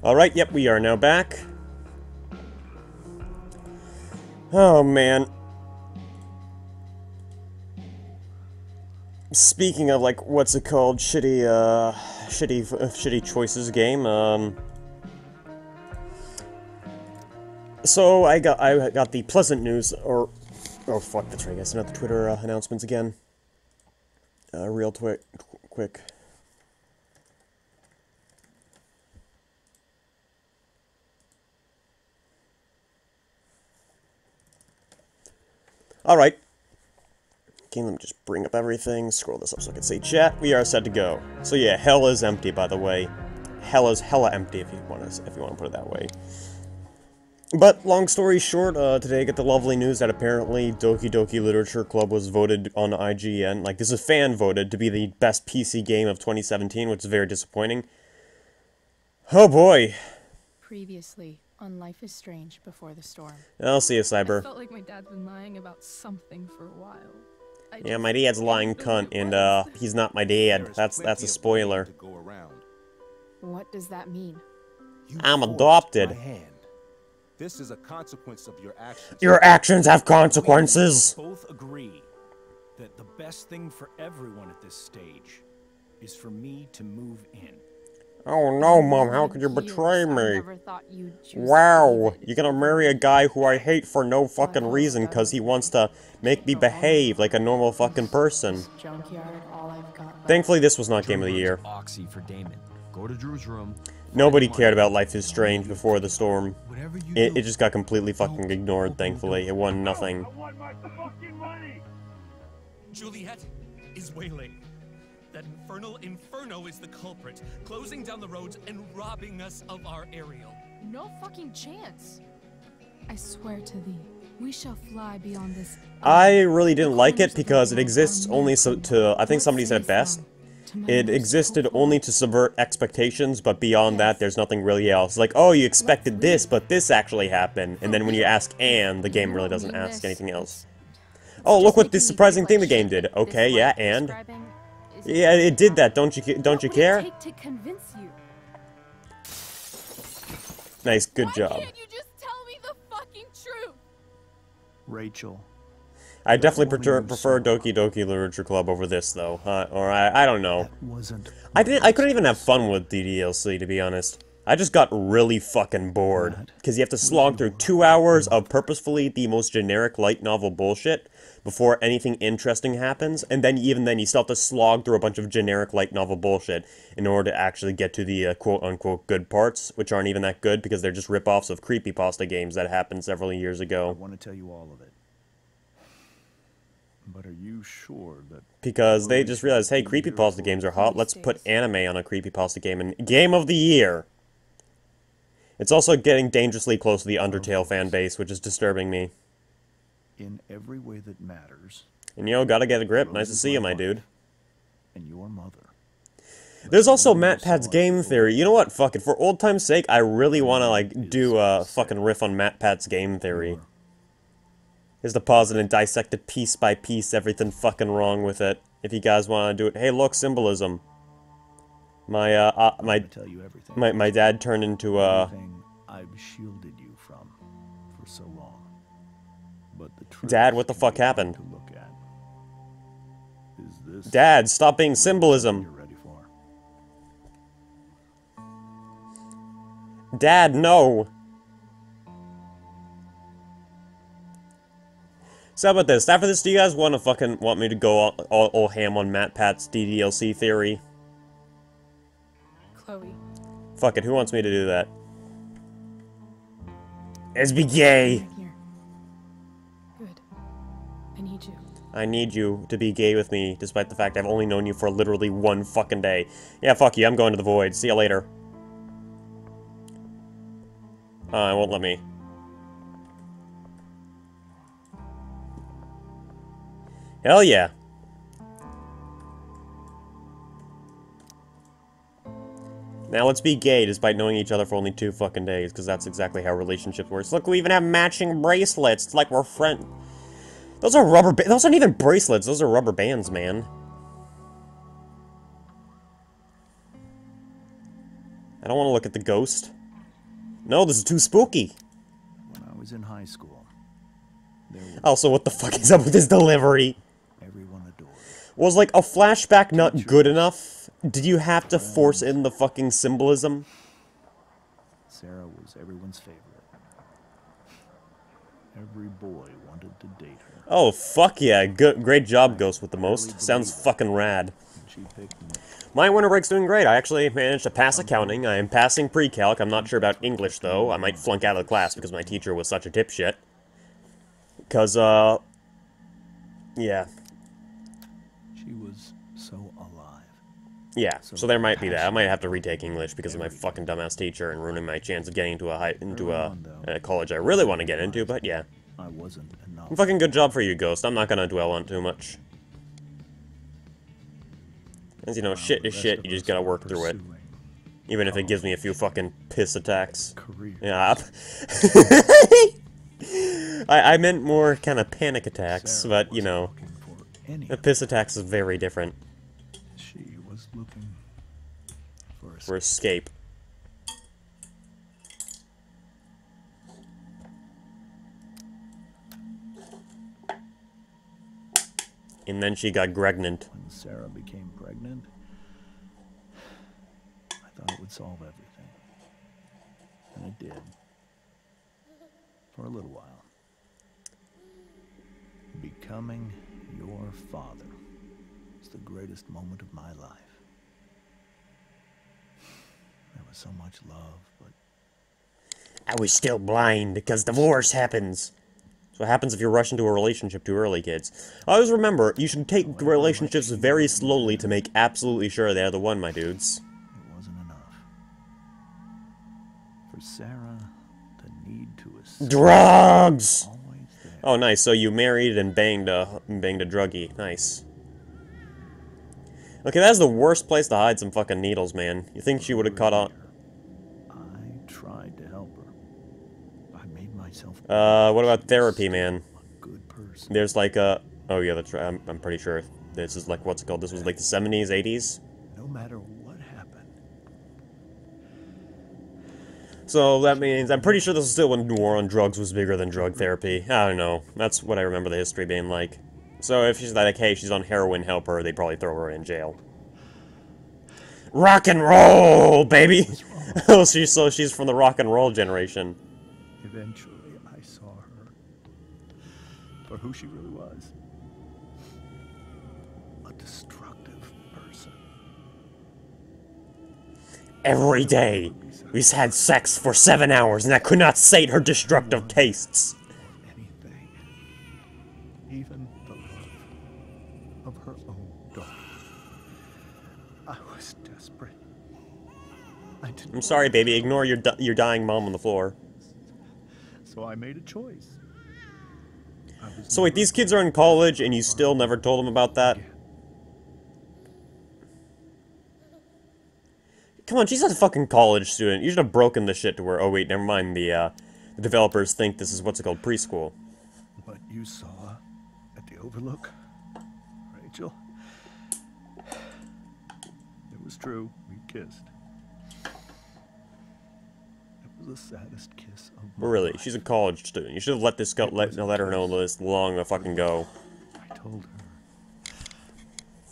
Alright, yep, we are now back. Oh, man. Speaking of, like, what's it called? Shitty choices game, so, I got the pleasant news, or... Oh, fuck, that's right, guys. Not the Twitter announcements again. Real quick. Alright. Okay, let me just bring up everything, scroll this up so I can say chat. We are set to go. So yeah, hell is empty, by the way. Hell is hella empty, if you want to put it that way. But, long story short, today I get the lovely news that apparently Doki Doki Literature Club was voted on IGN, like, this is fan-voted, to be the best PC game of 2017, which is very disappointing. Oh boy. Previously on Life is Strange Before the Storm. I'll see you, Cyber. I felt like my dad's been lying about something for a while. Yeah, my dad's a lying cunt, and, he's not my dad. That's a spoiler. What does that mean? I'm adopted. This is a consequence of your actions. Your actions have consequences! We both agree that the best thing for everyone at this stage is for me to move in. Oh no, Mom, how could you betray me? Wow, you're gonna marry a guy who I hate for no fucking reason because he wants to make me behave like a normal fucking person. Thankfully, this was not Game of the Year. Oxy for Damon. Go to Drew's room. Nobody cared about Life is Strange Before the Storm. It just got completely fucking ignored, thankfully. It won nothing. I want my fucking money! Juliet is wailing. That infernal Inferno is the culprit, closing down the roads and robbing us of our aerial. No fucking chance. I swear to thee, we shall fly beyond this. I really didn't like it because it exists only I think somebody said it best. It existed only to subvert expectations, but beyond that, there's nothing really else. Like, oh, you expected this, but this actually happened. And then when you ask and, the game really doesn't ask anything else. Oh, look what this surprising thing the game did. Okay, yeah, and? Yeah, it did that. Don't you care? Nice, good job. Why can't you just tell me the fucking truth? Rachel. I definitely prefer Doki Doki Literature Club over this, though. Or I don't know. I couldn't even have fun with DDLC, to be honest. I just got really fucking bored. Because you have to slog through 2 hours of purposefully the most generic light novel bullshit before anything interesting happens, and then even then you still have to slog through a bunch of generic light novel bullshit in order to actually get to the quote-unquote good parts, which aren't even that good because they're just rip-offs of creepypasta games that happened several years ago. I want to tell you all of it. But are you sure that... Because they just realized, hey, creepypasta games are hot, let's put anime on a creepypasta game, and Game of the Year! It's also getting dangerously close to the Undertale fan base, which is disturbing me. In every way that matters... And yo, gotta get a grip, nice to see you, my dude. And your mother. There's also MatPat's game theory. You know what, fuck it, for old time's sake, I really wanna, like, do a fucking riff on MatPat's game theory. Here's the pause and dissect it piece by piece, everything fucking wrong with it. If you guys want to do it. Hey, look, symbolism. My dad turned into, I've shielded you from for so long. But the truth Dad, what the fuck happened? to look at is this Dad, stop being symbolism. you're ready for. Dad, no. So how about this? After this, do you guys want me to go all ham on MatPat's DDLC theory? Chloe. Fuck it, who wants me to do that? Let's be gay! Here. Good. I need you. I need you to be gay with me, despite the fact I've only known you for literally 1 fucking day. Yeah, fuck you, I'm going to the void. See you later. It won't let me. Hell yeah. Now let's be gay despite knowing each other for only 2 fucking days, because that's exactly how relationships work. Look, we even have matching bracelets. It's like we're friends. Those are rubber those aren't even bracelets, those are rubber bands, man. I don't want to look at the ghost. No, this is too spooky. When I was in high school, there was Also, what the fuck is up with this delivery? everyone adored. Was, like, a flashback not good enough? Did you have to force in the fucking symbolism? Sarah was everyone's favorite. Every boy wanted to date her. Oh, fuck yeah. Great job, Ghost with the most. Sounds fucking rad. And she picked me. My winter break's doing great. I actually managed to pass accounting. I am passing pre-calc. I'm not sure about English, though. I might flunk out of the class because my teacher was such a dipshit. Because, yeah. She was so alive. Yeah, so there might be that. I might have to retake English because of my fucking dumbass teacher and ruining my chance of getting into a college I really want to get into, but yeah. I wasn't enough. Fucking good job for you, Ghost. I'm not gonna dwell on too much. As you know, shit is shit, you just gotta work through it. Even if it gives me a few fucking piss attacks. Yeah. I meant more kind of panic attacks, but, you know, the piss attacks is very different. She was looking For escape. And then she got pregnant. When Sarah became pregnant, I thought it would solve everything. And it did. For a little while. Becoming your father was the greatest moment of my life. There was so much love, but I was still blind because divorce happens. So what happens if you rush into a relationship too early, kids. Always remember, you should take relationships very slowly to make absolutely sure they're the one, my dudes. it wasn't enough. For Sarah, the need to escape Drugs! was always there. Oh, nice. So you married and banged a druggie. Nice. Okay, that's the worst place to hide some fucking needles, man. You think she would have caught on? I tried to help her. I made myself What about therapy, man? a good person. There's like a... Oh yeah, that's right. I'm pretty sure this is like, what's it called? This was like the 70s, 80s? No matter what happened, So that means, I'm pretty sure this is still when the war on drugs was bigger than drug therapy. I don't know. That's what I remember the history being like. So if she's like, hey, she's on heroin, help her, they'd probably throw her in jail. Rock and roll, baby! Oh, she's from the rock and roll generation. eventually I saw her for who she really was. A destructive person. Every day, we had sex for 7 hours, and I could not sate her destructive tastes. Anything. Even the love of her own daughter. I was desperate. I didn't I'm sorry, baby. Ignore your dying mom on the floor. So I made a choice. I was So wait, these kids are in college, and you still never told them about that? Come on, she's a fucking college student. You should have broken the shit to her. Oh wait, never mind. The developers think this is what's it called, preschool. What you saw at the Overlook, Rachel, it was true. We kissed. It was the saddest kiss of But my really, life. she's a college student. You should have let this go. Let her know this long fucking go. I told her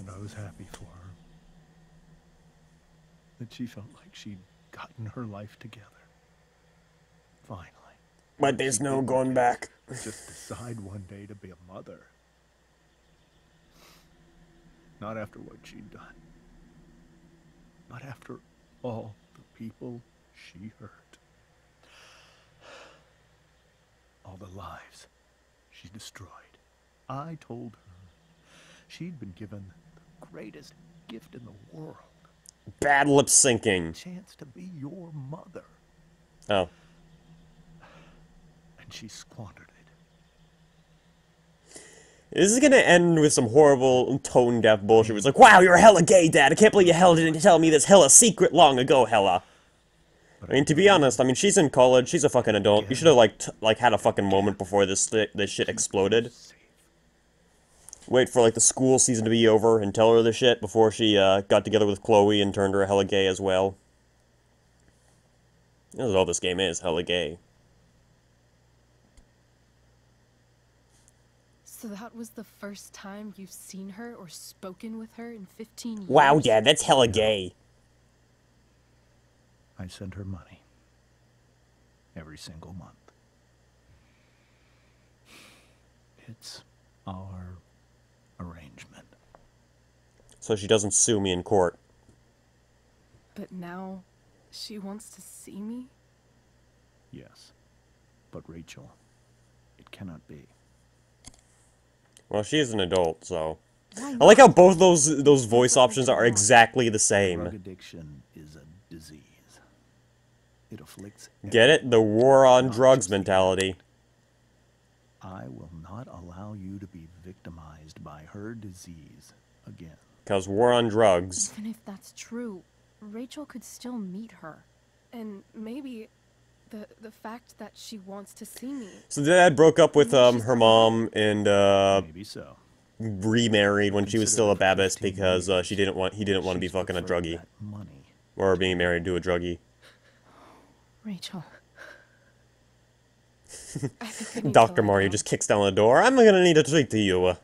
that I was happy for her. That she felt like she'd gotten her life together. Finally. But there's no going back. Just decide one day to be a mother. Not after what she'd done. Not after all the people she hurt. All the lives she destroyed. I told her she'd been given the greatest gift in the world. Bad lip syncing. Chance to be your mother. Oh. And she squandered it. This is gonna end with some horrible tone-deaf bullshit. It's like, wow, you're hella gay, Dad. I can't believe you hella didn't tell me this hella secret long ago, hella. I mean, to be honest, I mean, she's in college. She's a fucking adult. You should have, like, had a fucking moment before this shit exploded. Wait for, like, the school season to be over and tell her the shit before she, got together with Chloe and turned her hella gay as well. This is all this game is, hella gay. So that was the first time you've seen her or spoken with her in 15 years? Wow, yeah, that's hella gay. I send her money. Every single month. It's our arrangement. So she doesn't sue me in court. But now, she wants to see me? Yes. But Rachel, it cannot be. Well, she is an adult, so... Why I like how not? both those voice options are exactly the Drug same. addiction is a disease. It afflicts. Get it? The war on Not drugs just the mentality. I will not allow you to be victimized by her disease again. Because war on drugs. Even if that's true, Rachel could still meet her. And maybe the fact that she wants to see me. So the dad broke up with her mom and Maybe so. remarried when she was still a Consider babis 15 because years. he didn't want to be She's fucking a preferred druggie that money. or being married to a druggie. Rachel. I think I need to Dr. lie Mario down. just kicks down the door. I'm gonna need to treat to you.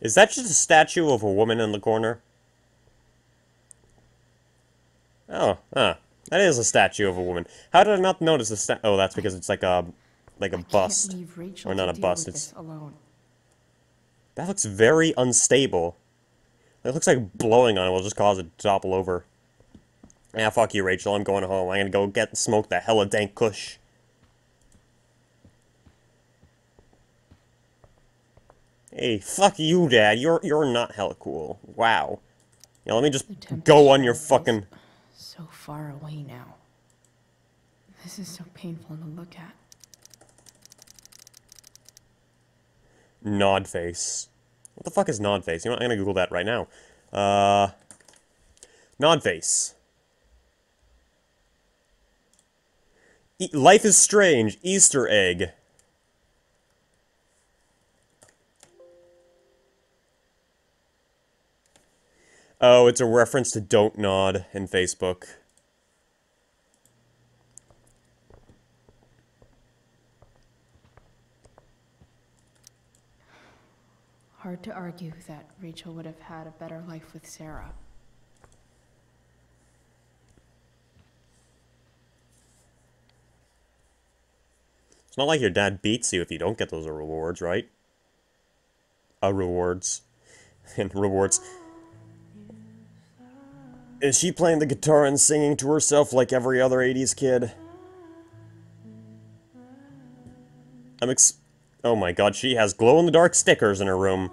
Is that just a statue of a woman in the corner? Oh, that is a statue of a woman. How did I not notice the oh, that's because it's like a I bust. can't leave Rachel Or not to a deal bust, with it's... this alone. That looks very unstable. It looks like blowing on it will just cause it to topple over. Yeah, fuck you, Rachel. I'm going home. I'm gonna go get and smoke that hella dank kush. Hey, fuck you, Dad. You're not hella cool. Wow. Yeah, let me just The go on your temperature fucking... So far away now. This is so painful to look at. Nod face. What the fuck is nod face? You know what? I'm gonna Google that right now. Nod face. Life is Strange. Easter egg. Oh, it's a reference to Don't Nod in Facebook. Hard to argue that Rachel would have had a better life with Sarah. It's not like your dad beats you if you don't get those rewards, right? Rewards. And rewards. Is she playing the guitar and singing to herself like every other 80s kid? Oh my god, she has glow-in-the-dark stickers in her room.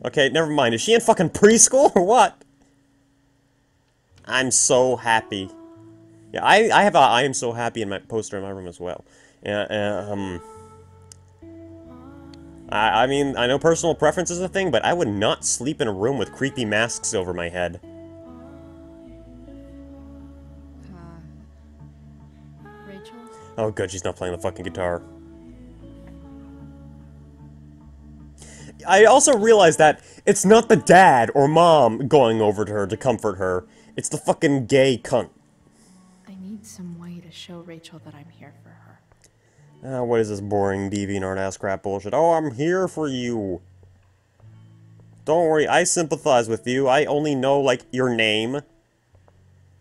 Okay, never mind. Is she in fucking preschool or what? I'm so happy. Yeah, I have a I am so happy in my poster in my room as well. I mean, I know personal preference is a thing, but I would not sleep in a room with creepy masks over my head. Rachel? Oh good, she's not playing the fucking guitar. I also realized that it's not the dad or mom going over to her to comfort her. It's the fucking gay cunt. I need some way to show Rachel that I'm here for her. What is this boring DeviantArt-ass crap bullshit? Oh, I'm here for you. Don't worry, I sympathize with you. I only know, like, your name.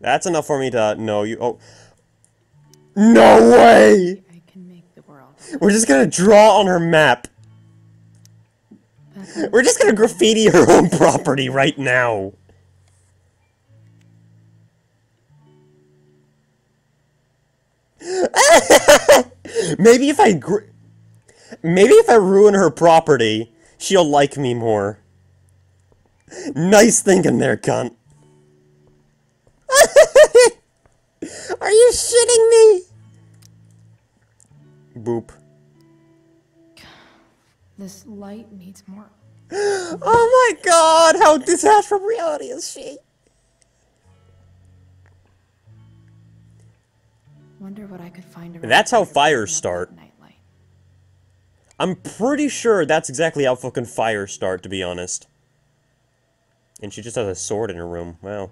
That's enough for me to know you. Oh. No way! I can make the world. We're just gonna draw on her map. We're just gonna graffiti her own property right now. Maybe if I ruin her property, she'll like me more. Nice thinking there, cunt. Are you shitting me? Boop. This light needs more. Oh my god, how detached from reality is she? Wonder what I could find. That's how fires start. I'm pretty sure that's exactly how fucking fires start, to be honest. And she just has a sword in her room. Wow.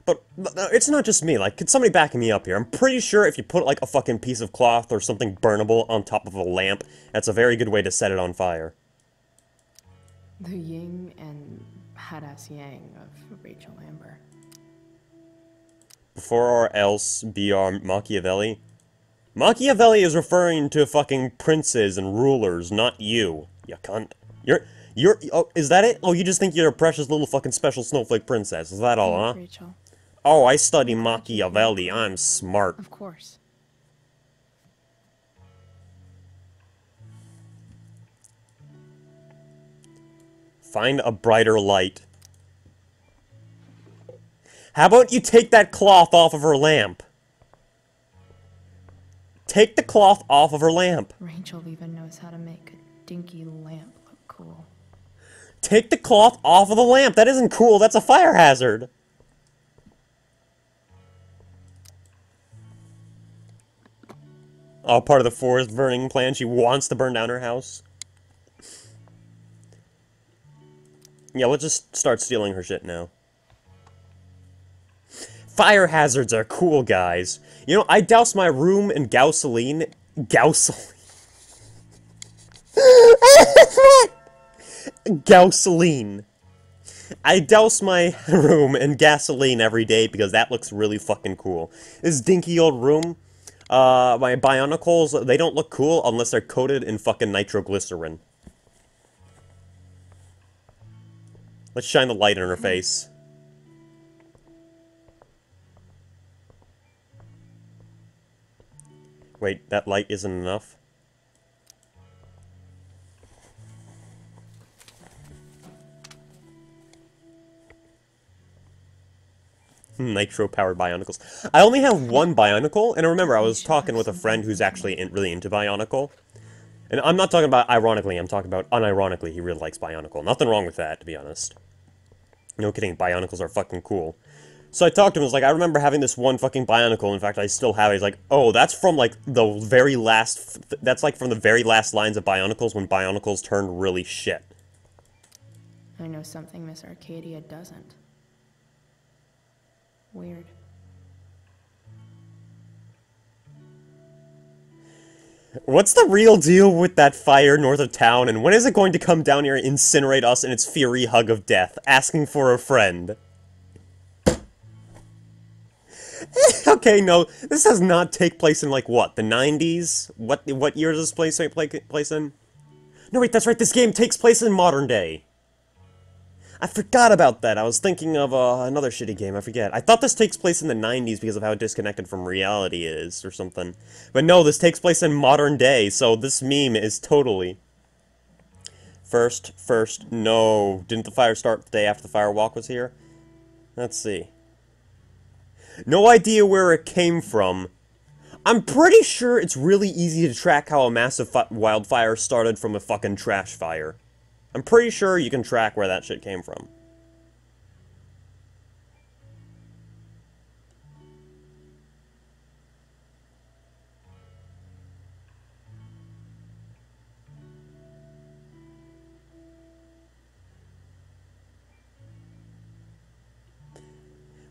But it's not just me. Like, could somebody back me up here? I'm pretty sure if you put, like, a fucking piece of cloth or something burnable on top of a lamp, that's a very good way to set it on fire. The yin and badass yang of Rachel Amber. Before or else be our Machiavelli. Machiavelli is referring to fucking princes and rulers, not you. You cunt. Oh, is that it? Oh, you just think you're a precious little fucking special snowflake princess. Is that all, huh? Rachel. Oh, I study Machiavelli. I'm smart. Of course. Find a brighter light. How about you take that cloth off of her lamp? Take the cloth off of her lamp. Rachel even knows how to make a dinky lamp look cool. Take the cloth off of the lamp. That isn't cool. That's a fire hazard. Oh, part of the forest burning plan. She wants to burn down her house. Yeah, let's just start stealing her shit now. Fire hazards are cool, guys. You know, I douse my room in gasoline. Gasoline. Gasoline. I douse my room in gasoline every day because that looks really fucking cool. This dinky old room, my bionicles, they don't look cool unless they're coated in fucking nitroglycerin. Let's shine the light in her face. Wait, that light isn't enough? Nitro-powered bionicles. I only have one bionicle, and remember, I was talking with a friend who's actually really into bionicle. And I'm not talking about ironically, I'm talking about unironically, he really likes bionicle. Nothing wrong with that, to be honest. No kidding, bionicles are fucking cool. So I talked to him, I was like, I remember having this one fucking bionicle, in fact, I still have it. He's like, oh, that's from, like, the very last, that's, like, from the very last lines of bionicles when bionicles turned really shit. I know something Miss Arcadia doesn't. Weird. What's the real deal with that fire north of town, and when is it going to come down here and incinerate us in its fiery hug of death, asking for a friend? Okay, no, this does not take place in, like, what, the 90s? What year does this take place in? No, wait, that's right, this game takes place in modern day. I forgot about that, I was thinking of another shitty game, I forget. I thought this takes place in the 90s because of how disconnected from reality it is, or something. But no, this takes place in modern day, so this meme is totally... First, no. Didn't the fire start the day after the firewalk was here? Let's see. No idea where it came from. I'm pretty sure it's really easy to track how a massive wildfire started from a fucking trash fire. I'm pretty sure you can track where that shit came from.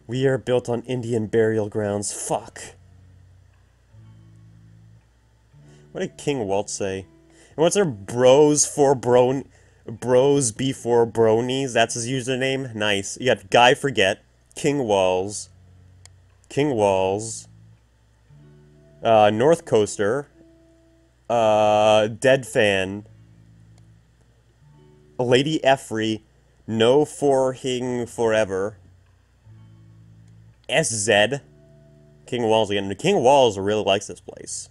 We are built on Indian burial grounds. Fuck. What did King Walt say? And what's our bros before bronies? That's his username? Nice. You got Guy Forget, King Walls, North Coaster, Dead Fan, Lady Effrey, No For Hing Forever, SZ, King Walls again. King Walls really likes this place.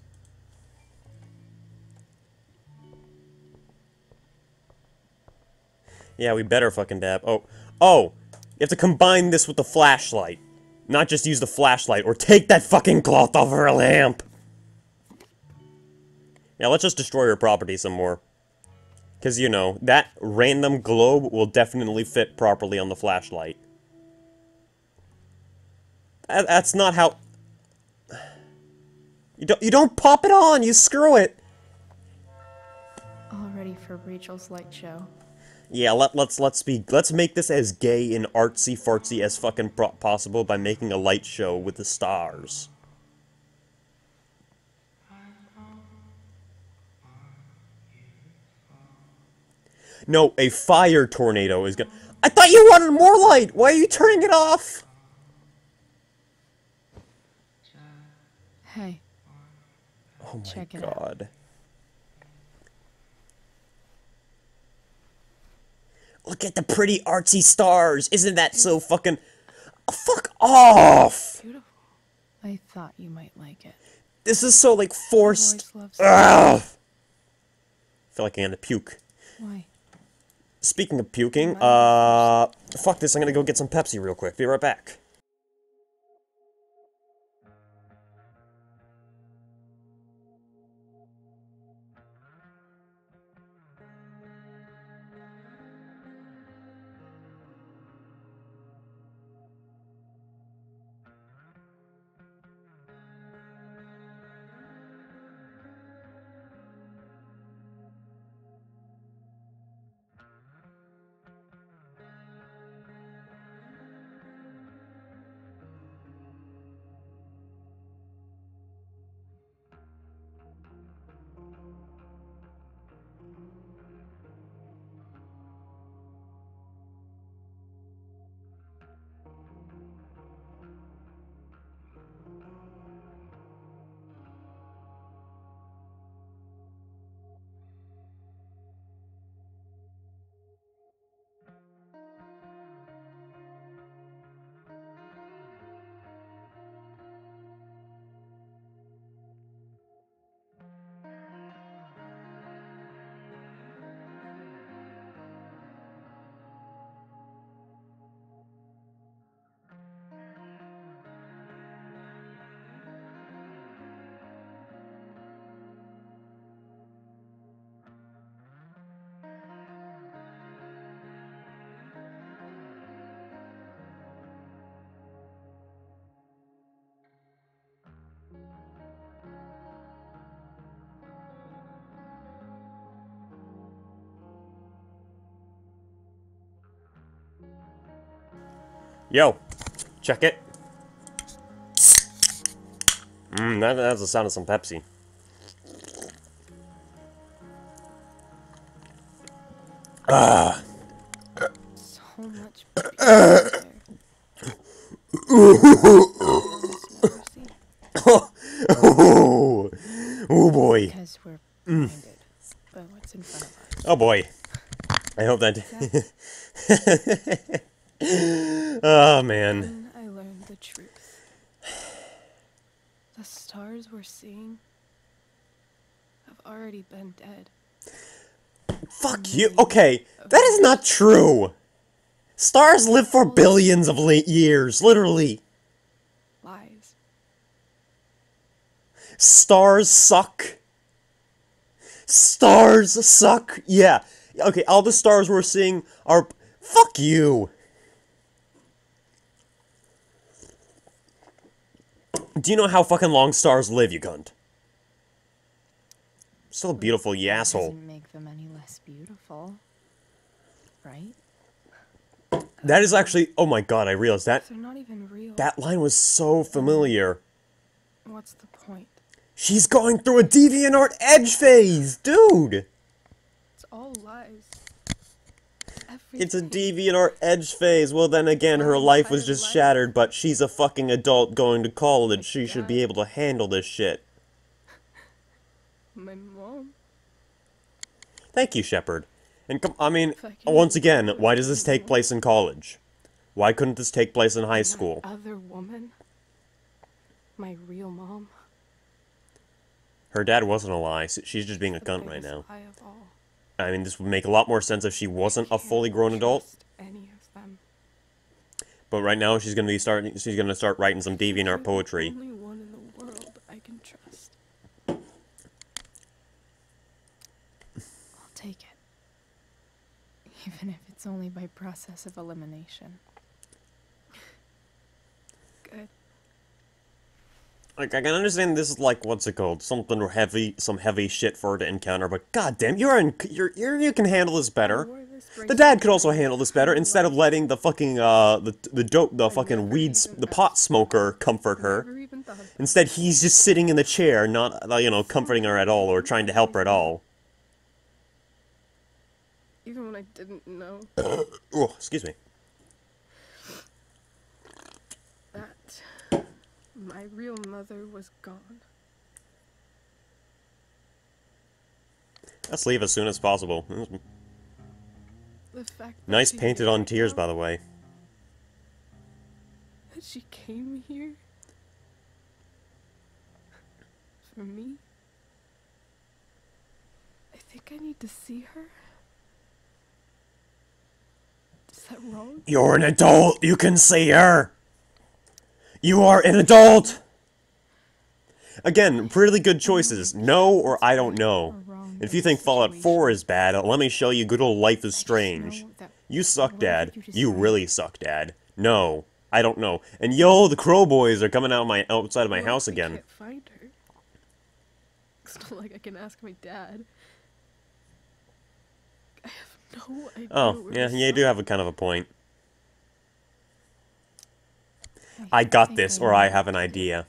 Yeah, we better fucking dab. Oh, you have to combine this with the flashlight. Not just use the flashlight, or take that fucking cloth off her lamp! Yeah, let's just destroy her property some more. Because, you know, that random globe will definitely fit properly on the flashlight. That's not how... You don't pop it on, you screw it! All ready for Rachel's light show. Yeah, let's make this as gay and artsy fartsy as fucking possible by making a light show with the stars. No, a fire tornado is gonna— I thought you wanted more light! Why are you turning it off? Hey. Oh my Check it out. god. Look at the pretty artsy stars! Isn't that so fucking— fuck off! Beautiful. I thought you might like it. This is so, like, forced. Voice loves Ugh! I feel like I'm gonna puke. Why? Speaking of puking, fuck this, I'm gonna go get some Pepsi real quick. Be right back. Yo, check it. That's the sound of some Pepsi. So much beauty there. Oh, oh boy. Because we're blinded by what's in front of us. Oh boy. I hope that. Oh man. Then I learned the truth. The stars we're seeing have already been dead. Fuck you. Okay, that is not true. Stars live for billions of years, literally. Lies. Stars suck. Stars suck. Yeah. Okay, all the stars we're seeing are— fuck you. Do you know how fucking long stars live, you cunt? Still beautiful, you asshole. Doesn't make them any less beautiful, right? That is actually— oh my god, I realized that. They're not even real. That line was so familiar. What's the point? She's going through a DeviantArt edge phase, dude! It's all lies. It's a Everything. DeviantArt edge phase. Well, then again, her life was just shattered, but she's a fucking adult going to college. She should be able to handle this shit. My mom. Thank you, Shepard. And I mean, once again, why does this take place in college? Why couldn't this take place in high school? That other woman. My real mom. Her dad wasn't a lie. She's just being a The cunt right biggest now. lie of all. I mean, this would make a lot more sense if she wasn't a fully grown adult. Trust any of them. But right now, she's gonna start writing some DeviantArt poetry. The only one in the world I can trust. I'll take it. Even if it's only by process of elimination. Good. Like, I can understand this is like, what's it called? Something heavy, some heavy shit for her to encounter, but goddamn, you can handle this better. The dad could also handle this better instead of letting the fucking, the fucking the pot smoker comfort her. Instead, he's just sitting in the chair, not, you know, comforting her at all or trying to help her at all. Even when I didn't know Oh, excuse me. that my real mother was gone. Let's leave as soon as possible. The fact that Nice she painted on tears, by the way. that she came here for me. I think I need to see her. Is that wrong? You're an adult! You can see her! You are an adult! Again, pretty good choices. No or I don't know. If you think Fallout 4 is bad, let me show you good old Life is Strange. You suck, Dad. You really suck, Dad. No, I don't know. And yo, the Crow Boys are coming out outside of my house again. I can't find her. It's not like I can ask my dad. I have no idea. Oh, where yeah, to you do start. have a kind of a point. I got this, or I have an idea.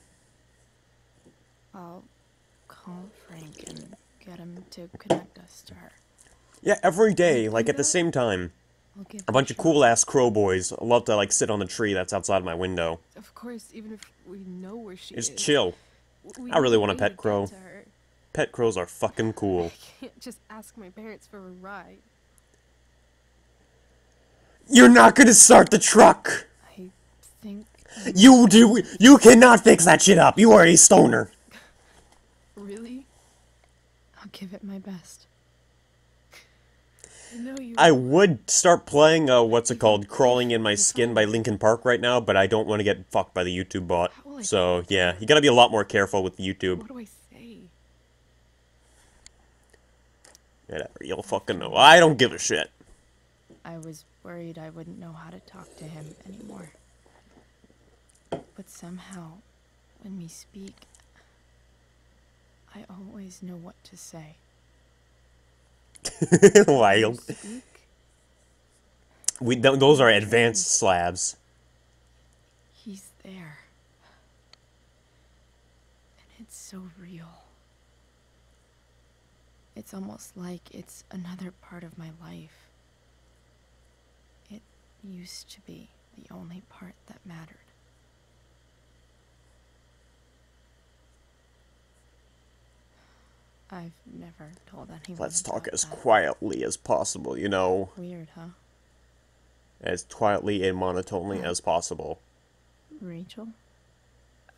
I'll call Frank and get him to connect us to her. Yeah, every day, like at the same time. We'll give A bunch of cool-ass Crow Boys love to, like, sit on the tree that's outside my window. Of course, even if we know where she Just is. chill. we I really know want a way pet to get crow. to her. Pet crows are fucking cool. I can't just ask my parents for a ride. You're not gonna start the truck! I think... You cannot fix that shit up! You are a stoner! Really? I'll give it my best. I know you. I would start playing, what's it called, Crawling in My Skin by Linkin Park right now, but I don't want to get fucked by the YouTube bot. So, yeah, you gotta be a lot more careful with YouTube. What do I say? Whatever, you'll fucking know. I don't give a shit. I was worried I wouldn't know how to talk to him anymore. But somehow, when we speak, I always know what to say. Wild. Speak? Those are advanced slabs. He's there. And it's so real. It's almost like it's another part of my life. It used to be the only part that mattered. I've never told anyone. Let's talk about as that. quietly as possible, you know. Weird, huh? As quietly and monotonely as possible. Rachel?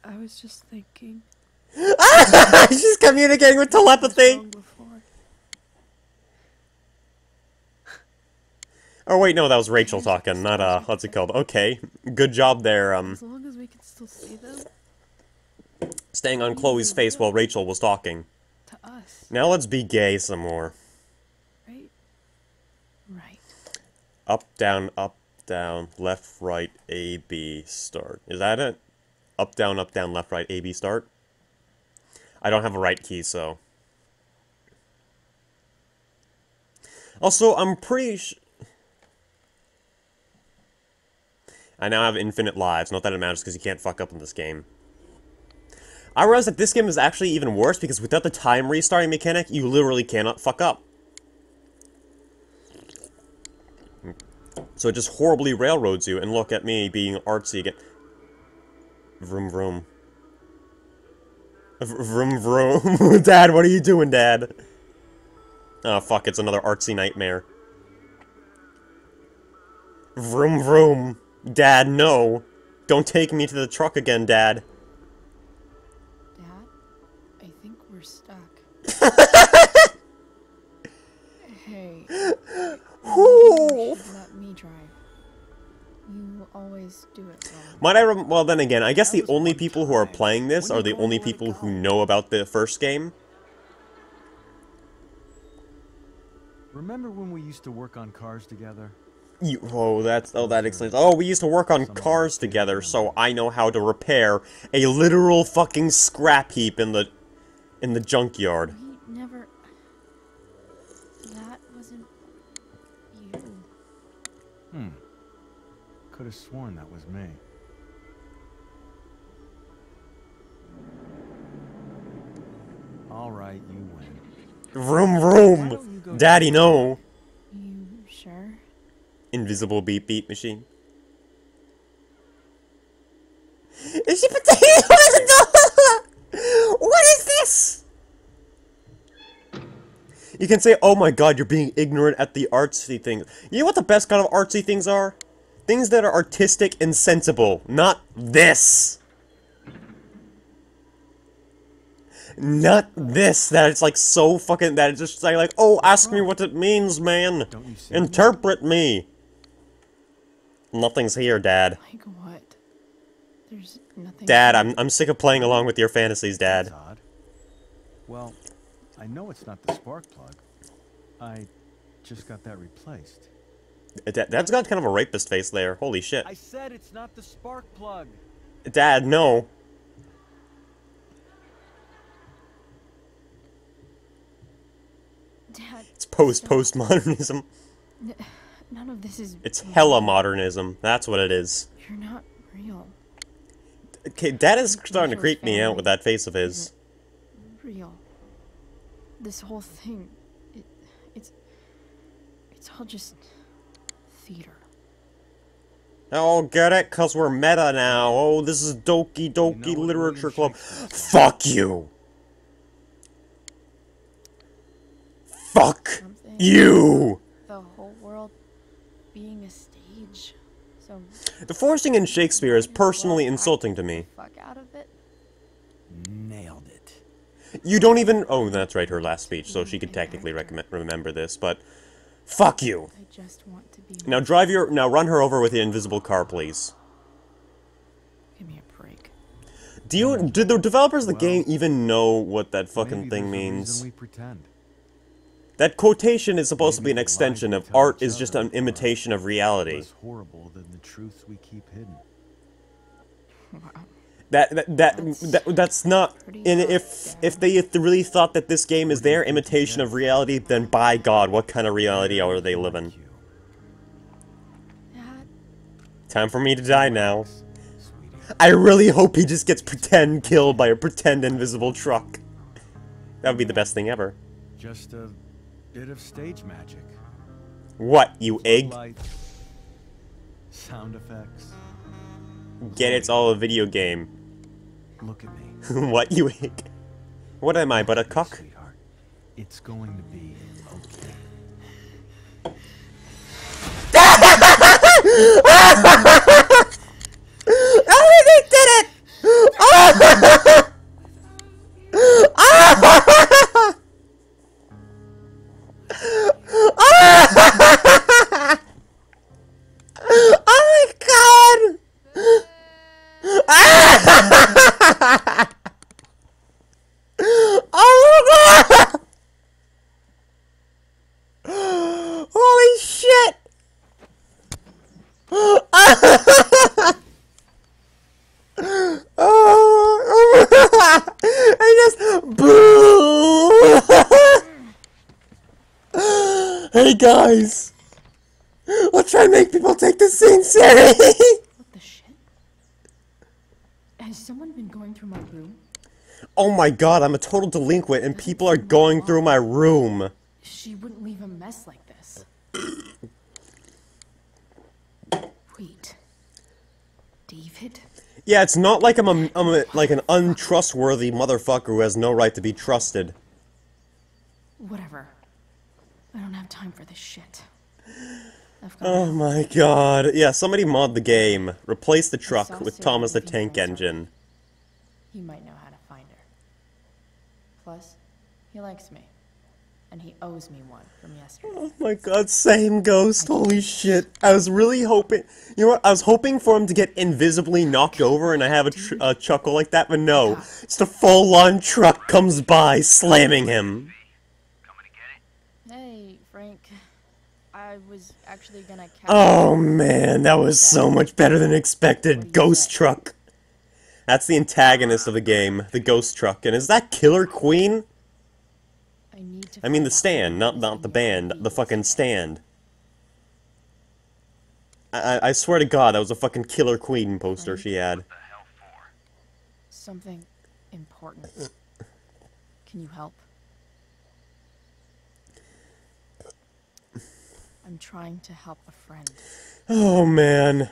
I was just thinking. She's communicating with telepathy! Wrong before. Oh wait, no, that was Rachel talking, not, what's it called? Okay, good job there, As long as we can still see them, staying on Chloe's face while Rachel was talking. to us, Now let's be gay some more. right? Right. Up, down, left, right, A, B, start. Is that it? Up, down, left, right, A, B, start? I don't have a right key, so... Also, I'm pretty I now have infinite lives, not that it matters because you can't fuck up in this game. I realized that this game is actually even worse because without the time restarting mechanic, you literally cannot fuck up. So it just horribly railroads you, and look at me being artsy again. Vroom vroom. Vroom vroom. Dad, what are you doing, Dad? Oh fuck, it's another artsy nightmare. Vroom vroom. Dad, no. Don't take me to the truck again, Dad. Dad, I think we're stuck. Hey, you should let me drive. You always do it wrong. Might I well then again, I guess the only people who are playing this are the only people who know about the first game. Remember when we used to work on cars together? Oh, that explains. Oh, we used to work on cars together, so I know how to repair a literal fucking scrap heap in the junkyard. We never... That wasn't you. Could have sworn that was me. All right, you win. Vroom vroom! Daddy, no! You sure? Invisible beep beep machine. Is she potato? What is this? You can say, oh my god, you're being ignorant at the artsy things. You know what the best kind of artsy things are? Things that are artistic and sensible. Not this. Not this, that it's like so fucking, that it's just like, oh, ask me what it means, man. Interpret me. Nothing's here, Dad. Like what? There's nothing... Dad, I'm sick of playing along with your fantasies, Dad. That's odd. Well, I know it's not the spark plug. I just got that replaced. Dad's got kind of a rapist face there. Holy shit. I said it's not the spark plug. Dad, no. Dad, It's postmodernism. None of this is... It's hella modernism. That's what it is. You're not real. Okay, Dad is starting to creep me out with that face of his. Real. This whole thing... It's all just... theater. Oh, get it? 'Cause we're meta now. Oh, this is Doki Doki Literature Club. Fuck you! Fuck you! The whole world being a stage. So... The forcing in Shakespeare is personally insulting to me. Fuck out of it. Nailed it. You don't even... Oh, that's right, her last speech, so she could technically remember this, but... Fuck you! I just want to be... Now now run her over with the invisible car, please. Give me a break. Did the developers of the game even know what that fucking thing Maybe there's a means? reason we pretend. That quotation is supposed to be an extension of art is just an imitation of reality. Less horrible than the truths we keep hidden. That's not. And if they really thought that this game is their imitation of reality, then by God, what kind of reality are they living? Time for me to die now. I really hope he just gets pretend killed by a pretend invisible truck. That would be the best thing ever. Just a bit of stage magic. What, you egg? Lights, sound effects. Get it, it's all a video game. Look at me. What, you egg? What am I, but a cock? Sweetheart, it's going to be okay. Oh, they did it! Oh! Oh my god! Oh my god! Holy shit! I just boo. Hey guys, let's try and make people take this scene serious. What the shit? Has someone been going through my room? Oh my god, I'm a total delinquent and people are going through my room. She wouldn't leave a mess like this. Wait. David? Yeah, it's not like I'm like an untrustworthy motherfucker who has no right to be trusted. Whatever. I don't have time for this shit. I've got Oh my god. Yeah, somebody mod the game. Replace the truck with Thomas the Tank Engine. He might know how to find her. Plus, he likes me. And he owes me one from yesterday. Oh my god, same ghost, holy shit. I was really hoping, you know what, I was hoping for him to get invisibly knocked over and I have a chuckle like that, but no. It's the full-on truck comes by, slamming him. Hey, Frank. I I was actually gonna catch Oh man, that was so much better than What do expected. you Ghost say? Truck. That's the antagonist of the game, the Ghost Truck. And is that Killer Queen? I need to I mean find the out stand, what not is the in band, your the fucking IVs. stand. I swear to God, that was a fucking Killer Queen poster she had. Something important. Can you help? I'm trying to help a friend. Oh man.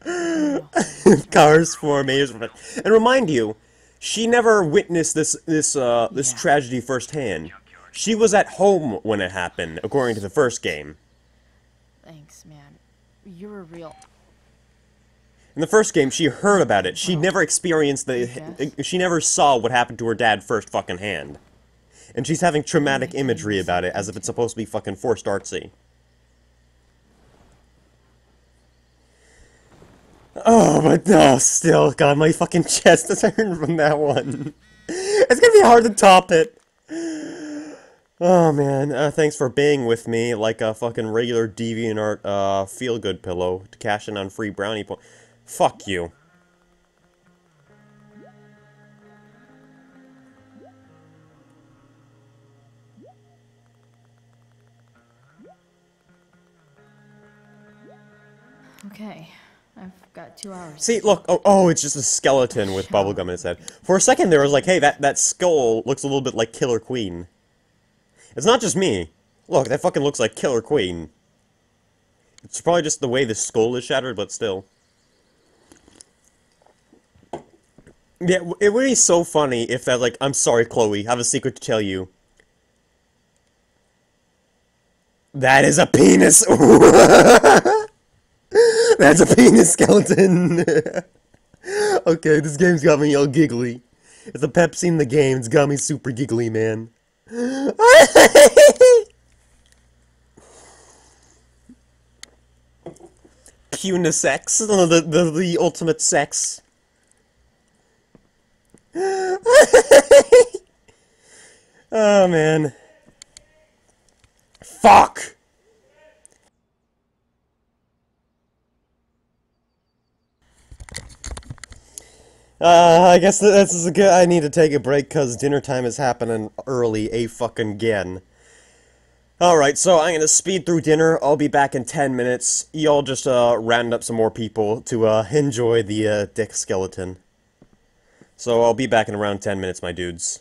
I'm in a hole with her. Cars formation. And remind you, she never witnessed this Yeah. tragedy firsthand. She was at home when it happened, according to the first game. Thanks, man. You're a real. In the first game, she heard about it. She never experienced Yes. she never saw what happened to her dad first fucking hand. And she's having traumatic You're getting imagery about it, yourself as if it's into. supposed to be fucking forced artsy. Oh, but no, still, God, my fucking chest is hurting from that one. It's gonna be hard to top it. Oh, man, thanks for being with me like a fucking regular DeviantArt, feel-good pillow to cash in on free brownie point. Fuck you. Okay, I've got 2 hours. See, look, oh, it's just a skeleton with bubblegum in its head. For a second there, I was like, hey, that skull looks a little bit like Killer Queen. It's not just me. Look, that fucking looks like Killer Queen. It's probably just the way the skull is shattered, but still. Yeah, it would be so funny if that, like, I'm sorry, Chloe, I have a secret to tell you. That is a penis! That's a penis skeleton! Okay, this game's got me all giggly. It's a Pepsi in the game, it's got me super giggly, man. Punisex, the ultimate sex. Oh, man. Fuck! I guess this is a good. I need to take a break because dinner time is happening early, fucking again. Alright, so I'm gonna speed through dinner. I'll be back in 10 minutes. Y'all just, round up some more people to, enjoy the, dick skeleton. So I'll be back in around 10 minutes, my dudes.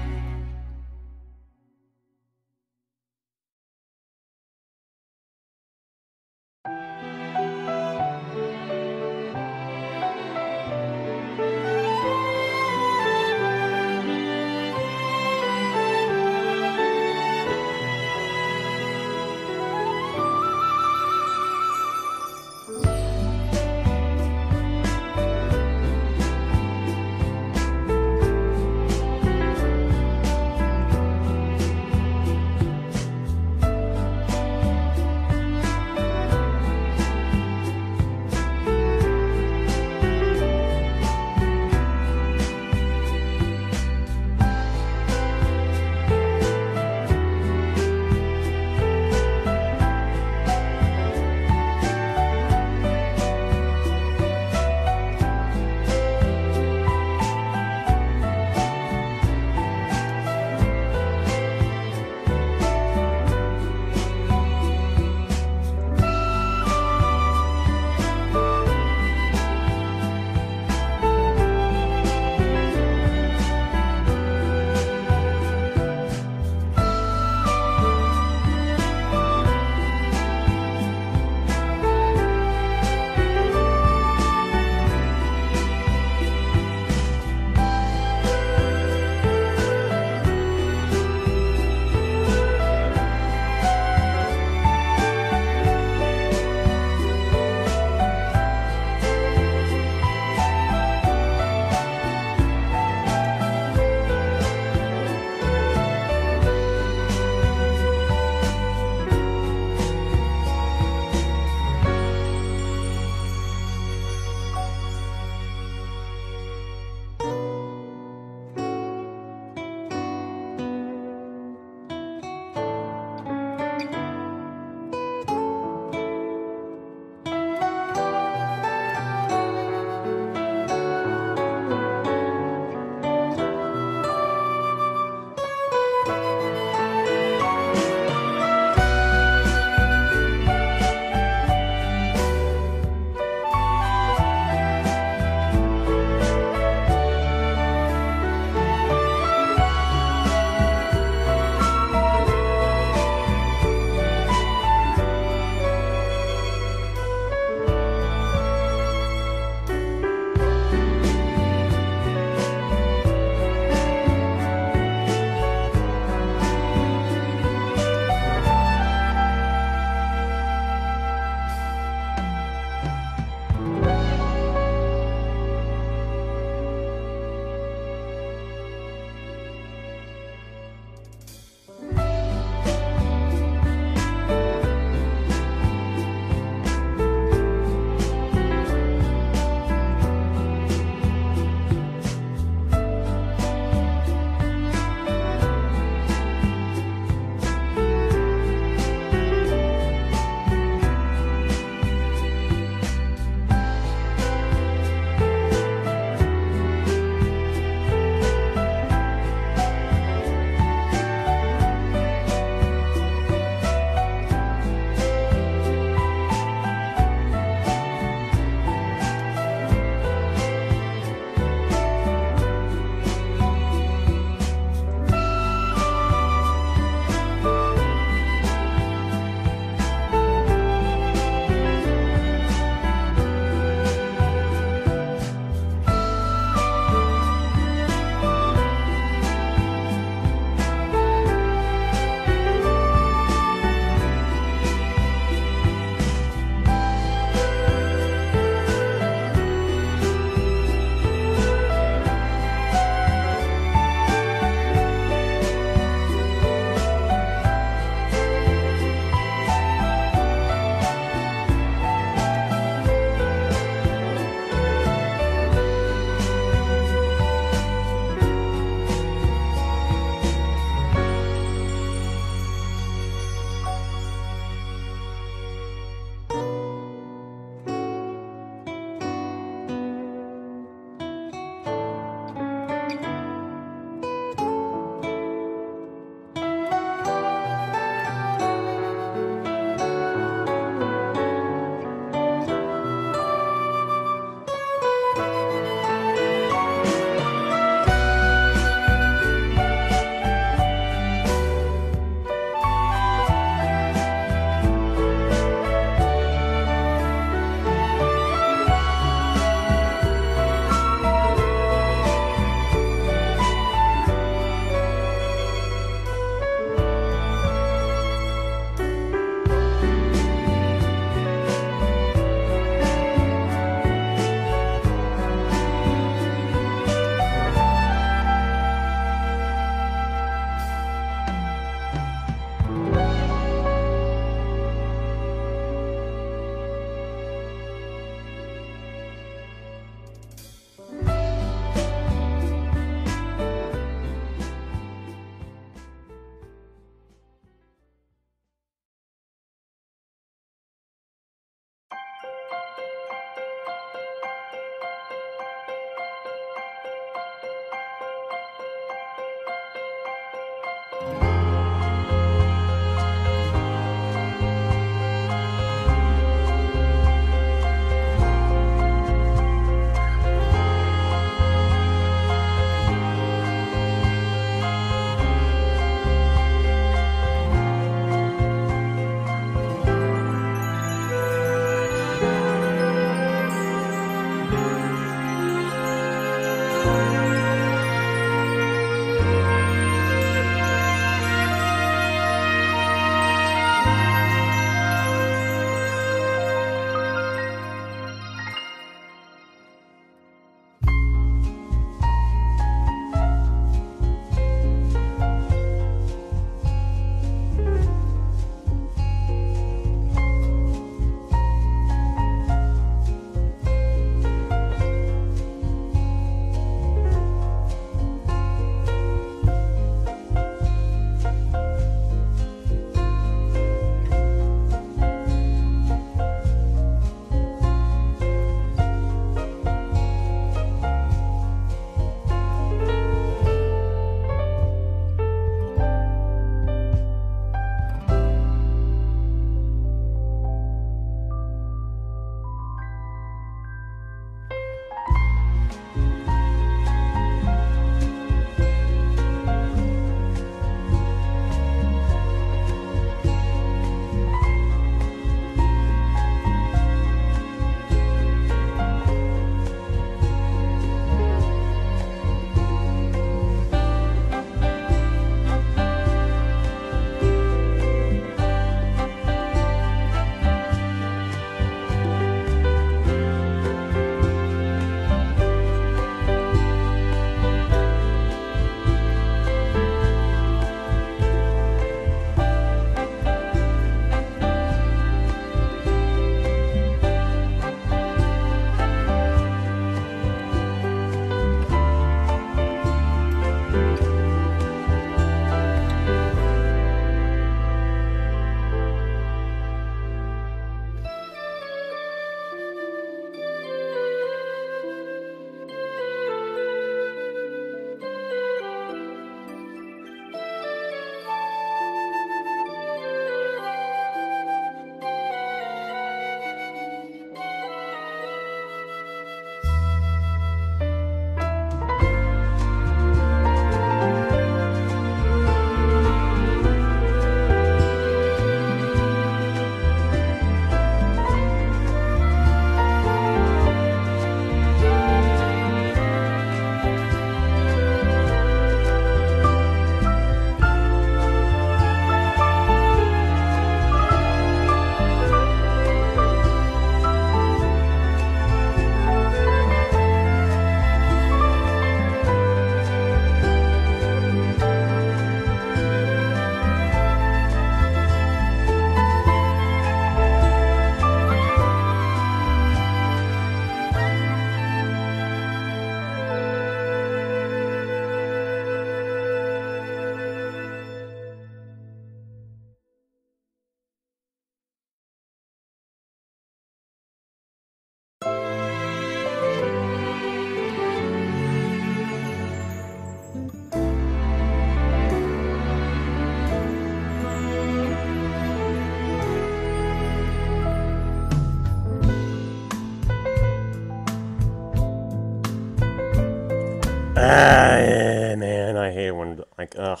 Man, I hate it when, like, ugh.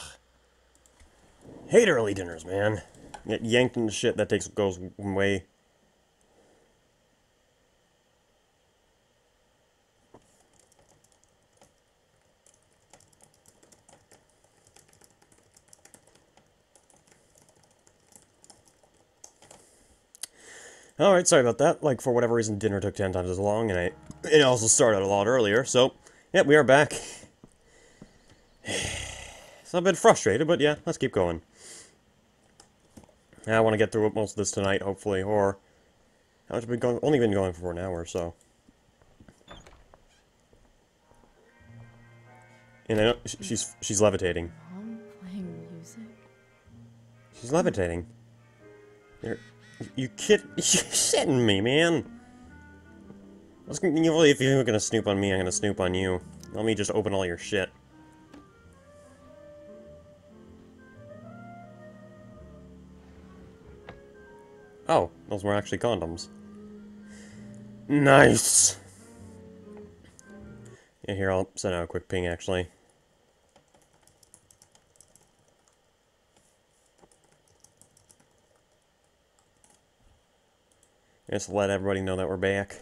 Hate early dinners, man. Get yanked into shit that goes way. Alright, sorry about that. Like, for whatever reason, dinner took 10 times as long, and it also started a lot earlier, so, yep, we are back. So I've been frustrated, but yeah, let's keep going. I want to get through most of this tonight, hopefully, or... How much have we only been going for an hour, so... And I know she's levitating. Mom playing music? She's levitating. You kid... You're shitting me, man! If you're gonna snoop on me, I'm gonna snoop on you. Let me just open all your shit. Oh, those were actually condoms. Nice! Yeah, here, I'll send out a quick ping, actually. Just let everybody know that we're back.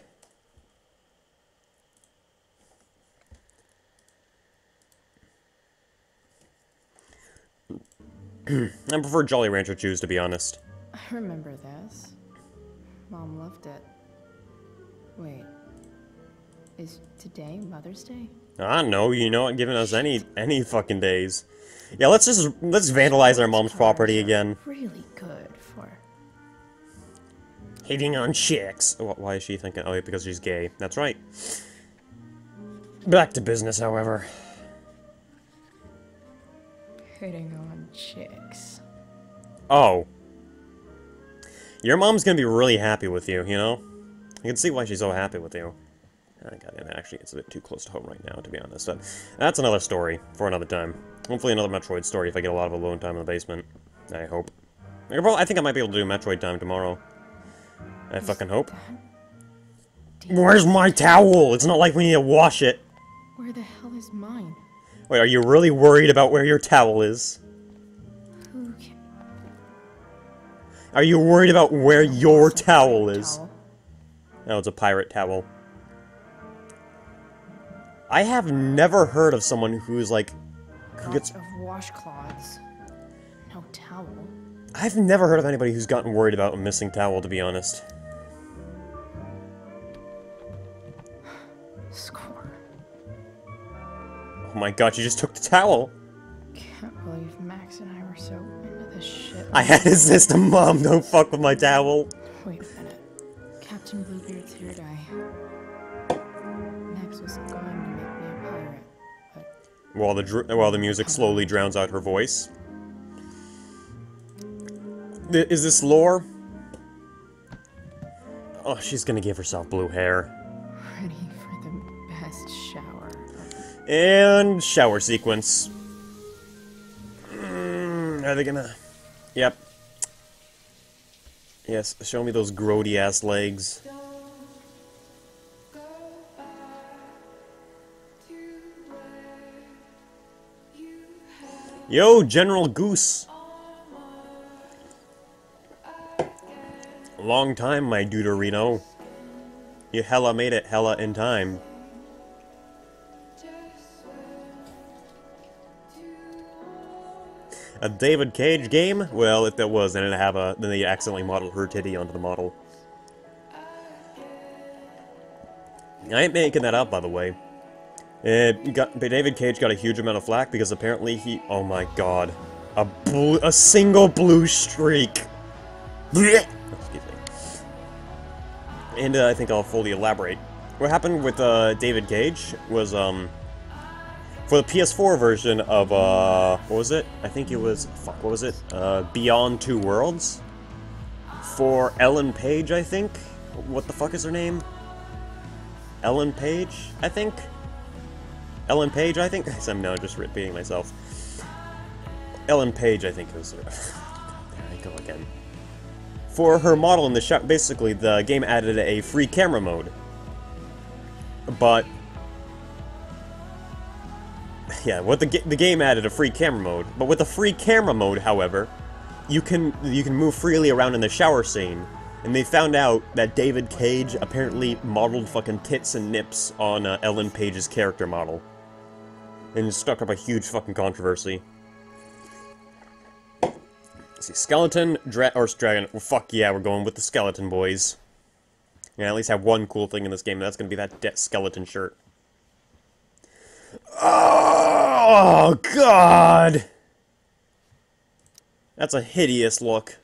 I prefer Jolly Rancher Chews, to be honest. I remember this. Mom loved it. Wait. Is today Mother's Day? I don't know, you know what, giving us any fucking days. Yeah, let's vandalize our mom's property again. Really good for... Hitting on chicks. Why is she thinking? Oh, yeah, because she's gay. That's right. Back to business, however. Hitting on chicks. Oh. Your mom's gonna be really happy with you, you know? I can see why she's so happy with you. Oh, God, actually, it's a bit too close to home right now, to be honest. But that's another story for another time. Hopefully another Metroid story if I get a lot of alone time in the basement. I hope. I think I might be able to do Metroid time tomorrow. I fucking hope. Where's my towel? It's not like we need to wash it. Where the hell is mine? Wait, are you really worried about where your towel is? Who can... Are you worried about where your towel is? No, it's a pirate towel. I have never heard of someone who's like... who gets... of washcloths. No towel. I've never heard of anybody who's gotten worried about a missing towel, to be honest. Score. Oh my god, you just took the towel! Can't believe Max and I were so into this shit. I had a system, Mom, don't fuck with my towel! Wait a minute. Captain Bluebeard's hair dye. Max was going to make me a pirate, but... While the music slowly drowns out her voice. Is this lore? Oh, she's gonna give herself blue hair. Ready for the best shower. And shower sequence. Are they gonna... Yep. Yes, show me those grody-ass legs. Yo, General Goose! Long time, my Deuterino. You hella made it hella in time. A David Cage game? Well, if there was, then then they accidentally modeled her titty onto the model. I ain't making that up, by the way. David Cage got a huge amount of flack because apparently he... Oh my god. A single blue streak! Excuse me. And I think I'll fully elaborate. What happened with David Cage was, for the PS4 version of, what was it? I think it was... Fuck, what was it? Beyond Two Worlds? For Ellen Page, I think? What the fuck is her name? Ellen Page, I think? Ellen Page, I think? I'm now just repeating myself. Ellen Page, I think was... There I go again. For her model in the shop, basically, the game added a free camera mode. But... yeah, what the game added a free camera mode, but with the free camera mode, however, you can move freely around in the shower scene, and they found out that David Cage apparently modeled fucking tits and nips on Ellen Page's character model, and it struck up a huge fucking controversy. Let's see, skeleton, dragon. Well, fuck yeah, we're going with the skeleton, boys. Yeah, at least have one cool thing in this game, and that's gonna be that skeleton shirt. Oh, God! That's a hideous look.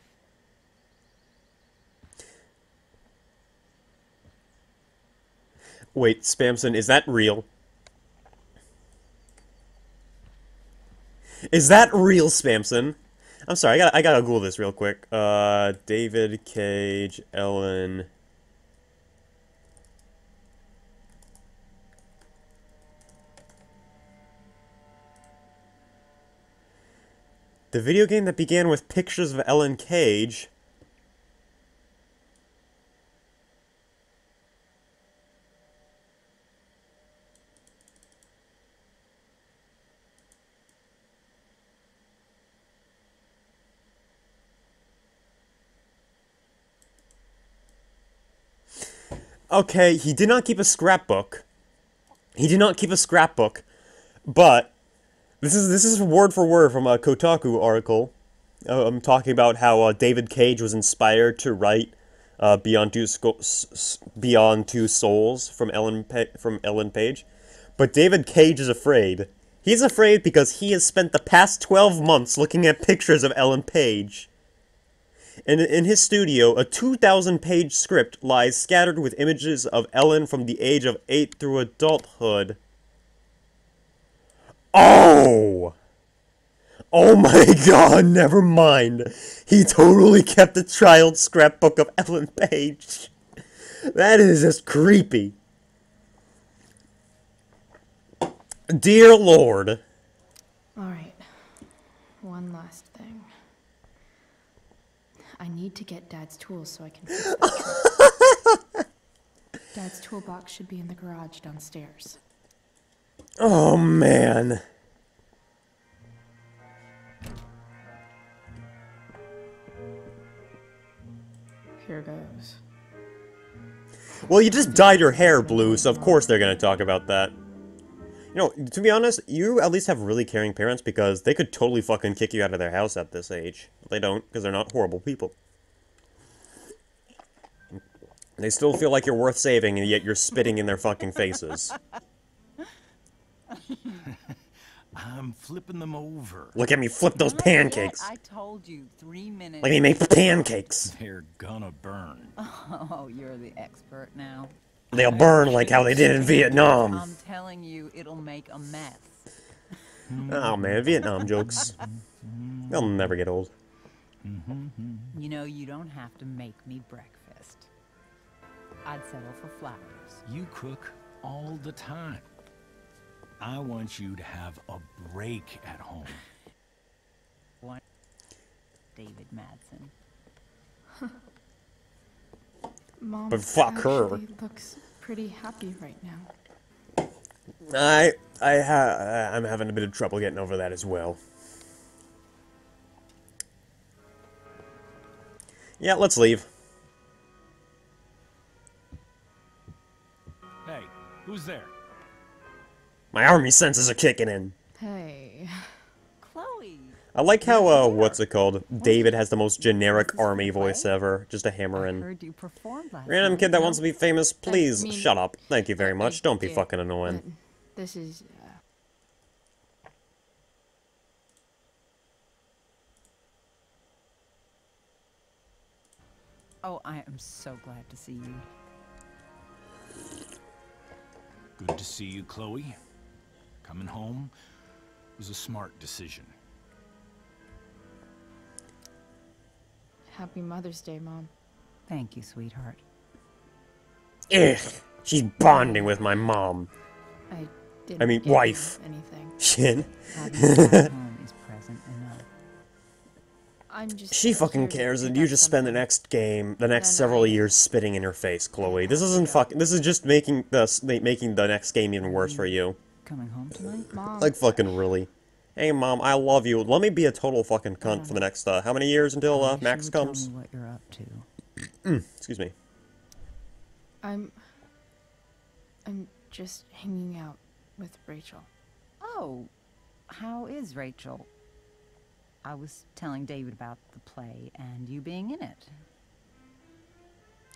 Wait, Spamson, is that real? Is that real, Spamson? I'm sorry, I gotta Google this real quick. David Cage, Ellen... The video game that began with pictures of Ellen Cage... Okay, he did not keep a scrapbook. He did not keep a scrapbook, but this is word for word from a Kotaku article. I'm talking about how David Cage was inspired to write Beyond Two Souls from Ellen Page, but David Cage is afraid. He's afraid because he has spent the past 12 months looking at pictures of Ellen Page. And in his studio, a 2,000-page script lies scattered with images of Ellen from the age of 8 through adulthood. Oh! Oh my god, never mind. He totally kept a child scrapbook of Ellen Page. That is just creepy. Dear Lord. Alright. One last thing. I need to get Dad's tools so I can fix that truck. Dad's toolbox should be in the garage downstairs. Oh, man. Here goes. Well, you just dyed your hair blue, so of course they're gonna talk about that. You know, to be honest, you at least have really caring parents because they could totally fucking kick you out of their house at this age. They don't, because they're not horrible people. They still feel like you're worth saving, and yet you're spitting in their fucking faces. I'm flipping them over. Look at me flip those pancakes! I told you 3 minutes. Let me make pancakes! They're gonna burn. Oh, you're the expert now. They'll burn like how they did in Vietnam. I'm telling you, it'll make a mess. Oh man, Vietnam jokes. They'll never get old. You know, you don't have to make me breakfast. I'd settle for flowers. You cook all the time. I want you to have a break at home. What? David Madsen. Mom But fuck her. actually looks pretty happy right now. I'm having a bit of trouble getting over that as well. Yeah, let's leave. Hey, who's there? My army senses are kicking in. Hey. Chloe. I like how, what's it called? David has the most generic army voice ever. Just a hammer I in. heard you performed last Random night, kid that no? wants to be famous, please mean, shut up. Thank you very I much. Don't be did, fucking annoying. but this is, Oh, I am so glad to see you. Good to see you, Chloe. Coming home was a smart decision. Happy Mother's Day, Mom. Thank you, sweetheart. Ugh, she's bonding with my mom. I didn't I mean, get you wife. anything. Shit. Having you at home is present enough. I'm just She fucking here to cares, and pick you up just spend the something. the next Then several I- years spitting in her face, Chloe. This isn't fucking. This is just making the next game even worse for you. coming home tonight? Mom. Like, fucking really. Hey, Mom, I love you. Let me be a total fucking cunt for the next, how many years until, Max comes? Tell me what you're up to. Excuse me. I'm just hanging out with Rachel. Oh, how is Rachel? I was telling David about the play and you being in it.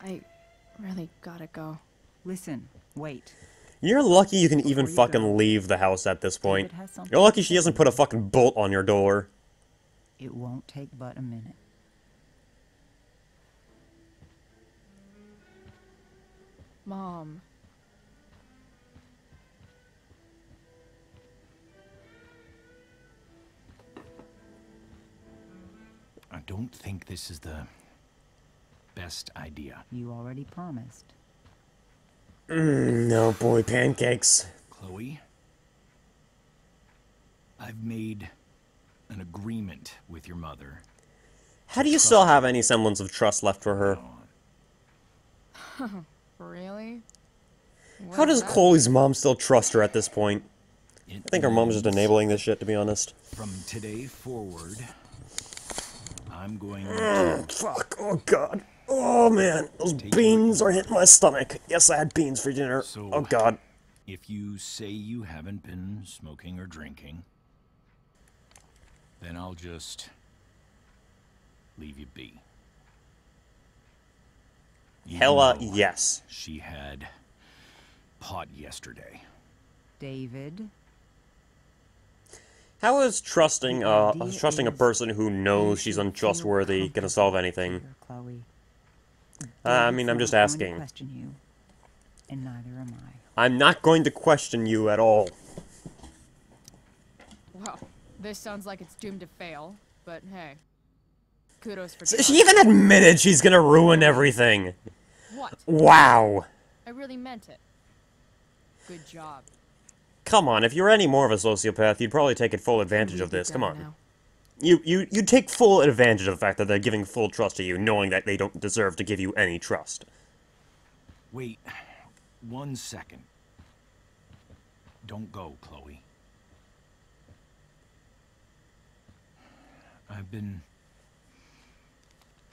I really gotta go. Listen, wait. You're lucky you can even you fucking go, leave the house at this point. David has something You're lucky to she say hasn't to put a you. fucking bolt on your door. It won't take but a minute. Mom. I don't think this is the best idea. You already promised. No, boy, pancakes. Chloe, I've made an agreement with your mother. How do you still have any semblance of trust left for her? Really? How does Chloe's mom still trust her at this point? I think her mom's just enabling this shit, to be honest. From today forward, I'm going Oh, fuck. Oh, God. Oh, man. Those beans are hitting my stomach. Yes, I had beans for dinner. So, Oh, God. if you say you haven't been smoking or drinking, then I'll just leave you be. You Hella know yes. She had pot yesterday. David? How is trusting The idea trusting a is person who knows you she's should feel untrustworthy gonna solve anything? comfortable here, Chloe. I mean, I'm David's just not going to asking. question you, and neither am I. I'm not going to question you at all. Well, this sounds like it's doomed to fail, but hey. Kudos for She trying. even admitted she's gonna ruin everything. What? Wow. I really meant it. Good job. Come on, if you're any more of a sociopath, you'd probably take full advantage of this. Come on. You take full advantage of the fact that they're giving full trust to you, knowing that they don't deserve to give you any trust. Wait 1 second. Don't go, Chloe. I've been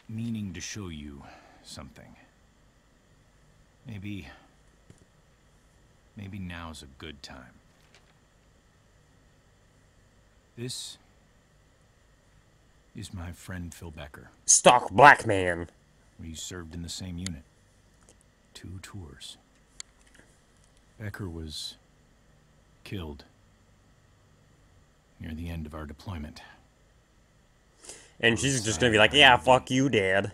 meaning to show you something. Maybe now's a good time. This is my friend Phil Becker. Stock black man. We served in the same unit. 2 tours. Becker was killed near the end of our deployment. And she's just gonna be like, yeah, fuck you, Dad.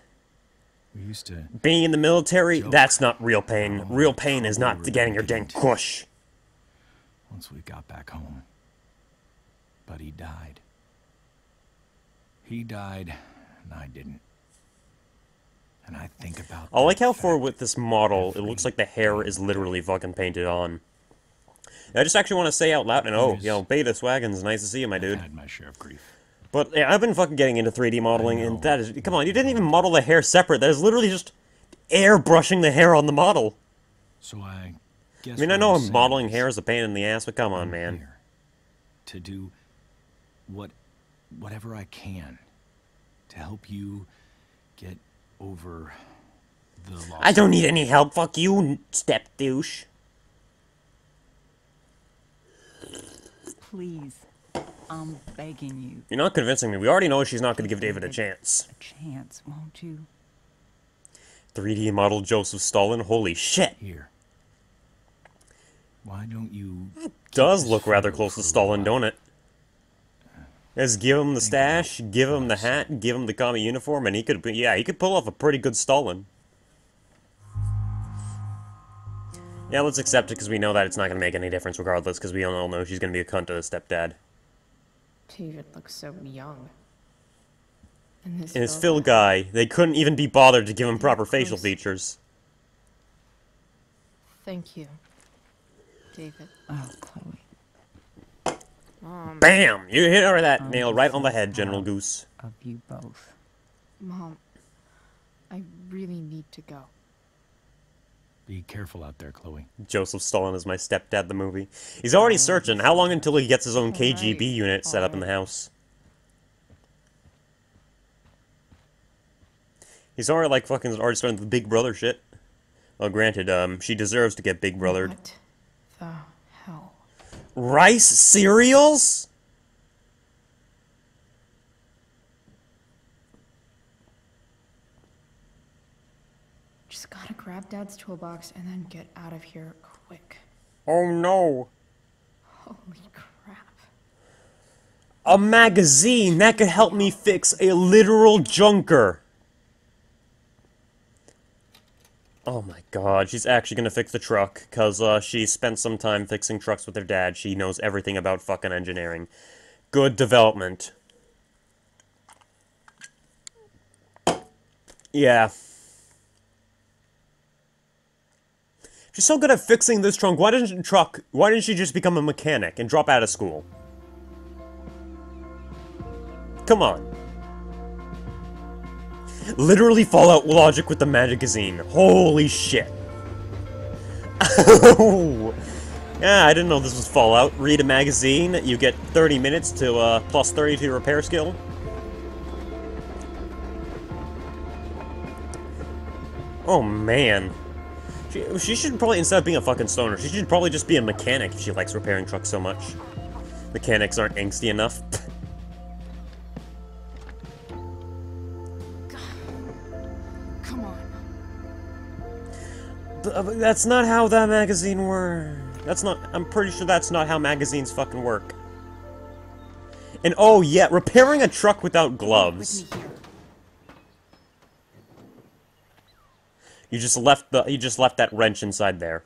We used to Being in the military, joke that's not real pain. about Real all the pain is trouble not we to were getting your getting dang into cush. once we got back home. But he died. He died, and I didn't. And I think about I like that how for fact with this model, it every looks like the hair damn is day. literally fucking painted on. I just actually want to say out loud, and oh, you know, Beta Swaggins, nice to see you, my I've dude. had my share of grief. But yeah, I've been fucking getting into 3D modeling, and know. that is, come on, you didn't even model the hair separate. That is literally just airbrushing the hair on the model. So I guess I mean, I what know I'm saying modeling is hair is a pain in the ass, but come on, I'm man. here to do whatever I can to help you get over the loss. I don't need any help, fuck you, step douche. Please, I'm begging you. You're not convincing me. We already know she's not going to give David a chance. A chance, won't you? 3D model Joseph Stalin, holy shit. Here. Why don't you Does this look rather photo close for to a Stalin, while? don't it? Let's give him the Think about stash, give him the what I said. hat, give him the commie uniform, and he could, yeah, he could pull off a pretty good Stalin. Yeah, let's accept it because we know that it's not going to make any difference regardless because we all know she's going to be a cunt to the stepdad. David looks so young. And And his Phil guy, they couldn't even be bothered to give him proper facial features. Thank you, David. Oh, Chloe. BAM! You hit her with that I'm nail right on the so head, General proud Goose. Of you both. Mom, I really need to go. Be careful out there, Chloe. Joseph Stalin is my stepdad, the movie. He's already searching. How long until he gets his own KGB unit set up in the house? He's already, like, fucking already starting the Big Brother shit. Well, granted, she deserves to get Big Brothered. What the hell? Rice cereals? Just gotta grab Dad's toolbox and then get out of here quick. Oh no. Holy crap. A magazine that could help me fix a literal junker. Oh my god, she's actually gonna fix the truck, cause she spent some time fixing trucks with her dad. She knows everything about fucking engineering. Good development. Yeah. She's so good at fixing this trunk. Why didn't she just become a mechanic and drop out of school? Come on. Literally Fallout logic with the magazine. Holy shit. Yeah, I didn't know this was Fallout. Read a magazine, you get 30 minutes to plus 30 to your repair skill. Oh man. She should probably, instead of being a fucking stoner, she should probably just be a mechanic if she likes repairing trucks so much. Mechanics aren't angsty enough. Come on. But that's not how that magazine works. That's not, I'm pretty sure that's not how magazines fucking work. And oh yeah, repairing a truck without gloves. You just left that wrench inside there.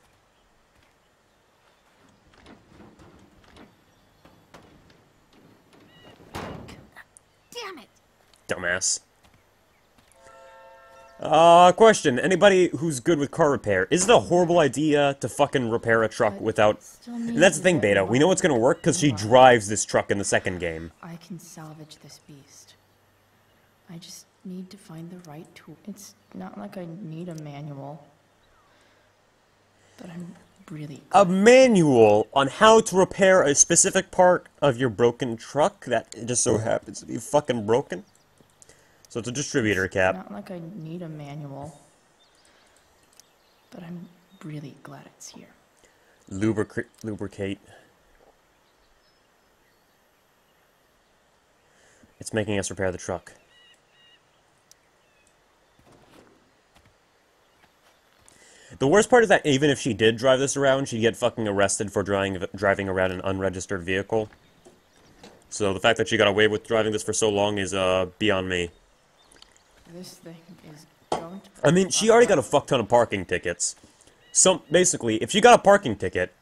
Damn it! Dumbass. Question. Anybody who's good with car repair, is it a horrible idea to fucking repair a truck without... And that's the thing, Beta. We know it's gonna work because she drives this truck in the second game. I can salvage this beast. I just need to find the right tool. It's not like I need a manual. But I'm really... A manual on how to repair a specific part of your broken truck that just so happens to be fucking broken? So it's a distributor cap. Not like I need a manual. But I'm really glad it's here. Lubricate. It's making us repair the truck. The worst part is that even if she did drive this around, she'd get fucking arrested for driving around an unregistered vehicle. So the fact that she got away with driving this for so long is, beyond me. This thing is going to... I mean, she already got a fuck ton of parking tickets. So, basically, if she got a parking ticket,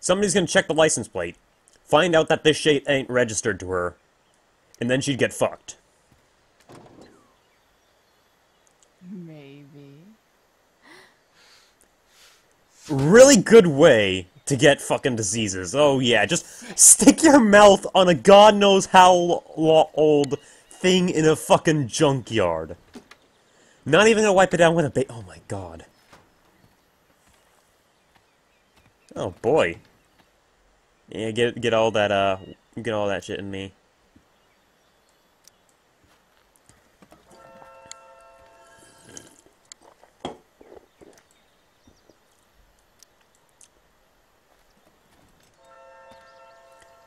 somebody's gonna check the license plate, find out that this shit ain't registered to her, and then she'd get fucked. Maybe. Really good way to get fucking diseases. Oh yeah, just stick your mouth on a god knows how old thing in a fucking junkyard. Not even gonna wipe it down with a oh my god. Oh boy. Yeah, get all that shit in me.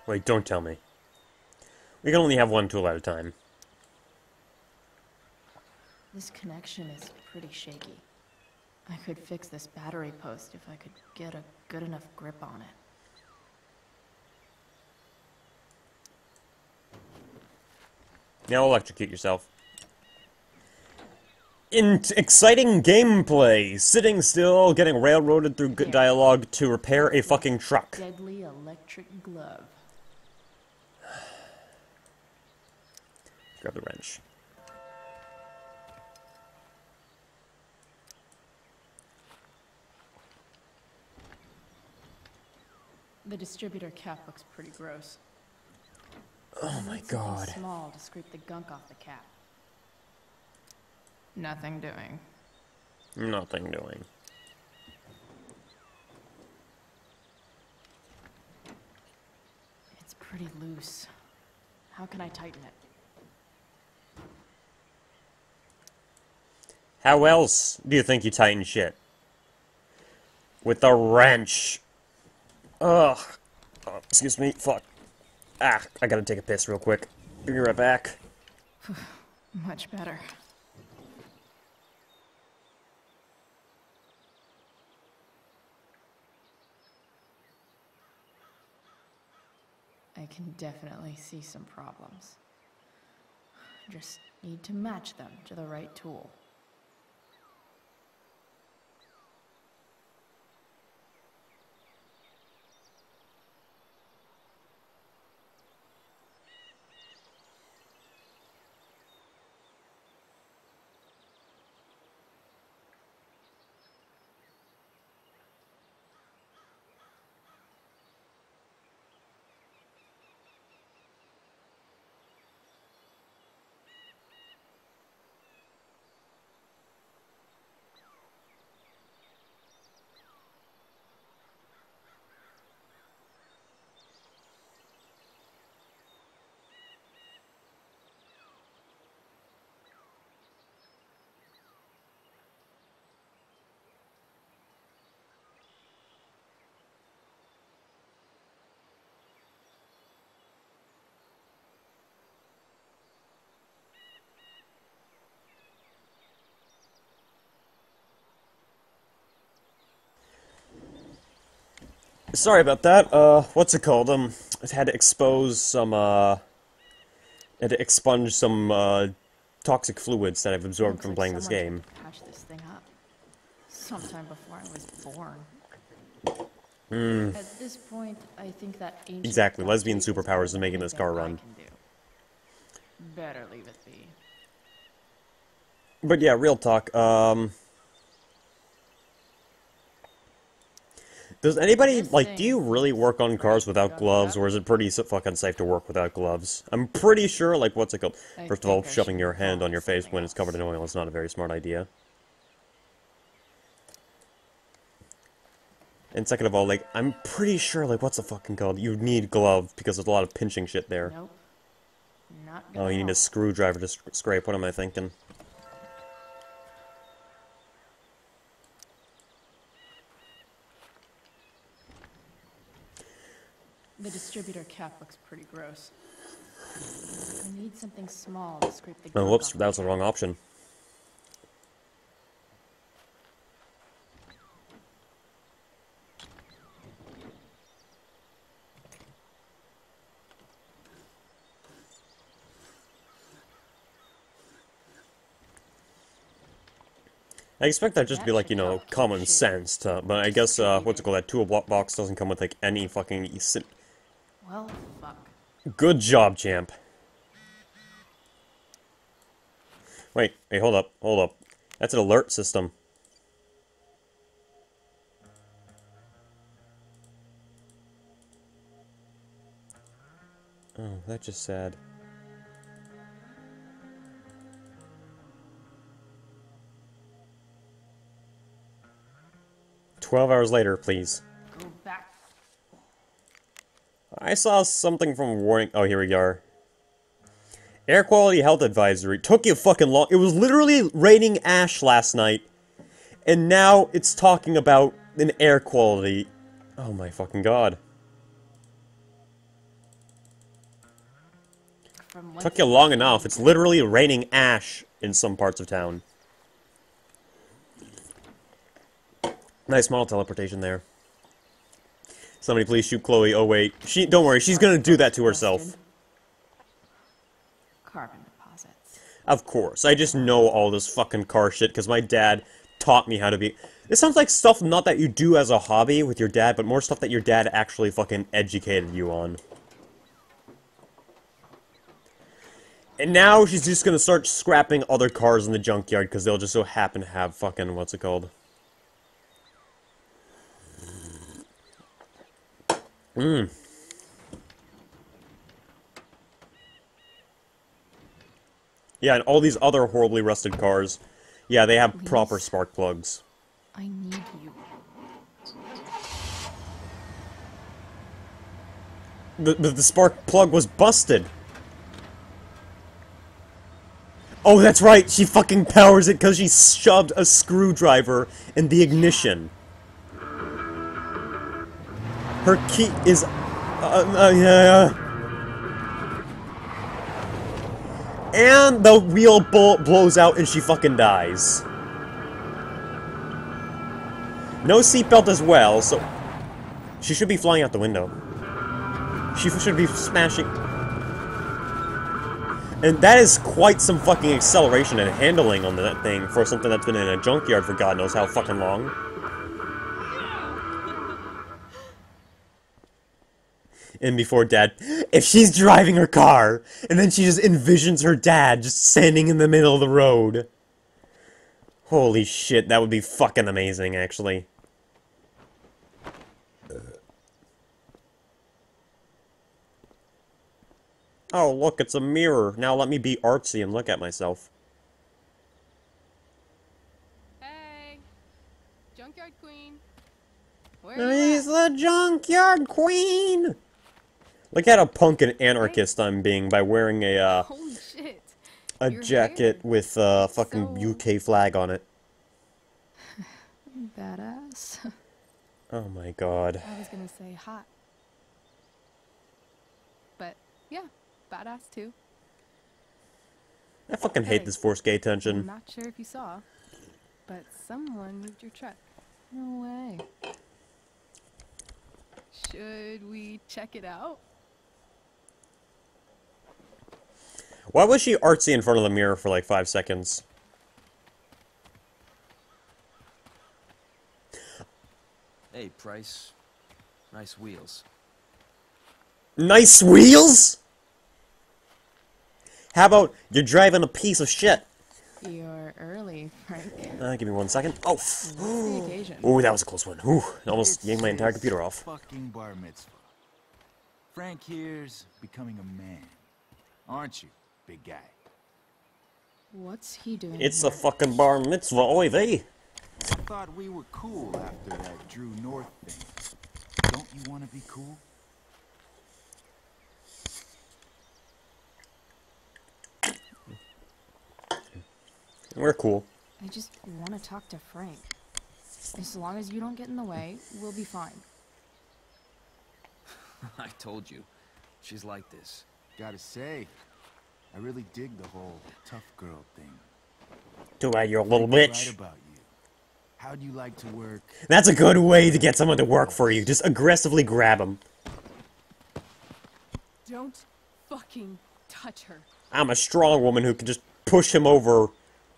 Wait, don't tell me. We can only have one tool at a time. This connection is pretty shaky. I could fix this battery post if I could get a good enough grip on it. Now electrocute yourself. Exciting gameplay! Sitting still, getting railroaded through good dialogue to repair a fucking truck. Deadly electric glove. Grab the wrench. The distributor cap looks pretty gross. Oh my god. Small to scrape the gunk off the cap. Nothing doing. Nothing doing. pretty loose. How can I tighten it? How else do you think you tighten shit? With a wrench. Ugh. Oh, excuse me. Fuck. Ah, I gotta take a piss real quick. Be right back. Much better. I can definitely see some problems. Just need to match them to the right tool. Sorry about that. What's it called? I had to expose some, had to expunge some, toxic fluids that I've absorbed Looks from like playing this someone game. patched this thing up sometime before I was born. At this point, I think that ancient Exactly, duct lesbian tape is superpowers is better making than this car anything I run. can do. Better leave it be. But yeah, real talk, does anybody, like, do you really work on cars without gloves, or is it pretty fucking safe to work without gloves? I'm pretty sure, like, what's it called? First of all, shoving your hand on your face when it's covered in oil is not a very smart idea. And second of all, like, I'm pretty sure, like, what's the fucking called? You need gloves, because there's a lot of pinching shit there. Nope. Not Oh, gonna you need a help. screwdriver to scrape, what am I thinking? The distributor cap looks pretty gross. I need something small to scrape the Oh, gunk whoops, off that was the wrong option. I expect that just to be like, you know, common sense, but I guess, what's it called, that toolbox doesn't come with, like, any fucking... Well, fuck. Good job, champ. Wait, hold up. That's an alert system. Oh, that's just sad. "12 hours later, please." Go back. I saw something from warning... Oh, here we are. Air quality health advisory. Took you fucking long. It was literally raining ash last night. And now it's talking about an air quality. Oh my fucking god. Took you long enough. It's literally raining ash in some parts of town. Nice model teleportation there. Somebody please shoot Chloe. Oh wait. Don't worry, she's gonna do that to herself. Carbon deposits. Of course. I just know all this fucking car shit because my dad taught me how to be... This sounds like stuff not that you do as a hobby with your dad, but more stuff that your dad actually fucking educated you on. And now she's just gonna start scrapping other cars in the junkyard because they'll just so happen to have fucking... What's it called? Yeah, and all these other horribly rusted cars, yeah, they have proper spark plugs. I need you. the spark plug was busted. Oh, that's right, she fucking powers it because she shoved a screwdriver in the ignition. Her key is... yeah. And the wheel blows out and she fucking dies. No seatbelt as well, so... She should be flying out the window. She should be smashing... And that is quite some fucking acceleration and handling on that thing for something that's been in a junkyard for God knows how fucking long. And before Dad, if she's driving her car, and then she just envisions her dad just standing in the middle of the road. Holy shit, that would be fucking amazing, actually. Oh, look, it's a mirror. Now let me be artsy and look at myself. Hey, junkyard queen. Where are you He's the junkyard queen! Look at how punk and anarchist I'm being by wearing a, Holy shit. a Your jacket hair. with a fucking So- UK flag on it. Badass. Oh my god. I was gonna say hot. But, yeah, badass too. I fucking hate Hey, this forced gay I'm tension. not sure if you saw, but someone moved your truck. No way. Should we check it out? Why was she artsy in front of the mirror for like 5 seconds? Hey, Price. Nice wheels. Nice wheels? How about you're driving a piece of shit? You're early, Frank. Give me 1 second. Oh, What's the occasion? ooh, that was a close one. Ooh, almost It's yanked my entire his computer off. Fucking bar mitzvah. Frank here's becoming a man. Aren't you, big guy? What's he doing It's here? a fucking bar mitzvah, oy vey. Thought we were cool after that Drew North thing. Don't you want to be cool? We're cool. I just want to talk to Frank. As long as you don't get in the way, we'll be fine. I told you. She's like this. Gotta say, I really dig the whole tough girl thing. Too bad you're a little Right bitch. about you. How'd you like to work? That's a good way to get someone to work for you. Just aggressively grab them. Don't fucking touch her. I'm a strong woman who can just push him over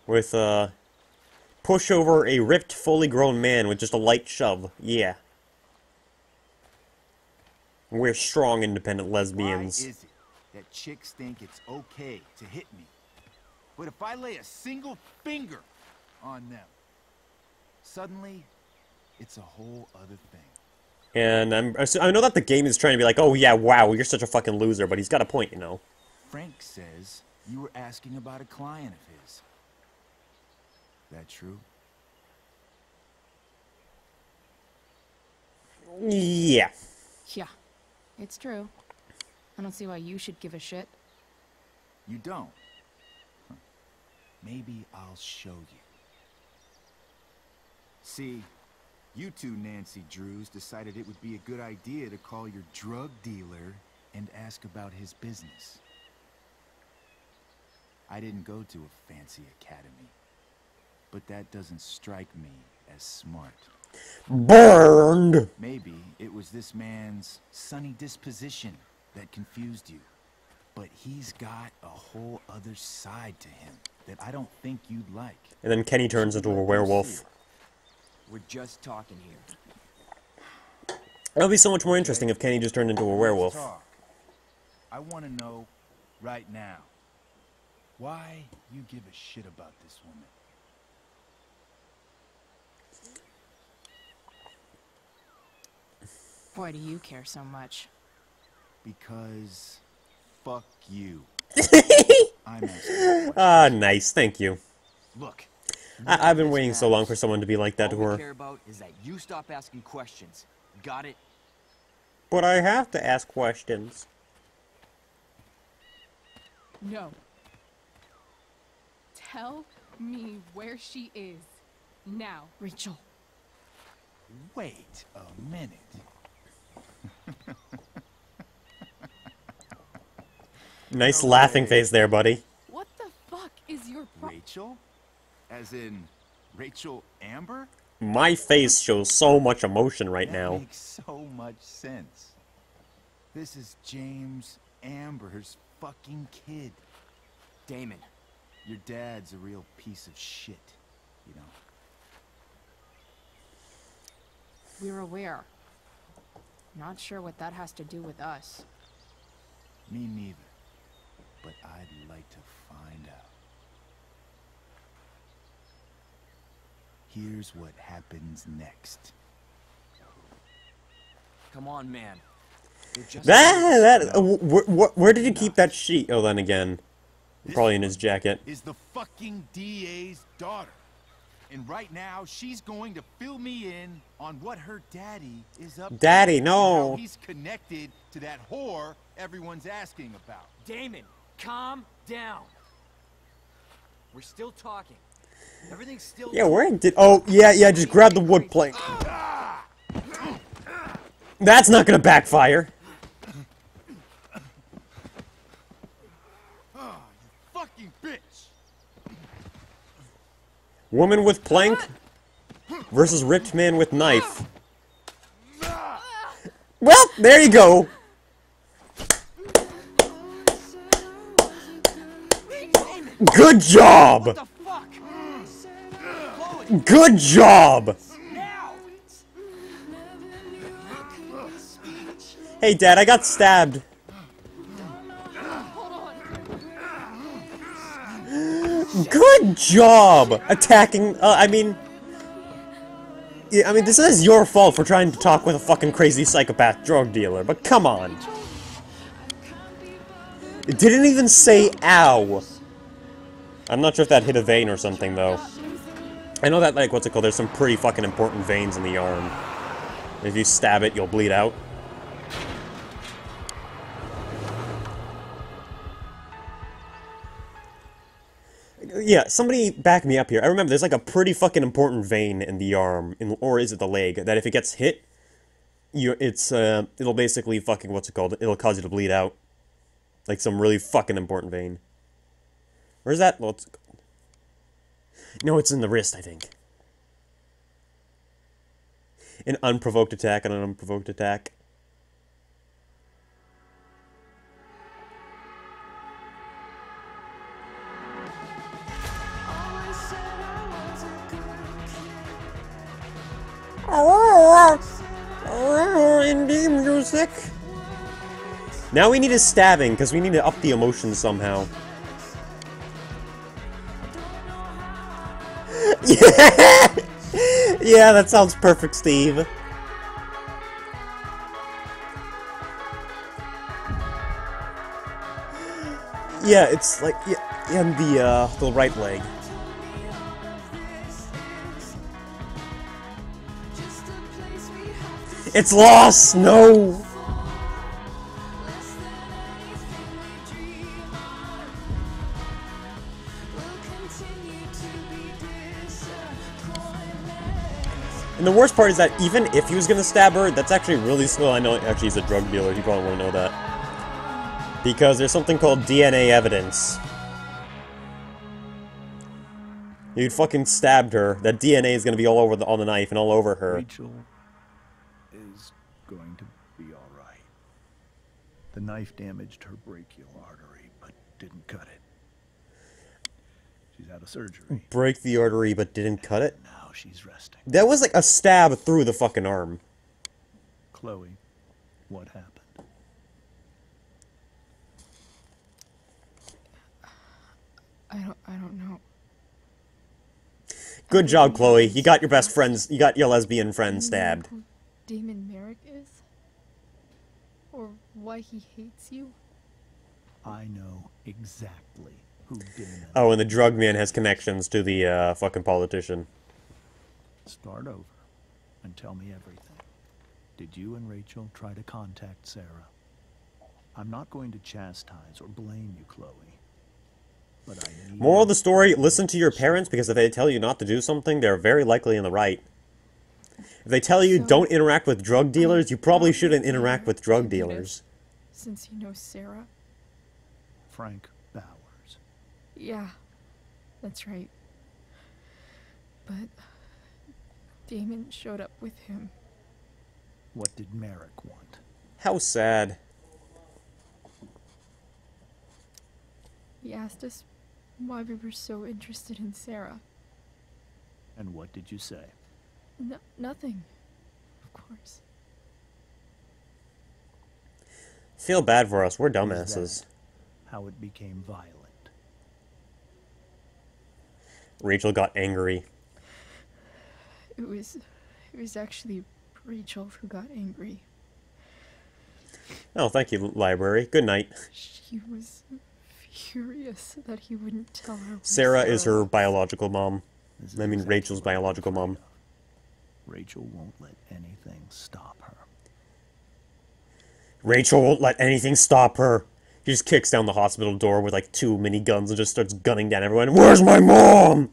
with, push over a ripped, fully grown man with just a light shove. Yeah. We're strong, independent lesbians. Why is it that chicks think it's okay to hit me? But if I lay a single finger on them, suddenly, it's a whole other thing. And I know that the game is trying to be like, oh yeah, wow, you're such a fucking loser, but he's got a point, you know. Frank says you were asking about a client of his. That true? Yeah. Yeah, it's true. I don't see why you should give a shit. You don't? Huh. Maybe I'll show you. See, you two Nancy Drews decided it would be a good idea to call your drug dealer and ask about his business. I didn't go to a fancy academy, but that doesn't strike me as smart. Burned! Maybe it was this man's sunny disposition that confused you. But he's got a whole other side to him that I don't think you'd like. And then Kenny turns into a werewolf. We're just talking here. That would be so much more interesting if Kenny just turned into a Let's werewolf. talk. I want to know right now why you give a shit about this woman. Why do you care so much? Because fuck you. I'm asking. Ah, nice, thank you. Look, I've been waiting so long for someone to be like that to All we her. care about is that you stop asking questions. Got it? But I have to ask questions. No. Tell me where she is. Now. Rachel. Wait a minute. Nice laughing face there, buddy. What the fuck is your Rachel? As in Rachel Amber? My face shows so much emotion right That now. makes so much sense. This is James Amber's fucking kid. Damon. Your dad's a real piece of shit, you know. We're aware. Not sure what that has to do with us. Me neither. But I'd like to find out. Here's what happens next. Come on, man. Where did you keep that sheet? Oh, then again. Probably in his jacket. Is the fucking DA's daughter. And right now, she's going to fill me in on what her daddy is up to. Daddy, And no. how he's connected to that whore everyone's asking about. Damon, calm down. We're still talking. Everything's still... Yeah, where did... Oh, yeah, just grab the wood plank. That's not gonna backfire. Oh, you fucking bitch. Woman with plank versus rich man with knife. Well, there you go. Good job. What the fuck? Chloe, Good job. now! Hey, Dad, I got stabbed. Good job attacking. I mean, this is your fault for trying to talk with a fucking crazy psychopath drug dealer. But come on. It didn't even say ow. I'm not sure if that hit a vein or something, though. I know that, like, what's it called? There's some pretty fucking important veins in the arm. If you stab it, you'll bleed out. Yeah, somebody back me up here. I remember there's like a pretty fucking important vein in the arm, or is it the leg, that if it gets hit, it'll basically fucking, what's it called? It'll cause you to bleed out. Like some really fucking important vein. Where's that? Well, no, it's in the wrist, I think. An unprovoked attack and an unprovoked attack. Indie music. Now we need a stabbing, because we need to up the emotion somehow. Yeah! Yeah, that sounds perfect, Steve. Yeah, it's like, yeah, and the right leg. It's lost! No! And the worst part is that even if he was gonna stab her, that's actually really slow. I know, actually, he's a drug dealer. He probably won't know that. Because there's something called DNA evidence. You'd fucking stabbed her. That DNA is gonna be all over on the knife and all over her. Rachel is going to be all right. The knife damaged her brachial artery, but didn't cut it. She's out of surgery. Break the artery, but didn't cut it? Now she's resting. That was like a stab through the fucking arm. Chloe, what happened? I don't know. Good job, Chloe. You got your best friends, you got your lesbian friend stabbed. Who Damon Merrick is? Or why he hates you? I know exactly who Damon. Oh, and the drug man has connections to the fucking politician. Start over and tell me everything. Did you and Rachel try to contact Sarah? I'm not going to chastise or blame you, Chloe. But I need... Moral of the story, listen to your parents, because if they tell you not to do something, they're very likely in the right. If they tell you don't interact with drug dealers, you probably shouldn't interact with drug dealers. Since you know Sarah? Frank Bowers. Yeah, that's right. But Damon showed up with him. What did Merrick want? How sad. He asked us why we were so interested in Sarah. And what did you say? Nothing, of course. Feel bad for us, we're dumbasses. How it became violent. Rachel got angry. It was actually Rachel who got angry. Oh, thank you, library. Good night. She was furious that he wouldn't tell her. Sarah is her biological mom. I mean, Rachel's biological mom. Rachel won't let anything stop her. Rachel won't let anything stop her. He just kicks down the hospital door with like 2 miniguns and just starts gunning down everyone. Where's my mom?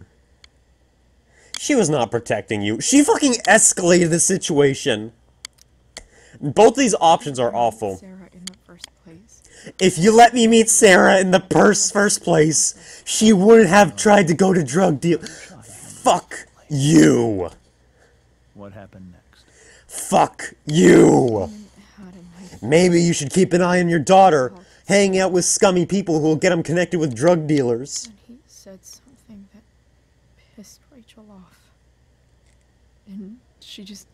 She was not protecting you. She fucking escalated the situation. Both these options are awful. Sarah in the first place. If you let me meet Sarah in the first place, she wouldn't have tried to go to drug deal. Fuck you. What happened next? Fuck you. Maybe you should keep an eye on your daughter, hanging out with scummy people who will get him connected with drug dealers. And he said something that pissed Rachel off. And she just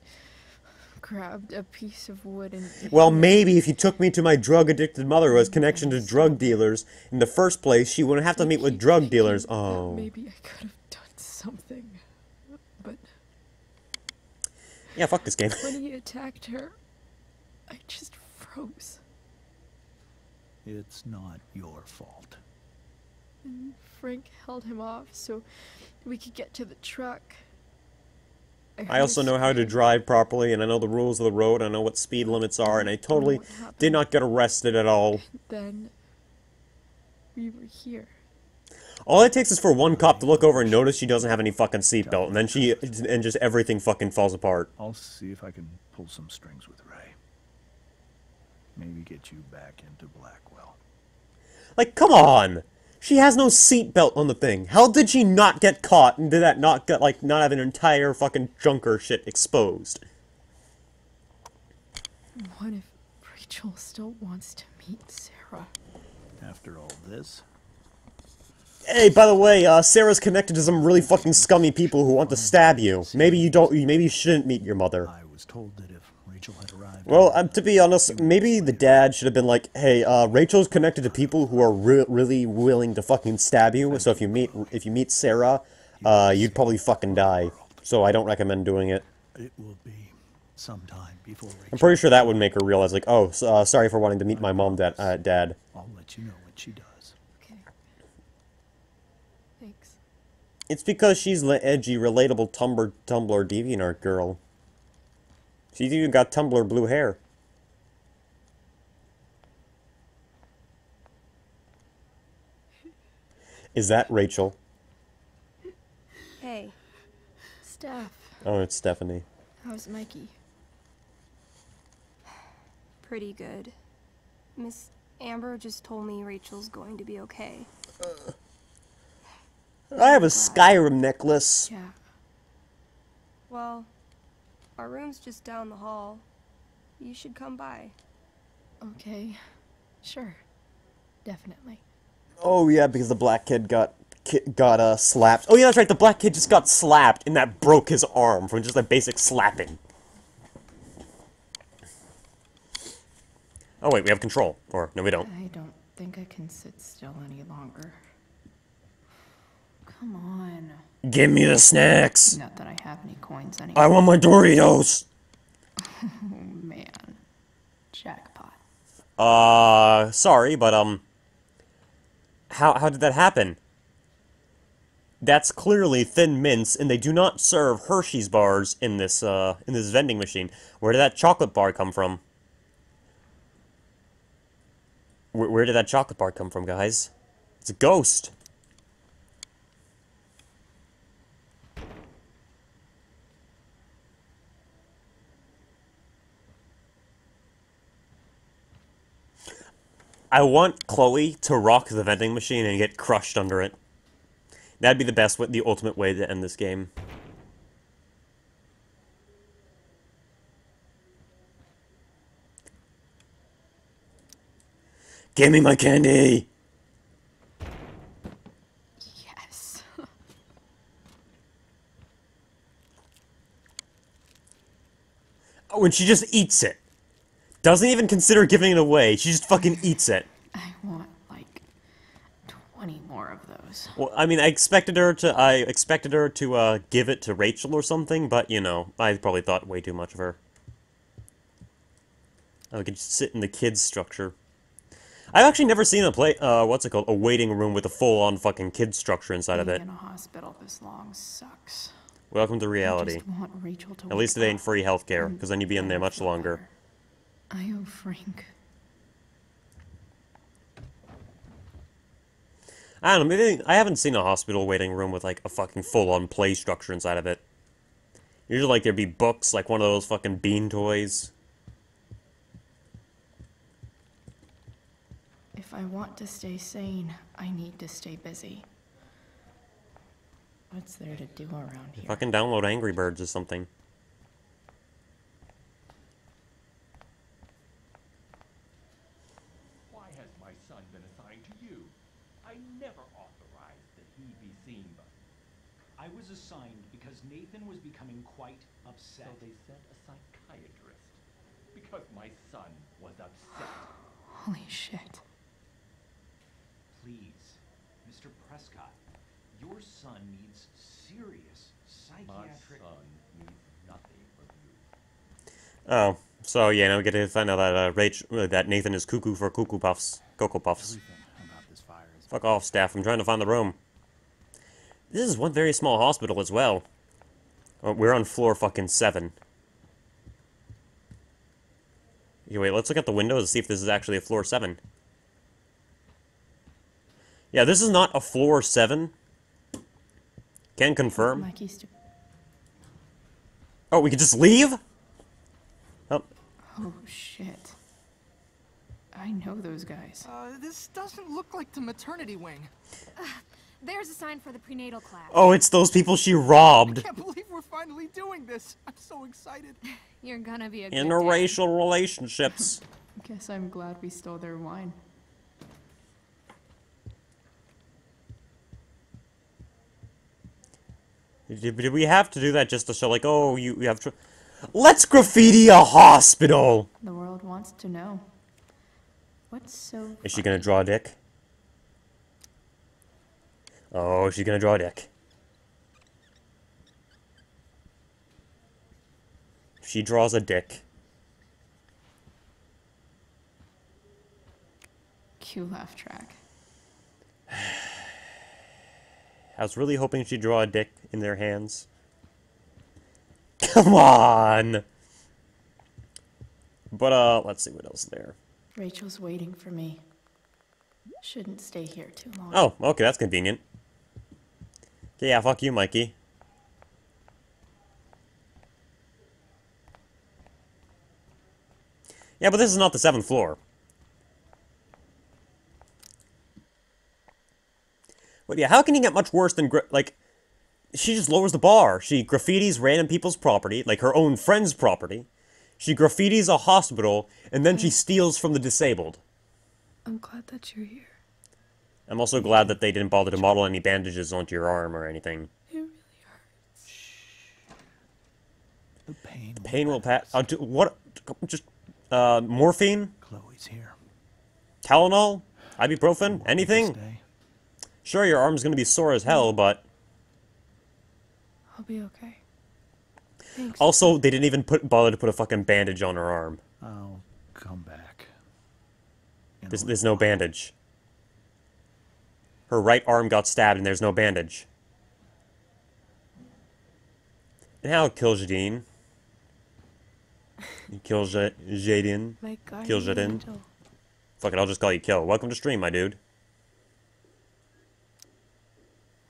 grabbed a piece of wood and... Well, maybe if you took me to my drug-addicted mother who has connection to drug dealers in the first place, she wouldn't have to meet with drug dealers. Oh. Maybe I could have done something, but... Yeah, fuck this game. When he attacked her, I just froze. It's not your fault. And Frank held him off so we could get to the truck. I also know how to drive properly, and I know the rules of the road, I know what speed limits are, and I totally did not get arrested at all. Then we were here. All it takes is for one cop to look over and notice she doesn't have any fucking seatbelt, and then just everything fucking falls apart. I'll see if I can pull some strings with Ray. Maybe get you back into Blackwell. Like, come on! She has no seatbelt on the thing. How did she not get caught, and did that not get, like, not have an entire fucking junker shit exposed? What if Rachel still wants to meet Sarah? After all this? Hey, by the way, Sarah's connected to some really fucking scummy people who want to stab you. Maybe you shouldn't meet your mother. I was told that if Rachel had arrived... Well, to be honest, maybe the dad should have been like, hey, Rachel's connected to people who are really willing to fucking stab you, so if you meet Sarah, you'd probably fucking die. So I don't recommend doing it. It will be some time before Rachel... I'm pretty sure that would make her realize, like, oh, sorry for wanting to meet my mom, Dad. I'll let you know when she does. Okay. Thanks. It's because she's the edgy, relatable Tumblr DeviantArt girl. She's even got Tumblr blue hair. Is that Rachel? Hey. Steph. Oh, it's Stephanie. How's Mikey? Pretty good. Miss Amber just told me Rachel's going to be okay. I have a Skyrim necklace. Yeah. Well, our room's just down the hall. You should come by. Okay. Sure. Definitely. Oh yeah, because the black kid got slapped. Oh yeah, that's right, the black kid just got slapped, and that broke his arm from just a basic slapping. Oh wait, we have control. Or, no we don't. I don't think I can sit still any longer. Come on. Give me the snacks! Not that I have any coins anymore. I want my Doritos! Oh, man. Jackpot. Sorry, but, how did that happen? That's clearly Thin Mints, and they do not serve Hershey's bars in this vending machine. Where did that chocolate bar come from? Where did that chocolate bar come from, guys? It's a ghost. I want Chloe to rock the vending machine and get crushed under it. That'd be the best way, the ultimate way to end this game. Give me my candy! Yes. Oh, and she just eats it. Doesn't even consider giving it away. She just fucking eats it. I want, like, 20 more of those. Well, I mean, I expected her to give it to Rachel or something, but, you know, I probably thought way too much of her. I could just sit in the kids' structure. I've actually never seen a waiting room with a full-on fucking kids structure inside of it. Being in a hospital this long sucks. Welcome to reality. I just want Rachel to At least it ain't free healthcare, because then you'd be in there much longer. I owe Frank. I don't know, maybe I haven't seen a hospital waiting room with, like, a fucking full-on play structure inside of it. Usually, like, there'd be books, like one of those fucking bean toys. If I want to stay sane, I need to stay busy. What's there to do around here? Fucking download Angry Birds or something. Why has my son been assigned to you? I never authorized that he be seen by. I was assigned because Nathan was becoming quite upset. So they sent a psychiatrist. Because my son was upset. Holy shit. Please, Mr. Prescott, your son needs serious psychiatric... My son needs nothing from you. Oh, so yeah, now we get to find out that that Nathan is cuckoo for Cocoa Puffs. Fuck off, staff. I'm trying to find the room. This is one very small hospital as well. Oh, we're on floor fucking 7. Okay, wait, let's look at the windows to see if this is actually a floor 7. Yeah, this is not a floor 7. Can confirm. Oh, we can just leave? Oh. Oh, shit. I know those guys. This doesn't look like the maternity wing. There's a sign for the prenatal class. Oh, it's those people she robbed. I can't believe we're finally doing this. I'm so excited. You're gonna be a good Interracial relationships. Guess I'm glad we stole their wine. Did we have to do that just to show, like, oh, you have to... Let's graffiti a hospital! The world wants to know. What's so... Is she gonna draw a dick? Oh, she's gonna draw a dick. She draws a dick. Cue laugh track. I was really hoping she'd draw a dick in their hands. Come on! But, let's see what else is there. Rachel's waiting for me. Shouldn't stay here too long. Oh, okay, that's convenient. Okay, yeah, fuck you, Mikey. Yeah, but this is not the 7th floor. But yeah, how can you get much worse than, like, she just lowers the bar. She graffitis random people's property, like her own friend's property. She graffitis a hospital, and then she steals from the disabled. I'm glad that you're here. I'm also glad that they didn't bother to model any bandages onto your arm or anything. It really hurts. The pain will pass. What? Just, morphine? Chloe's here. Tylenol? Ibuprofen? Anything? Sure, your arm's gonna be sore as hell, but... I'll be okay. Thanks. Also, they didn't even bother to put a fucking bandage on her arm. I'll come back. There's no bandage. Her right arm got stabbed and there's no bandage. And how kill Jadine? You kill Jadine? My Kill guardian Jadine? angel. Fuck it, I'll just call you Kill. Welcome to stream, my dude.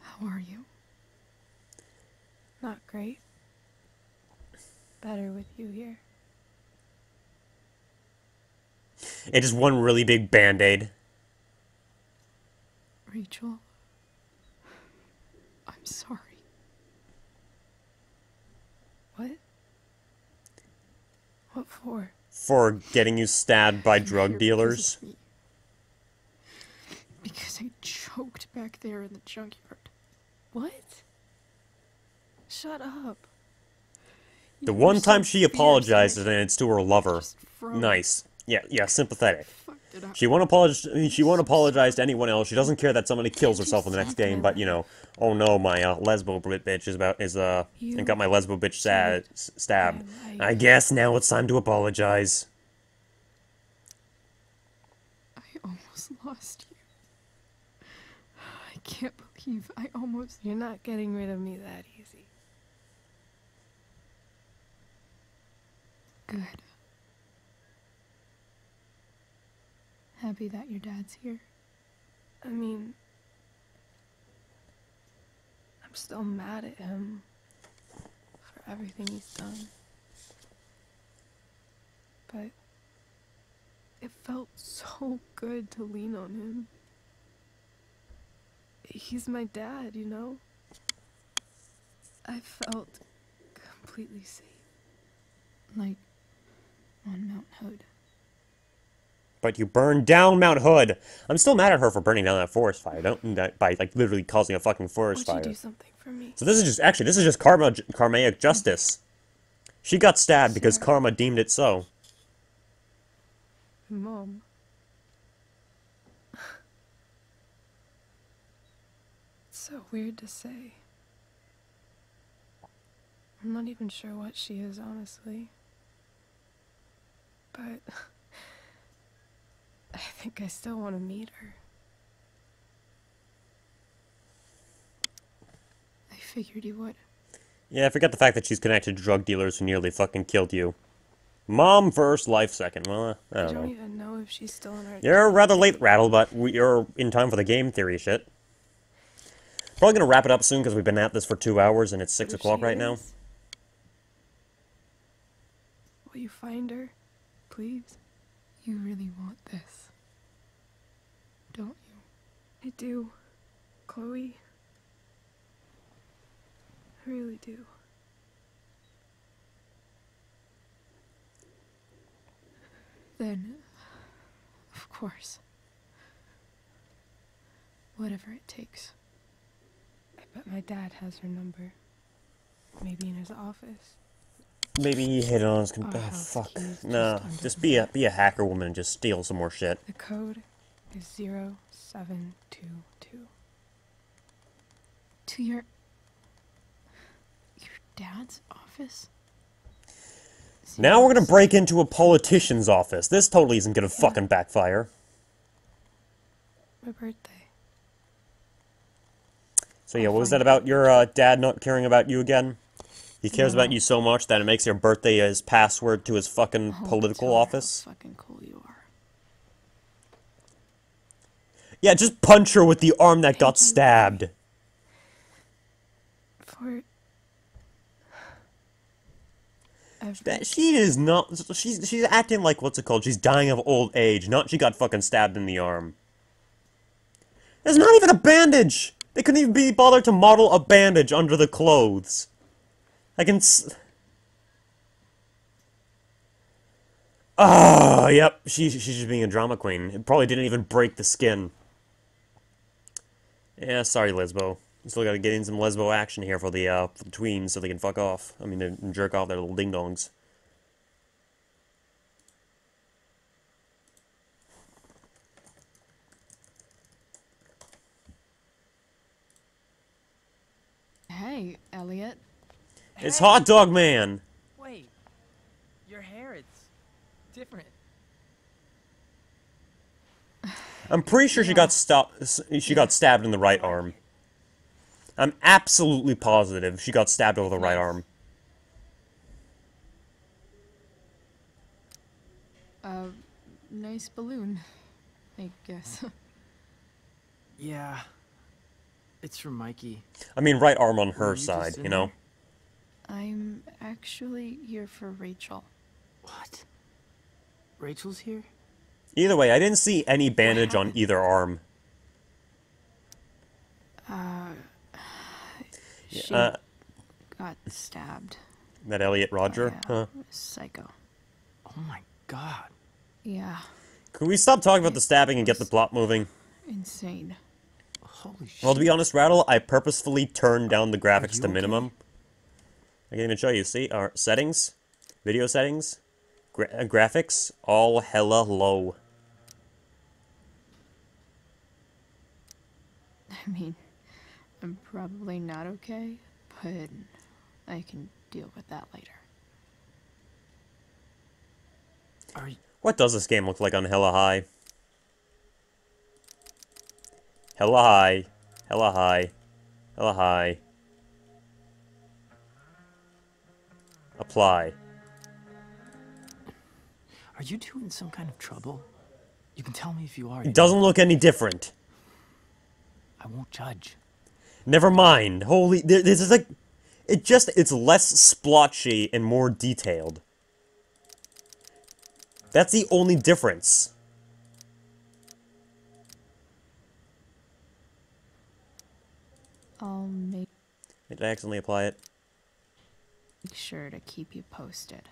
How are you? Not great. Better with you here. It's just one really big band-aid. Rachel, I'm sorry. What? What for? For getting you stabbed by drug dealers. Because I choked back there in the junkyard. What? Shut up. The one time she apologized, and it's to her lover. Nice. Yeah, sympathetic. She won't apologize to anyone else. She doesn't care that somebody kills herself in the next game, but, you know, oh no, my lesbo bitch and got my lesbo bitch stabbed. I guess now it's time to apologize. I almost lost you. I can't believe I almost... You're not getting rid of me that easy. Good. Happy that your dad's here. I mean, I'm still mad at him for everything he's done. But it felt so good to lean on him. He's my dad, you know? I felt completely safe. Like on Mount Hood. But you burned down Mount Hood. I'm still mad at her for burning down that forest fire. By like literally causing a fucking forest fire. Would you do something for me? So this is just karmaic justice. She got stabbed because karma deemed it so. Mom. It's so weird to say. I'm not even sure what she is, honestly. But I think I still want to meet her. I figured you would. Yeah, forget the fact that she's connected to drug dealers who nearly fucking killed you. Mom first, life second. Well, I don't know. Even know if she's still in her... You're rather late, Rattle, but you're in time for the game theory shit. Probably gonna wrap it up soon because we've been at this for 2 hours and it's 6 o'clock right now. Will you find her? Please? You really want this, don't you? I do, Chloe. I really do. Then, of course, whatever it takes. I bet my dad has her number. Maybe in his office. Maybe he hit it on his computer. Oh, fuck. No, just be a hacker woman and just steal some more shit. The code is 0722. To your dad's office? Now we're gonna break into a politician's office. This totally isn't gonna fucking backfire. My birthday. So yeah, what was that about your dad not caring about you again? He cares about you so much that it makes your birthday his password to his fucking political office. How fucking cool you are. Yeah, just punch her with the arm that got stabbed. For she is not. She's acting like what's it called? She's dying of old age. Not she got fucking stabbed in the arm. There's not even a bandage. They couldn't even be bothered to model a bandage under the clothes. I can yep. She's just being a drama queen. It probably didn't even break the skin. Yeah, sorry, Lesbo. Still gotta get in some Lesbo action here for the tweens so they can fuck off. I mean, they jerk off their little ding-dongs. Hey, Elliot. It's Hot Dog Man! Wait. Your hair, it's different. I'm pretty sure she got stabbed in the right arm. I'm absolutely positive she got stabbed over the right arm. nice balloon, I guess. Yeah. It's from Mikey. I mean, right arm on Were her you just side, in you know? I'm actually here for Rachel. What? Rachel's here? Either way, I didn't see any bandage on either arm. She Uh, got stabbed. That Elliot Roger? by, Huh. Psycho. Oh my god. Yeah, Can we stop talking about the stabbing and get the plot moving? insane. Holy shit. Well, to be honest, Rattle, I purposefully turned down the graphics you to okay? minimum. I can't even show you. See? Our settings, video settings, graphics, all hella low. I mean, I'm probably not okay, but I can deal with that later. What does this game look like on hella high? Hella high. Hella high. Hella high. Apply. Are you two in some kind of trouble? You can tell me if you are. It doesn't look any different. I won't judge. Never mind. Holy, this is like, it's less splotchy and more detailed. That's the only difference. I'll make Did I accidentally apply it? sure to keep you posted.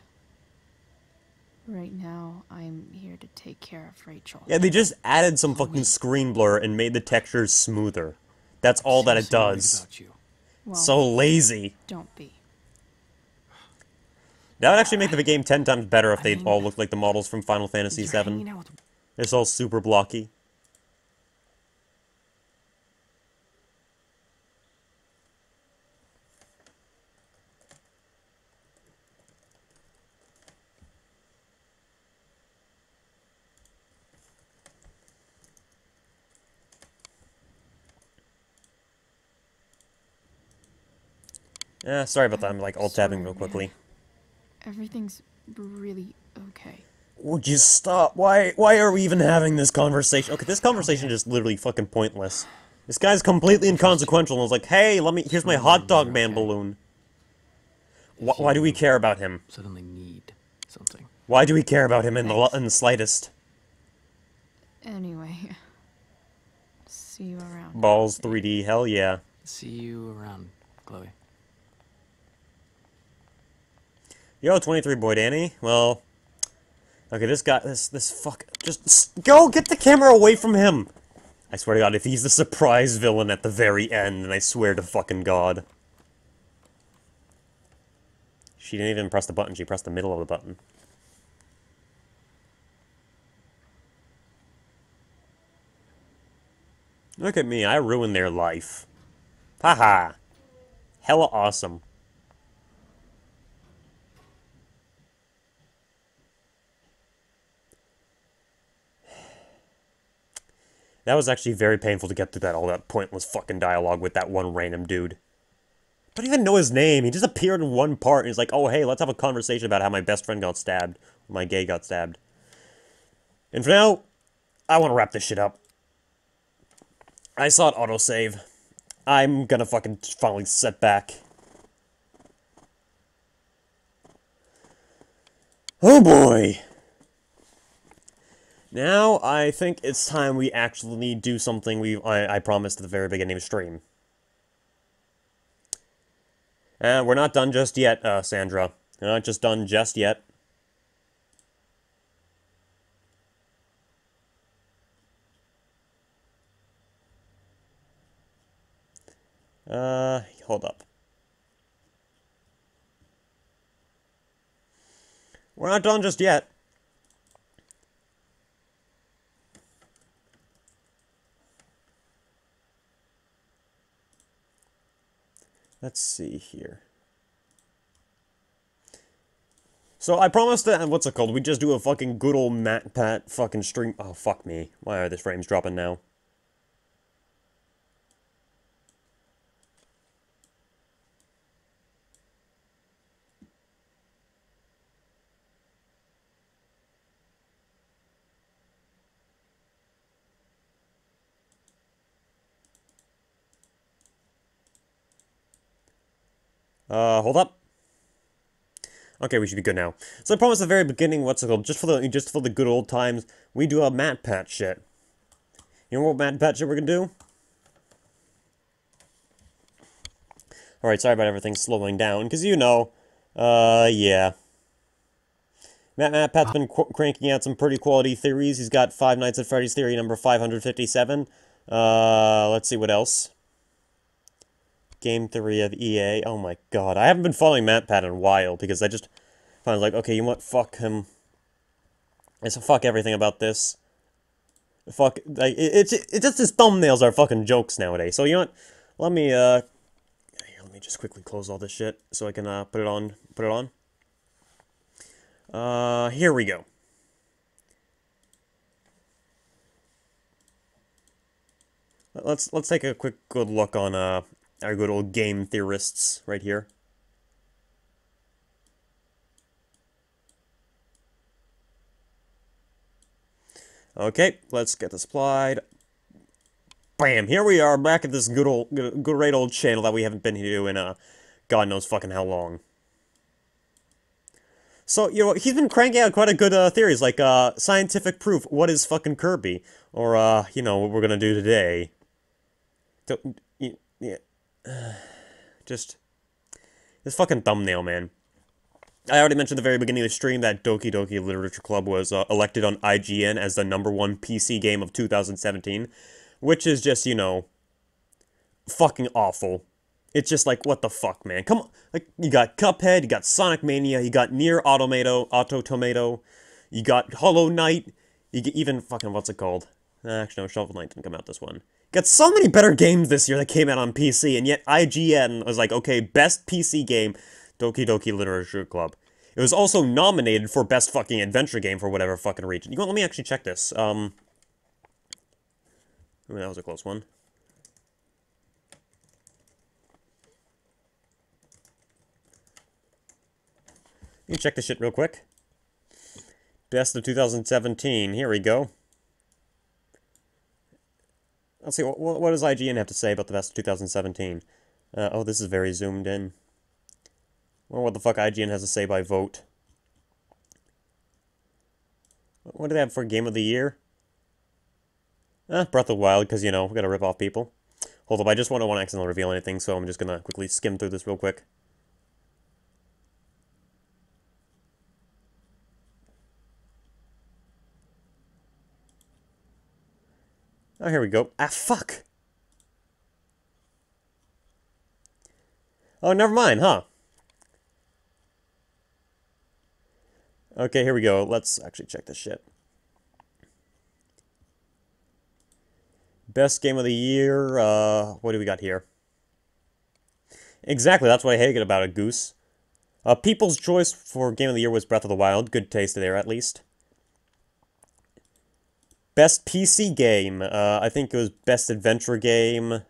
Right now, I'm here to take care of Rachel. Yeah, they just added some fucking screen blur and made the textures smoother. That's all that it does. Well, So lazy. Don't be. That would actually make the game 10 times better if they all looked like the models from Final Fantasy VII. It's all super blocky. Sorry about that. I'm like alt-tabbing real quickly. Everything's really okay. Would you stop? Why are we even having this conversation? Okay, this conversation is literally fucking pointless. This guy's completely inconsequential and was like, hey, here's my hot dog man balloon. Why do we care about him? Suddenly need something. Why do we care about him in the slightest? Anyway, see you around. Balls 3D, hell yeah. See you around, Chloe. Yo, 23 boy Danny. Well, okay, this guy, this fuck, just go get the camera away from him. I swear to God, if he's the surprise villain at the very end, then I swear to fucking God. She didn't even press the button, she pressed the middle of the button. Look at me, I ruined their life. Haha. Hella awesome. That was actually very painful to get through all that pointless fucking dialogue with that one random dude. I don't even know his name. He just appeared in one part and he's like, oh hey, let's have a conversation about how my best friend got stabbed. Or my gay got stabbed. And for now, I want to wrap this shit up. I saw it autosave. I'm gonna fucking finally sit back. Oh boy! Now, I think it's time we actually do something I promised at the very beginning of the stream. We're not done just yet, Sandra. We're not just done just yet. Hold up. We're not done just yet. Let's see here. So I promised that, what's it called? We just do a fucking good old Pat fucking stream. Oh, fuck me. Why are the frames dropping now? Hold up. Okay, we should be good now. So I promised at the very beginning, what's it called? Just for the good old times, we do a Matt Pat shit. You know what Matt Pat shit we're gonna do? Alright, sorry about everything slowing down, because you know, yeah. Matt Pat's been cranking out some pretty quality theories. He's got Five Nights at Freddy's theory number 557. Let's see what else. Game theory of EA. Oh my god. I haven't been following Matt Pat in a while, because I just found like, okay, you know what, fuck him. So fuck everything about this. Fuck, like, it's just his thumbnails are fucking jokes nowadays. So you know what, let me just quickly close all this shit, so I can, put it on. Here we go. Let's take a quick good look on, our good old game theorists right here. Okay, let's get this applied. Bam! Here we are, back at this great old channel that we haven't been to in, God knows fucking how long. So, you know, he's been cranking out quite a good, theories, like, scientific proof, what is fucking Kirby? Or, you know, what we're gonna do today. Yeah. Just, this fucking thumbnail, man. I already mentioned at the very beginning of the stream that Doki Doki Literature Club was, elected on IGN as the #1 PC game of 2017. Which is just, you know, fucking awful. It's just like, what the fuck, man? Come on. Like, you got Cuphead, you got Sonic Mania, you got Nier Automata, you got Hollow Knight, you get even fucking, what's it called? Actually, no, Shovel Knight didn't come out this one. You got so many better games this year that came out on PC, and yet IGN was like, okay, best PC game, Doki Doki Literature Club. It was also nominated for best fucking adventure game for whatever fucking region. You know what, let me actually check this. Ooh, that was a close one. You can check this shit real quick. Best of 2017. Here we go. Let's see, what does IGN have to say about the best of 2017? Oh, this is very zoomed in. I wonder what the fuck IGN has to say by vote. What do they have for Game of the Year? Breath of the Wild, because, you know, we gotta rip off people. Hold up, I just don't want to accidentally reveal anything, so I'm just gonna quickly skim through this real quick. Oh, here we go. Ah, fuck! Oh, never mind, huh? Okay, here we go. Let's actually check this shit. Best game of the year, what do we got here? Exactly, that's what I hated about it, Goose. People's choice for game of the year was Breath of the Wild. Good taste there, at least. Best PC game, I think it was Best Adventure Game.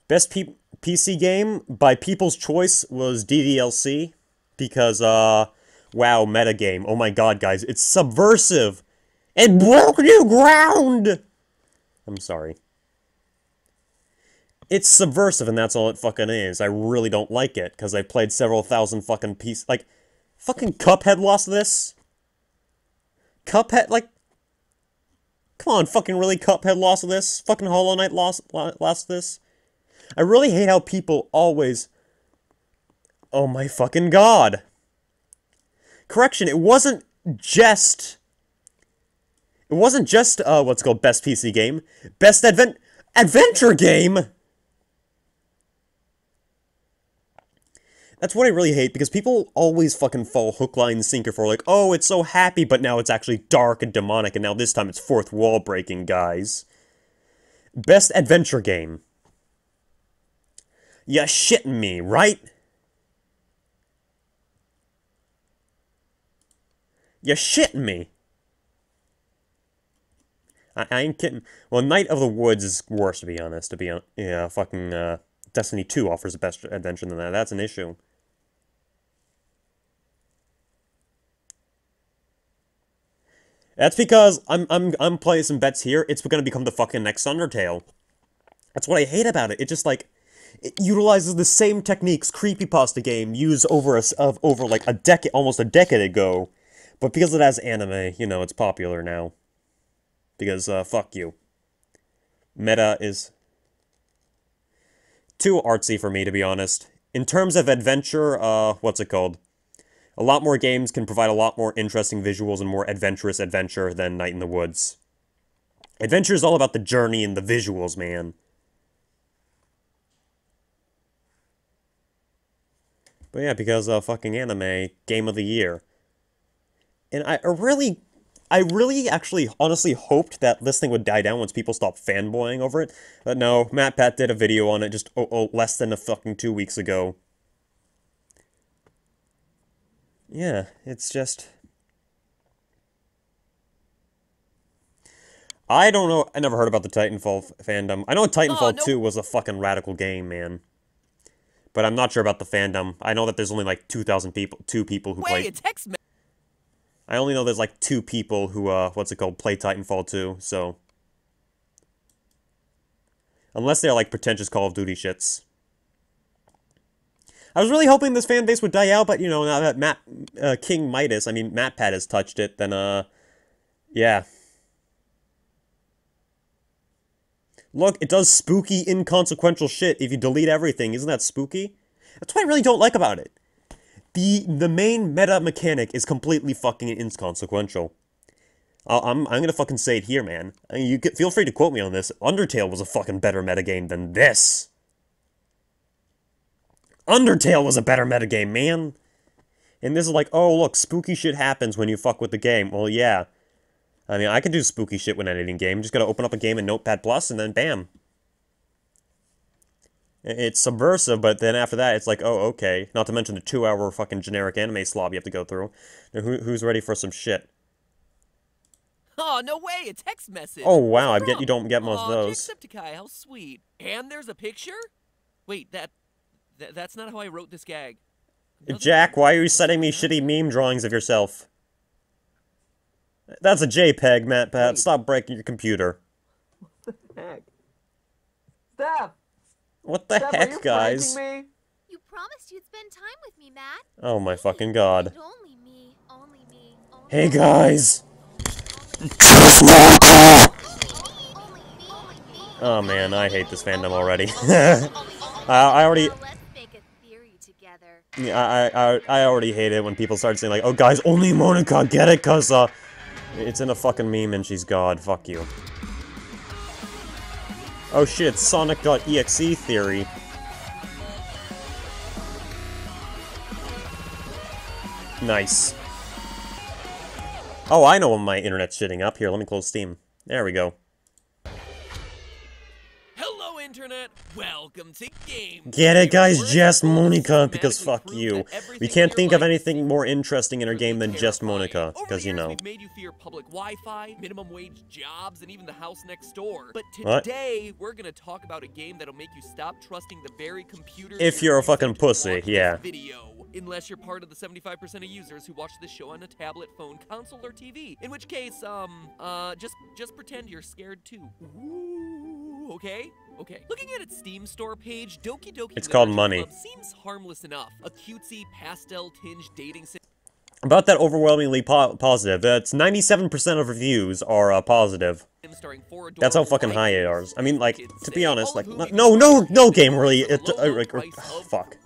Best PC game, by People's Choice, was DDLC. Because, wow, metagame. Oh my god, guys, it's subversive! It broke new ground! I'm sorry. It's subversive, and that's all it fucking is. I really don't like it, because I've played several thousand fucking pieces. Like, fucking Cuphead lost this? Cuphead, like... Come on, fucking really, Cuphead lost this? Fucking Hollow Knight lost this? I really hate how people always... Oh my fucking god. Correction, it wasn't just... It wasn't just, what's called Best PC Game. Best Adventure Game! That's what I really hate, because people always fucking fall hook, line, and sinker for, like, oh, it's so happy, but now it's actually dark and demonic, and now this time it's fourth wall breaking, guys. Best Adventure Game. You shitting me, right? You shitting me. I ain't kidding. Well, Night of the Woods is worse, to be honest. Yeah, fucking, Destiny 2 offers a best adventure than that. That's an issue. That's because I'm playing some bets here. It's gonna become the fucking next Undertale. That's what I hate about it. It's just like, It utilizes the same techniques Creepypasta game used over like a decade, almost a decade ago. But because it has anime, you know, it's popular now. Because, fuck you. Meta is too artsy for me, to be honest. In terms of adventure, what's it called? A lot more games can provide a lot more interesting visuals and more adventurous adventure than Night in the Woods. Adventure is all about the journey and the visuals, man. But yeah, because, fucking anime, Game of the Year. And I really actually honestly hoped that this thing would die down once people stopped fanboying over it. But no, MatPat did a video on it just less than a fucking 2 weeks ago. Yeah, it's just... I don't know, I never heard about the Titanfall fandom. I know Titanfall 2 was a fucking radical game, man. But I'm not sure about the fandom. I know that there's only like 2,000 people, 2 people who play... I only know there's like 2 people who, play Titanfall 2, so... Unless they're like pretentious Call of Duty shits. I was really hoping this fan base would die out, but, you know, now that King Midas, I mean, MatPat has touched it, then, yeah. Look, it does spooky, inconsequential shit if you delete everything. Isn't that spooky? That's what I really don't like about it. The main meta mechanic is completely fucking inconsequential. I'm gonna fucking say it here, man. You feel free to quote me on this. Undertale was a fucking better metagame than this. Undertale was a better metagame, man. And this is like, oh, look, spooky shit happens when you fuck with the game. Well, yeah. I mean, I can do spooky shit when editing game. Just gotta open up a game in Notepad+, and then bam. It's subversive, but then after that, it's like, oh, okay. Not to mention the 2-hour fucking generic anime slob you have to go through. Now, who's ready for some shit? Oh, no way, a text message. Oh, wow, I get you don't get most of those. Jacksepticeye, how sweet. And there's a picture? Wait, that's not how I wrote this gag. Jack, why are you sending me shitty meme drawings of yourself? That's a JPEG, MatPat. Stop breaking your computer. What the heck? Steph! What the heck, guys? Me? You promised you'd spend time with me, Matt. Oh my fucking god. Only me, only me, only hey, guys! Oh man, I hate this fandom already. I already... Yeah, I already hate it when people start saying like, oh guys, only Monica, get it? Cause, it's in a fucking meme and she's God. Fuck you. Oh shit, Sonic.exe theory. Nice. Oh, I know when my internet's shitting up. Here, let me close Steam. There we go. Hello, Internet! Welcome to Game. Get it, guys? Just Monica, because fuck you. We can't think of anything more interesting in our game than just Monica, because, you know. We've made you fear public Wi-Fi, minimum wage jobs, and even the house next door. But today, we're gonna talk about a game that'll make you stop trusting the very computers. If you're a fucking pussy, yeah. Video. Unless you're part of the 75% of users who watch this show on a tablet, phone, console, or TV. In which case, just pretend you're scared too. Ooh, okay? Okay. Looking at its Steam store page, Doki Doki it's called Literature money. Club seems harmless enough. A cutesy, pastel-tinged dating sim. About that overwhelmingly positive. That's 97% of reviews are positive. That's how fucking high it is. I mean, like, to be honest, like, no game really. Fuck.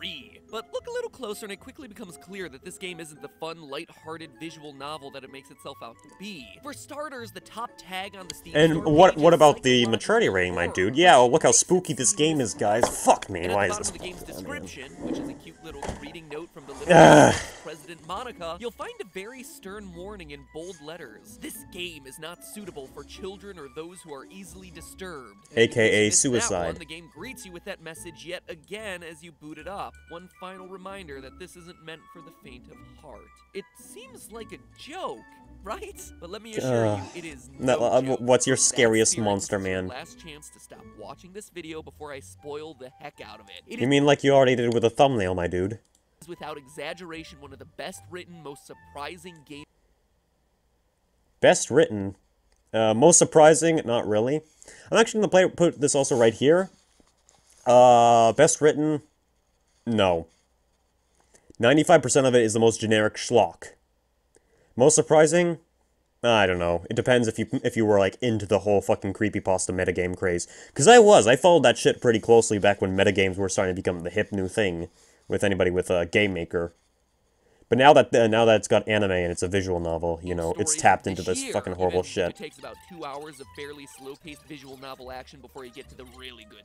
But look a little closer and it quickly becomes clear that this game isn't the fun, light-hearted visual novel that it makes itself out to be. For starters, the top tag on the Steam And store what about the maturity rating, my dude? Yeah, well, look how spooky this game is, guys. Fuck me, why is this? The game's description, which is a cute little reading note from the little President Monica, you'll find a very stern warning in bold letters. This game is not suitable for children or those who are easily disturbed. AKA suicide. The game greets you with that message yet again as you boot it up. One final reminder that this isn't meant for the faint of heart. It seems like a joke, right? But let me assure you, it is no joke. What's your scariest monster, man? Last chance to stop watching this video before I spoil the heck out of it. You mean like you already did with a thumbnail, my dude? Is without exaggeration one of the best written, most surprising games. Best written? Most surprising? Not really. I'm actually gonna put this also right here. Best written? No. 95% of it is the most generic schlock. Most surprising? I don't know. It depends if you were, like, into the whole fucking creepypasta metagame craze. Because I was. I followed that shit pretty closely back when metagames were starting to become the hip new thing with anybody with a Game Maker. But now that it's got anime and it's a visual novel, you know, it's tapped into this fucking horrible shit. It takes about 2 hours of fairly slow-paced visual novel action before you get to the really good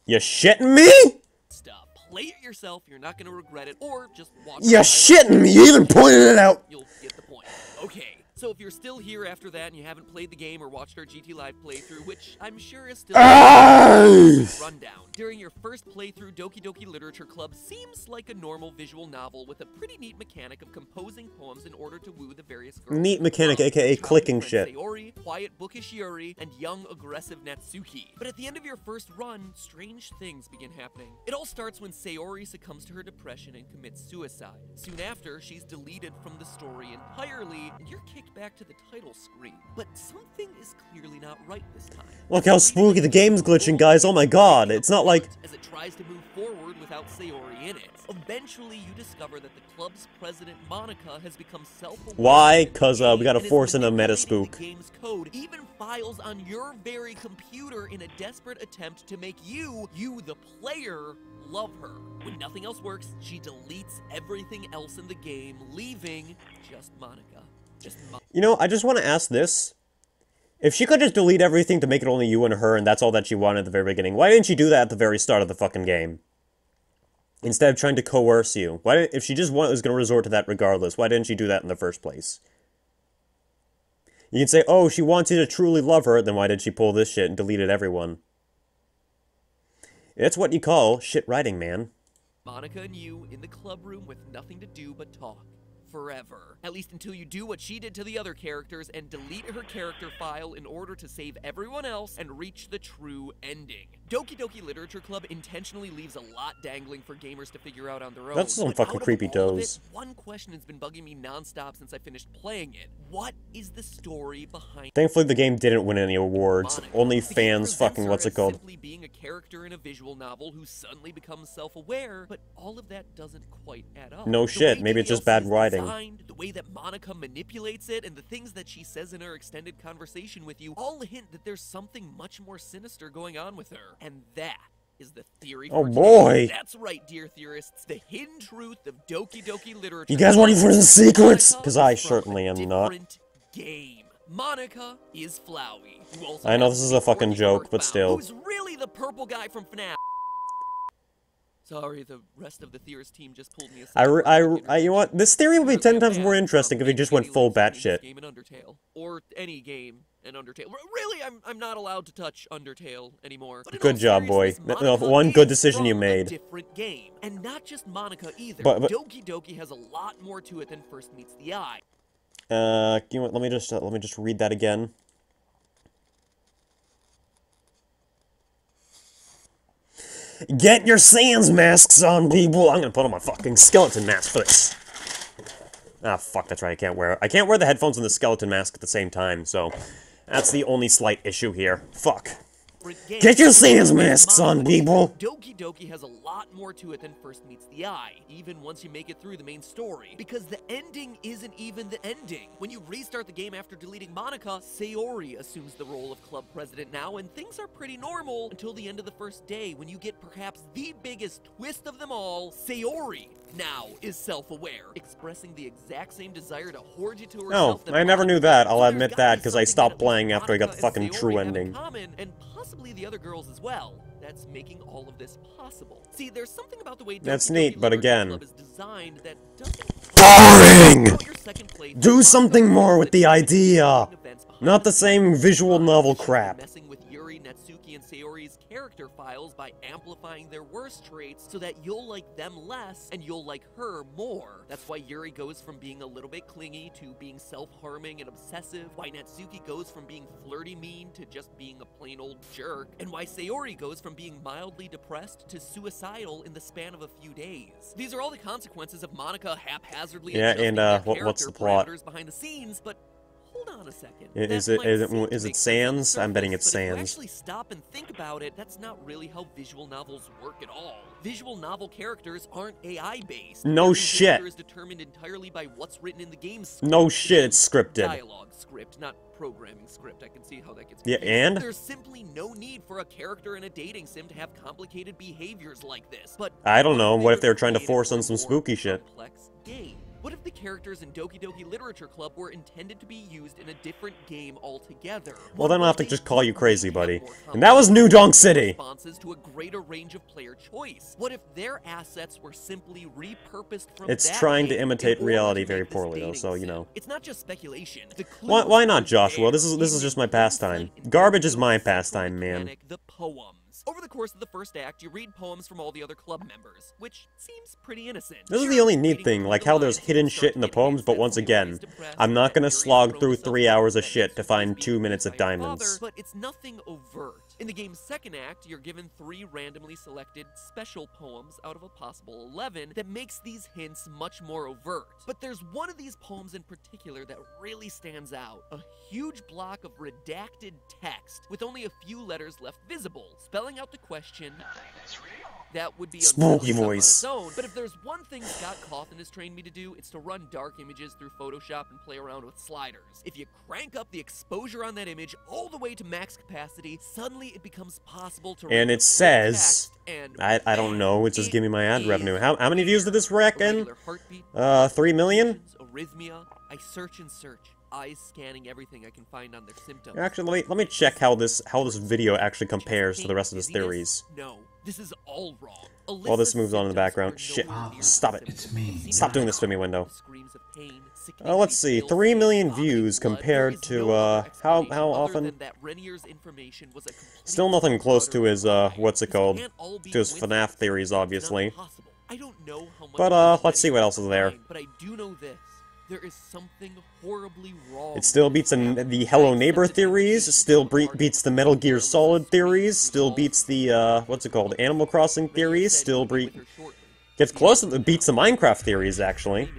You shitting me? stuff. Play it yourself, you're not gonna regret it, or just watch You shitting me? You even pointed it out! You'll get the point. Okay, so if you're still here after that and you haven't played the game or watched our GT Live playthrough, which I'm sure is still rundown. During your first playthrough, Doki Doki Literature Club seems like a normal visual novel with a pretty neat mechanic of composing poems in order to woo the various girls. Neat mechanic, aka clicking shit. Sayori, quiet, bookish Yuri, and young, aggressive Natsuki. But at the end of your first run, strange things begin happening. It all starts when Sayori succumbs to her depression and commits suicide. Soon after, she's deleted from the story entirely, and you're kicked back to the title screen. But something is clearly not right this time. Look how spooky the game's glitching, guys. Oh my god. It's not like... As it tries to move forward without Sayori in it. Eventually, you discover that the club's president, Monica, has become self-aware. Why? Cause, we gotta force in a meta spook. The game's code, even files on your very computer in a desperate attempt to make you, the player, love her. When nothing else works, she deletes everything else in the game, leaving just Monica. You know, I just want to ask this. If she could just delete everything to make it only you and her, and that's all that she wanted at the very beginning, why didn't she do that at the very start of the fucking game? Instead of trying to coerce you. If she just was going to resort to that regardless, why didn't she do that in the first place? You can say, oh, she wants you to truly love her, then why did she pull this shit and deleted everyone? It's what you call shit writing, man. Monica and you in the club room with nothing to do but talk. Forever. At least until you do what she did to the other characters and delete her character file in order to save everyone else and reach the true ending. Doki Doki Literature Club intentionally leaves a lot dangling for gamers to figure out on their own. That's some fucking creepy toes. One question has been bugging me nonstop since I finished playing it. What is the story behind? Thankfully, the game didn't win any awards. Only fans fucking, what's it called? Simply being a character in a visual novel who suddenly becomes self-aware, but all of that doesn't quite add up. No shit, maybe it's just bad writing. The way that Monica manipulates it and the things that she says in her extended conversation with you all hint that there's something much more sinister going on with her. And that is the theory for today. Boy! That's right, dear theorists. The hidden truth of Doki Doki Literature. You guys ready for the secrets? Because I certainly am not. Game. Monica is Flowey. I know this is a fucking joke, but still. Who's really the purple guy from FNAF? Sorry, the rest of the theorist team just pulled me aside. You know what? This theory would be 10 times more interesting if he just went full batshit. Game in Undertale, or any game in Undertale. Really, I'm not allowed to touch Undertale anymore. Good job, boy. One good decision you made. Different game, and not just Monica either. But Doki Doki has a lot more to it than first meets the eye. You know what? Let me just read that again. Get your sans masks on, people! I'm gonna put on my fucking skeleton mask for this. Ah, fuck, that's right, I can't wear the headphones and the skeleton mask at the same time, so... That's the only slight issue here. Fuck. Get your sans masks on, people! Doki Doki has a lot more to it than first meets the eye, even once you make it through the main story, because the ending isn't even the ending. When you restart the game after deleting Monica, Sayori assumes the role of club president now, and things are pretty normal until the end of the first day, when you get perhaps the biggest twist of them all. Sayori now is self-aware, expressing the exact same desire to hoard you to herself. No, I never knew that, I'll admit that, because I stopped playing after I got the fucking true ending. And possibly the other girls as well. That's making all of this possible. See, there's something about the way that's neat, but again, is designed that doesn't boring. Do something more with the idea. Not the same visual novel crap. Messing with Yuri, Natsuki, and Sayori's character files by amplifying their worst traits so that you'll like them less and you'll like her more. That's why Yuri goes from being a little bit clingy to being self-harming and obsessive, why Natsuki goes from being flirty mean to just being a plain old jerk, and why Sayori goes from being mildly depressed to suicidal in the span of a few days. These are all the consequences of Monica haphazardly what's the plot? behind the scenes, but hold on on a second. Is That might seem to it make sense on the Sans? I'm betting surface, it's but if you Sans. actually stop and think about it, that's not really how visual novels work at all. Visual novel characters aren't AI-based. No Every shit. character is determined entirely by what's written in the game script. No shit, it's scripted. Dialogue script, not programming script. I can see how that gets Yeah, confusing. and? There's simply no need for a character in a dating sim to have complicated behaviors like this. But I don't know. What if they're trying to force on some spooky shit? complex game? What if the characters in Doki Doki Literature Club were intended to be used in a different game altogether? Well, then I'll have to just call you crazy, buddy. And that was New Donk City! Responses to a greater range of player choice. What if their assets were simply repurposed from It's that trying to game imitate in order reality to very make this poorly, though, dating so, you sim? know. It's not just speculation. The clue Why not, is Joshua? there. This is Even just the my pastime. Garbage is my pastime, man. mechanic, the poems. Over the course of the first act, you read poems from all the other club members, which seems pretty innocent. This is the only neat thing, like how there's hidden shit in the poems, but once again, I'm not gonna slog through 3 hours of shit to find 2 minutes of diamonds. But it's nothing overt. In the game's second act, you're given 3 randomly selected special poems out of a possible 11 that makes these hints much more overt. But there's one of these poems in particular that really stands out. A huge block of redacted text with only a few letters left visible, spelling out the question. That would be Spooky unsettling voice. on its own, but if there's one thing Scott Cawthon has trained me to do, it's to run dark images through Photoshop and play around with sliders. If you crank up the exposure on that image all the way to max capacity, suddenly it becomes possible to And read it the says, and I don't know, it's just giving me my ad revenue. How many views did this rack in? 3 million? arrhythmia. I search and search, eyes scanning everything I can find on their symptoms. Actually, let me check how this video actually compares to the rest of his theories. No, this is all wrong. While this moves on in the background. Shit. Stop it. It's me. Stop doing this to me, window. Let's see. 3 million views compared to, how often? Still nothing close to his, what's it called? To his FNAF theories, obviously. But, let's see what else is there. But I do know this. There is something horribly wrong. It still beats the Hello Neighbor theories, still beats the Metal Gear Solid theories, still beats the, what's it called, Animal Crossing theories, still gets close to beats the Minecraft theories, actually.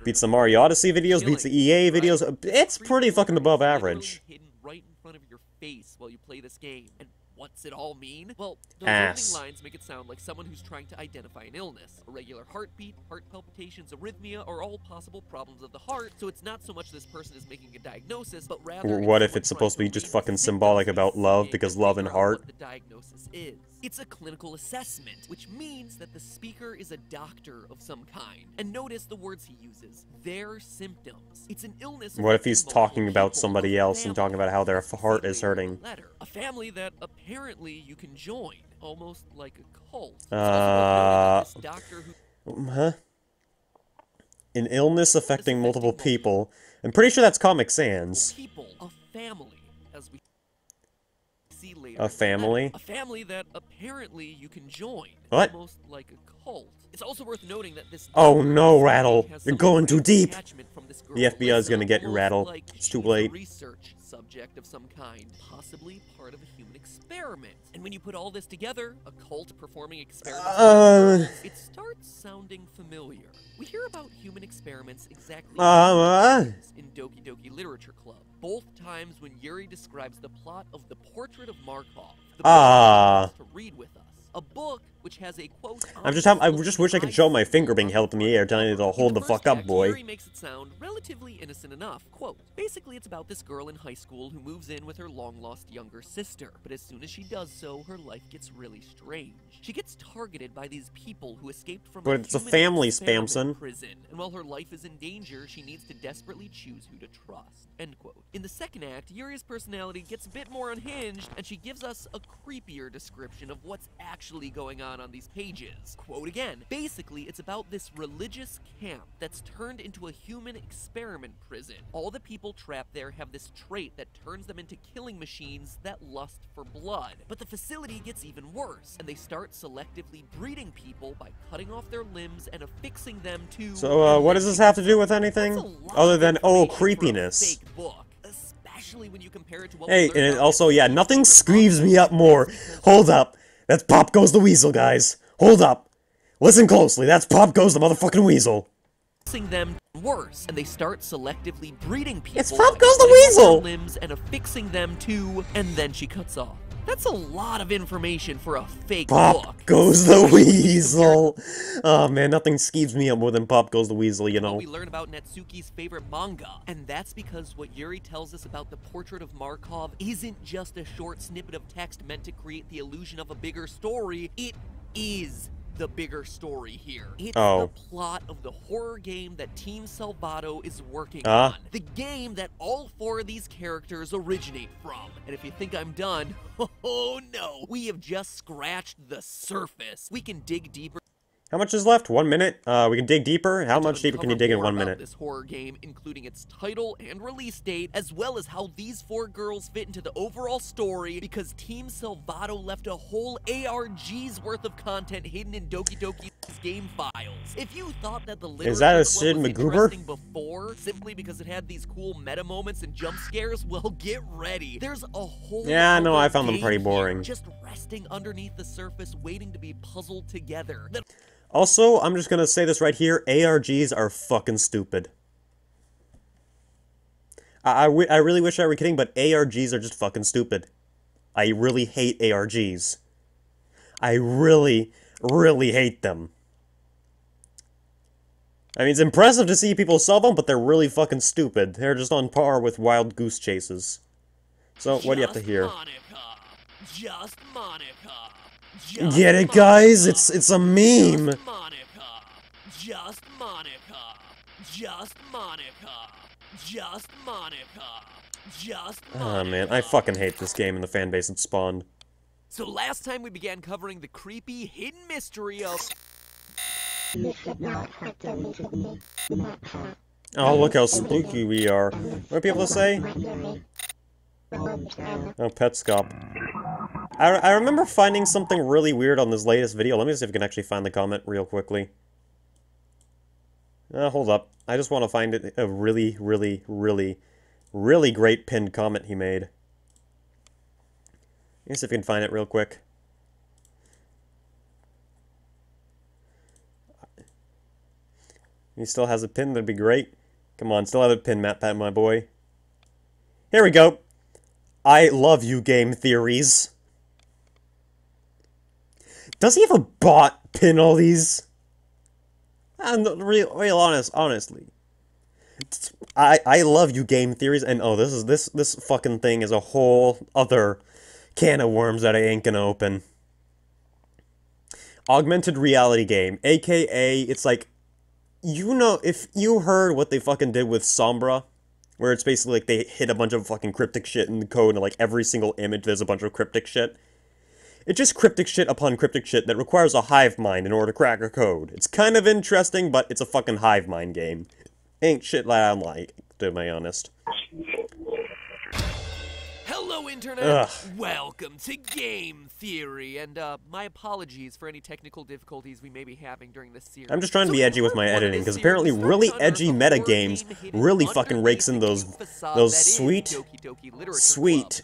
Beats the Mario Odyssey videos, beats the EA videos. It's pretty fucking above average. Hidden right in front of your face while you play this game. And what's it all mean? Well, those Ass. opening lines make it sound like someone who's trying to identify an illness. Irregular heartbeat, heart palpitations, arrhythmia are all possible problems of the heart, so it's not so much this person is making a diagnosis, but rather What if it's supposed to be just fucking symbolic about love, because love and heart? what the diagnosis is. It's a clinical assessment, which means that the speaker is a doctor of some kind. And notice the words he uses. Their symptoms. It's an illness. What if he's affecting talking multiple about people, somebody a else and talking about how their heart is hurting? a family that apparently you can join, almost like a cult. It's also worth noting that this doctor who Huh? An illness affecting multiple people. I'm pretty sure that's Comic Sans. people, a family, as we see later. A family? A family that apparently you can join, What? almost like a cult. It's also worth noting that this Oh doctor no, Rattle! has You're some going too deep! attachment from this girl, The FBI is gonna get you, almost Rattle. like It's too she's a late. research subject of some kind, possibly part of a human experiment. And when you put all this together, a cult performing experiments, it starts sounding familiar. We hear about human experiments exactly in Doki Doki Literature Club. Both times when Yuri describes the plot of The Portrait of Markov, the book to read with us. A book which has a quote. I just wish I could show my finger being held in the air, telling you to hold the fuck up, boy. Yuri makes it sound relatively innocent enough. Quote, basically it's about this girl in high school who moves in with her long-lost younger sister. But as soon as she does so, her life gets really strange. She gets targeted by these people who escaped from But it's a family, Spamson. prison. And while her life is in danger, she needs to desperately choose who to trust. End quote. In the second act, Yuri's personality gets a bit more unhinged, and she gives us a creepier description of what's actually going on these pages. Quote again, basically it's about this religious camp that's turned into a human experiment prison. All the people trapped there have this trait that turns them into killing machines that lust for blood. But the facility gets even worse, and they start selectively breeding people by cutting off their limbs and affixing them to... So, what does this have to do with anything? Other than, oh, creepiness. Book, especially when you compare it to what Hey, we learned and about also, yeah, nothing screams me up more. Hold up. That's Pop Goes the Weasel, guys. Hold up. Listen closely, that's Pop Goes the motherfucking Weasel. fixing them worse, and they start selectively breeding people. It's Pop by Goes the cutting off their Weasel! limbs and affixing them to, and then she cuts off. That's a lot of information for a fake book. Pop Goes the Weasel! Oh man, nothing skeeves me up more than Pop Goes the Weasel, you know. We learn about Natsuki's favorite manga, and that's because what Yuri tells us about the portrait of Markov isn't just a short snippet of text meant to create the illusion of a bigger story. It is the bigger story here. It's the plot of the horror game that Team Salvato is working on. The game that all 4 of these characters originate from. And if you think I'm done, oh no, we have just scratched the surface. We can dig deeper. How much is left? 1 minute? We can dig deeper? How much deeper can you dig in 1 minute? This horror game, including its title and release date, as well as how these 4 girls fit into the overall story, because Team Salvato left a whole ARG's worth of content hidden in Doki Doki's game files. If you thought that the Is that a literature Sid club was McGoober? interesting before, simply because it had these cool meta moments and jump scares, well, get ready. There's a whole Yeah, no, other I found them game pretty boring. here, just resting underneath the surface, waiting to be puzzled together. Also, I'm just gonna say this right here, ARGs are fucking stupid. I really wish I were kidding, but ARGs are just fucking stupid. I really hate ARGs. I really, really hate them. I mean, it's impressive to see people sell them, but they're really fucking stupid. They're just on par with wild goose chases. So, what do you have to hear? Just Monica. Get it, guys? It's a meme. Just Monica. Just Monica. Just Monica. Just Monica. Just Oh man, I fucking hate this game and the fan base it spawned. So last time we began covering the creepy hidden mystery of... Oh, look how spooky we are. What are people say? Oh, Petscop. I remember finding something really weird on this latest video. Let me see if I can actually find the comment real quickly. Hold up. I just want to find it a really, really, really, really great pinned comment he made. Let me see if I can find it real quick. He still has a pin, that'd be great. Come on, still have a pin, Matt Pat, my boy. Here we go. I love you, game theories. Does he have a bot pin all these? Real honestly. I love you, game theories, and oh, this fucking thing is a whole other can of worms that I ain't gonna open. Augmented reality game, aka it's like, you know, if you heard what they fucking did with Sombra, where it's basically like they hit a bunch of fucking cryptic shit in the code, and like every single image there's a bunch of cryptic shit. It's just cryptic shit upon cryptic shit that requires a hive mind in order to crack a code. It's kind of interesting, but it's a fucking hive mind game. Ain't shit that I like, to be honest. Hello, Internet! Ugh. Welcome to Game Theory, and my apologies for any technical difficulties we may be having during this series. I'm just trying to be edgy with my editing, because apparently really edgy meta games really fucking rakes in those sweet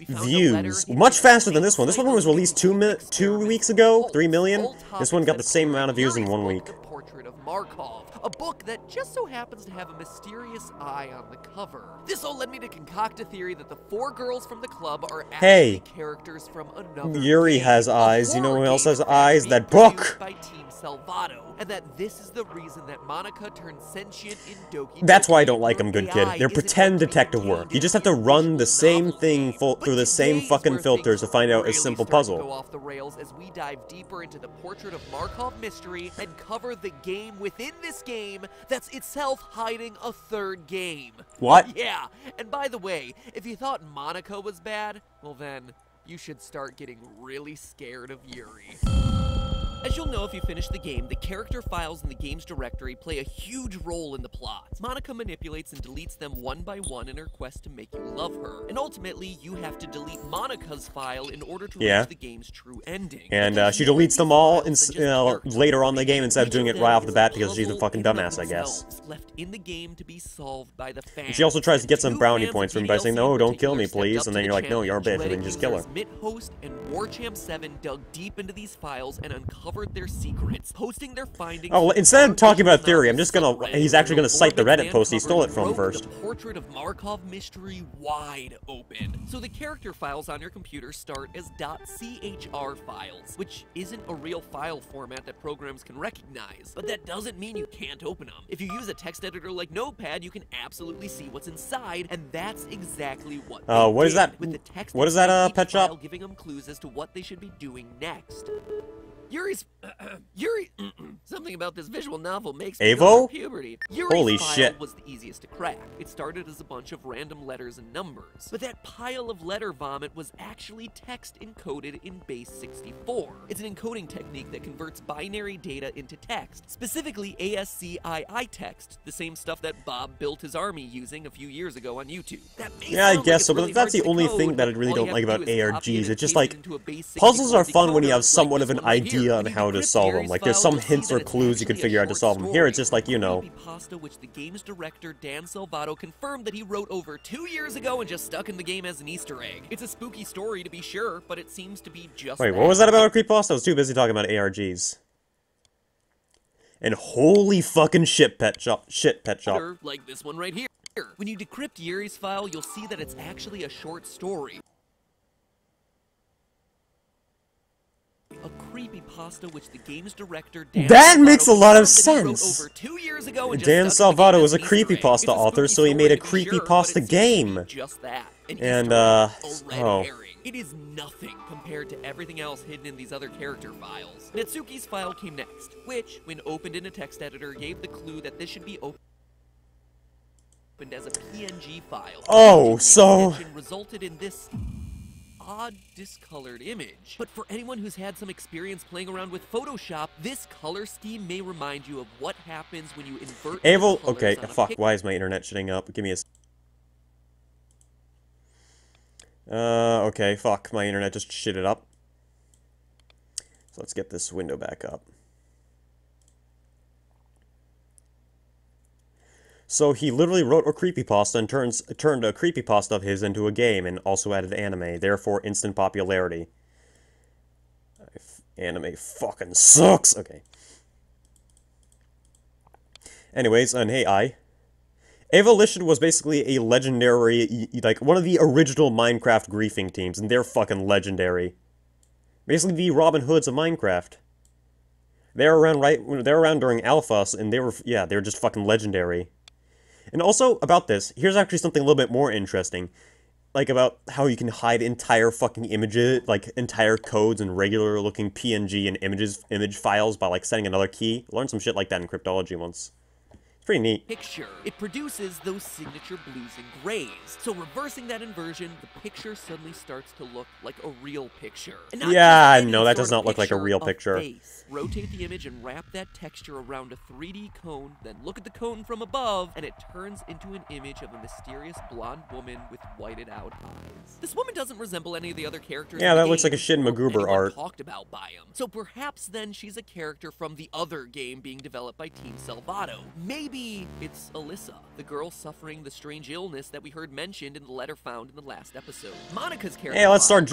views. Much faster than this one. This one was released 2 weeks ago, 3 million. This one got the same amount of views in 1 week. Portrait of Markov, a book that just so happens to have a mysterious eye on the cover. This all led me to concoct a theory that the 4 girls from the club are actually characters from another Yuri game, has eyes. You know who else has eyes? That book! by Team Salvato, and that this is the reason that Monica turned sentient in Doki. That's why I don't like them, good kid. They're pretend detective work. You just have to run the same thing through the same fucking filters to find out a simple Go puzzle. off the rails as we dive deeper into the portrait of Markov mystery and cover the game within this game that's itself hiding a 3rd game. What? Yeah, and by the way, if you thought Monica was bad, well then, you should start getting really scared of Yuri. As you'll know if you finish the game, the character files in the game's directory play a huge role in the plot. Monica manipulates and deletes them one by one in her quest to make you love her. And ultimately, you have to delete Monica's file in order to reach the game's true ending. And she deletes them all later on in the game instead of doing it right off the bat because she's a fucking dumbass, I guess. Left in the game to be solved by the fans. And she also tries to get some brownie points from by saying, no, don't kill me, please. And then you're like, no, you're a bitch, and then you just kill her. Mithost and Warchamp 7 dug deep into these files and uncovered uncovered their secrets, posting their findings. Oh, instead of talking about theory, I'm just gonna. He's actually gonna cite the Reddit post he stole it from first. The portrait of Markov mystery wide open. So the character files on your computer start as .chr files, which isn't a real file format that programs can recognize. But that doesn't mean you can't open them. If you use a text editor like Notepad, you can absolutely see what's inside, and that's exactly what. What is that? With the text What is that? Pet file shop? giving them clues as to what they should be doing next. Something about this visual novel makes me go through puberty. Yuri's Holy file shit. was the easiest to crack. It started as a bunch of random letters and numbers. But that pile of letter vomit was actually text encoded in base 64. It's an encoding technique that converts binary data into text, specifically ASCII text, the same stuff that Bob built his army using a few years ago on YouTube. Yeah, I guess so, but that's the only thing that I really don't like about ARGs. It's just like, puzzles are fun when you have somewhat of an idea on how to solve them. Like, there's some hints or clues you can figure out to solve them. Here, it's just like, you know. Pasta, which the game's director, Dan Salvato, confirmed that he wrote over 2 years ago and just stuck in the game as an Easter egg. It's a spooky story, to be sure, but it seems to be just Wait, what was that about a creepypasta? I was too busy talking about ARGs. And holy fucking shit, pet shop. Like this one right here. When you decrypt Yuri's file, you'll see that it's actually a short story. A creepypasta which the game's director Dan That Salvato makes a lot of confirmed that he wrote sense! over 2 years ago and Dan just stuck in the game Salvato as was a an Easter egg. creepypasta It's a author, spooky so he made a story to be sure, but creepypasta it seems to game. be just that. An And, Easter egg, a red herring. It is nothing compared to everything else hidden in these other character files. Natsuki's file came next, which, when opened in a text editor, gave the clue that this should be opened as a PNG file. Oh, so Resulted in this odd discolored image. But for anyone who's had some experience playing around with Photoshop, this color scheme may remind you of what happens when you invert the Avel, colors okay, on a fuck, pic- why is my internet shitting up? Give me a okay, fuck, my internet just shitted up. So let's get this window back up. So he literally wrote a creepypasta and turned a creepypasta of his into a game and also added anime, therefore instant popularity. Anime fucking sucks! Okay. Anyways, and hey, Evolution was basically a legendary, like, one of the original Minecraft griefing teams, and they're fucking legendary. Basically the Robin Hoods of Minecraft. They were around during Alpha, and they were just fucking legendary. And also, about this, here's actually something a little bit more interesting. Like, about how you can hide entire fucking images, like, entire codes and regular-looking PNG and image files by, like, setting another key. Learned some shit like that in cryptology once. It's pretty neat. Picture. It produces those signature blues and grays. So reversing that inversion, the picture suddenly starts to look like a real picture. And not Yeah, just no, any that sort does not of look like a real picture. face. Rotate the image and wrap that texture around a 3D cone, then look at the cone from above, and it turns into an image of a mysterious blonde woman with whited out eyes. This woman doesn't resemble any of the other characters Yeah, in the that looks game like a Shin or Magoober anyone art. talked about by him. So perhaps then she's a character from the other game being developed by Team Salvato. Maybe it's Alyssa, the girl suffering the strange illness that we heard mentioned in the letter found in the last episode. Monica's character. Hey, let's start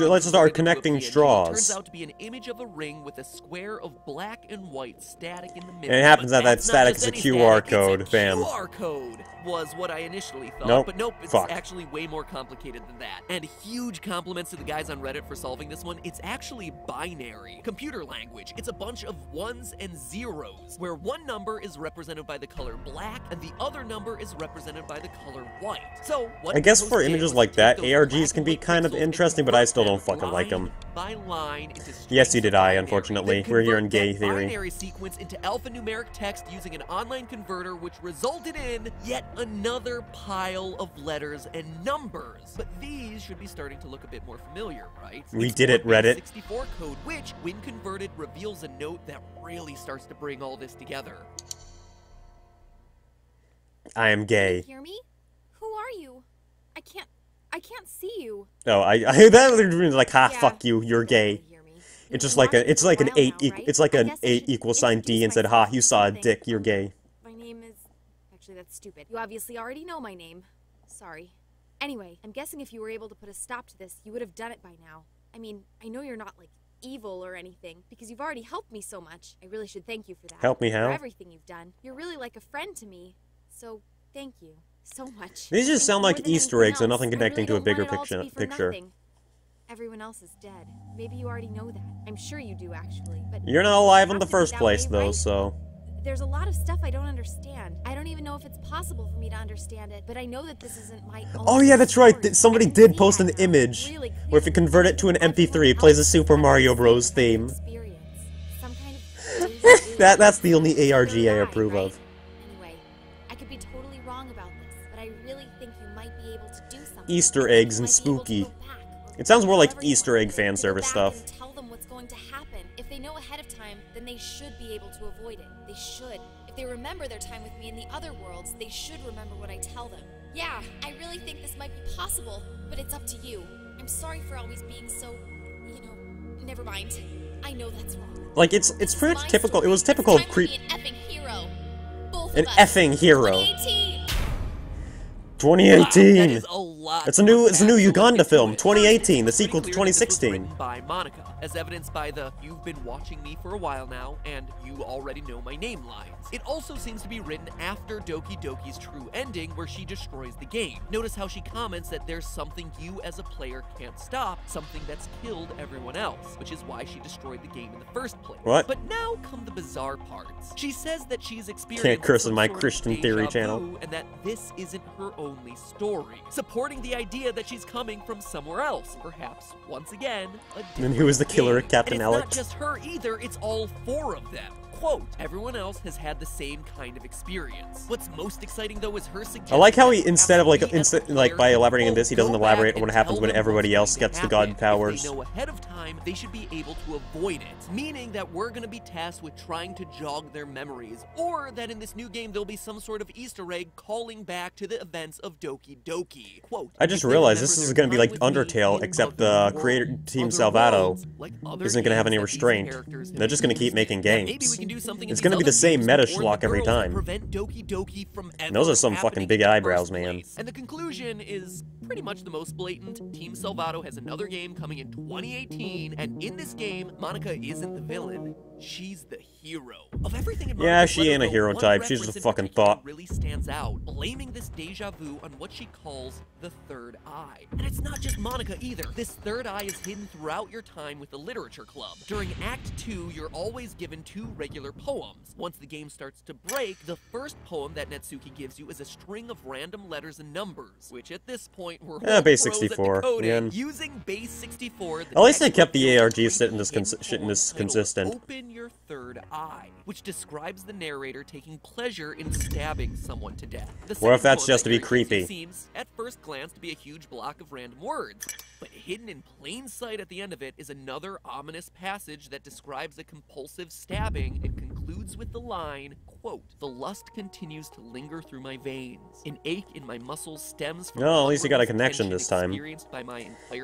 connecting PNG straws. turns out to be an image of a ring with a square of black and white static in the middle. And it happens But that that's static not is a just any QR static, code, it's a bam. QR code was what I initially thought, Nope. but nope, it's Fuck. actually way more complicated than that. And huge compliments to the guys on Reddit for solving this one. It's actually binary. Computer language. It's a bunch of ones and zeros, where one number is represented by the color black, and the other number is represented by the color white. So, what I guess the for host did images was like take that, those ARGs black can and be white kind of pixels and interesting, but I still don't convert fucking like them. by line into Yes, you did, binary. unfortunately. Then We're here in convert gay that theory. binary sequence into alphanumeric text using an online converter, which resulted in yet another pile of letters and numbers. But these should be starting to look a bit more familiar, right? We It's did it, more Reddit. 64 code, which, when converted, reveals a note that really starts to bring all this together. I am gay. Hear me? Who are you? I can't see you. Oh, that was like, ha, Yeah. fuck you, you're gay. It's just like it's like an 8 equal sign D and said, ha, you saw a dick, you're gay. My name is... Actually, that's stupid. You obviously already know my name. Sorry. Anyway, I'm guessing if you were able to put a stop to this, you would have done it by now. I mean, I know you're not, like, evil or anything, because you've already helped me so much. I really should thank you for that. Help me how? For everything you've done. You're really like a friend to me. So, thank you so much. These just sound like Easter eggs and nothing connecting to a bigger picture. Everyone else is dead. Maybe you already know that. I'm sure you do, actually. But you're not alive in the first place, though, so... There's a lot of stuff I don't understand. I don't even know if it's possible for me to understand it, but I know that this isn't my own. Oh yeah, that's right. Somebody did post an image where if you convert it to an MP3, it plays a Super Mario Bros. Theme. That's the only ARG I approve of. Anyway, I could be totally wrong about this, but I really think you might be able to do something. Easter eggs and spooky. It sounds more like Easter egg fan service stuff. Tell them what's going to happen. If they know ahead of time, then they should be able to avoid it. They should. If they remember their time with me in the other worlds, they should remember what I tell them. Yeah, I really think this might be possible, but it's up to you. I'm sorry for always being so, you know, never mind. I know that's wrong. Like, it's pretty much typical. It was typical of creep. An effing hero. Both an of us. effing hero. 2018. 2018. Wow, that is a lot. It's a new Uganda film, 2018, the sequel to 2016. By Monica, as evidenced by the "You've been watching me for a while now, and you already know my name" lines. It also seems to be written after Doki Doki's true ending, where she destroys the game. Notice how she comments that there's something you as a player can't stop, something that's killed everyone else, which is why she destroyed the game in the first place. What? But now come the bizarre parts. She says that she's experienced Can't curse in my some sort of Christian Theory déjà channel. vu, and that this isn't her only story, supporting the idea that she's coming from somewhere else, perhaps once again a And who is the killer at Captain and it's Alex? not just her either, it's all four of them. Quote, everyone else has had the same kind of experience. What's most exciting though is her suggestion. I like how he instead of like by elaborating on this, he doesn't elaborate on what happens when everybody else gets the god powers. If they know ahead of time, they should be able to avoid it, meaning that we're going to be tasked with trying to jog their memories, or that in this new game there'll be some sort of Easter egg calling back to the events of Doki Doki. Quote, I just realized this is going to be like Undertale, except the creator Team Salvato isn't going to have any restraint. They're just going to keep making games. It's going to be the same meta schlock every time. And those are some fucking big eyebrows, man. And the conclusion is pretty much the most blatant. Team Salvato has another game coming in 2018, and in this game, Monica isn't the villain. She's the hero. Of everything in yeah, she ain't a hero type. She's just a fucking thought. Really stands out, blaming this deja vu on what she calls the third eye. And it's not just Monica either. This third eye is hidden throughout your time with the literature club. During Act 2, you're always given 2 regular poems. Once the game starts to break, the first poem that Netsuki gives you is a string of random letters and numbers, which at this point were base 64 again. Using base 64. At least they kept the ARG shit in this consistent. Open your third eye, which describes the narrator taking pleasure in stabbing someone to death. Or if that's just to be creepy. Seems, at first glance, to be a huge block of random words, but hidden in plain sight at the end of it is another ominous passage that describes a compulsive stabbing and concludes with the line, quote, "The lust continues to linger through my veins. An ache in my muscles stems from no, at least he got a connection this time. He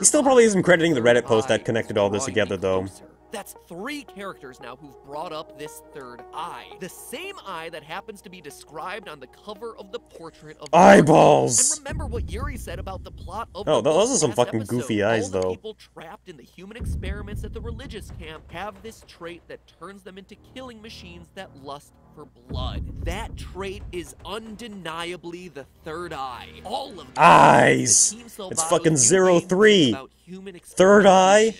still probably isn't crediting the Reddit post that connected all this together, though. That's 3 characters now who've brought up this third eye. The same eye that happens to be described on the cover of the portrait of eyeballs. And remember what Yuri said about the plot of those are some fucking goofy eyes, though. All the people trapped in the human experiments at the religious camp have this trait that turns them into killing machines that lust for blood. That trait is undeniably the third eye. All of them. Eyes. It's fucking 03. Third eye.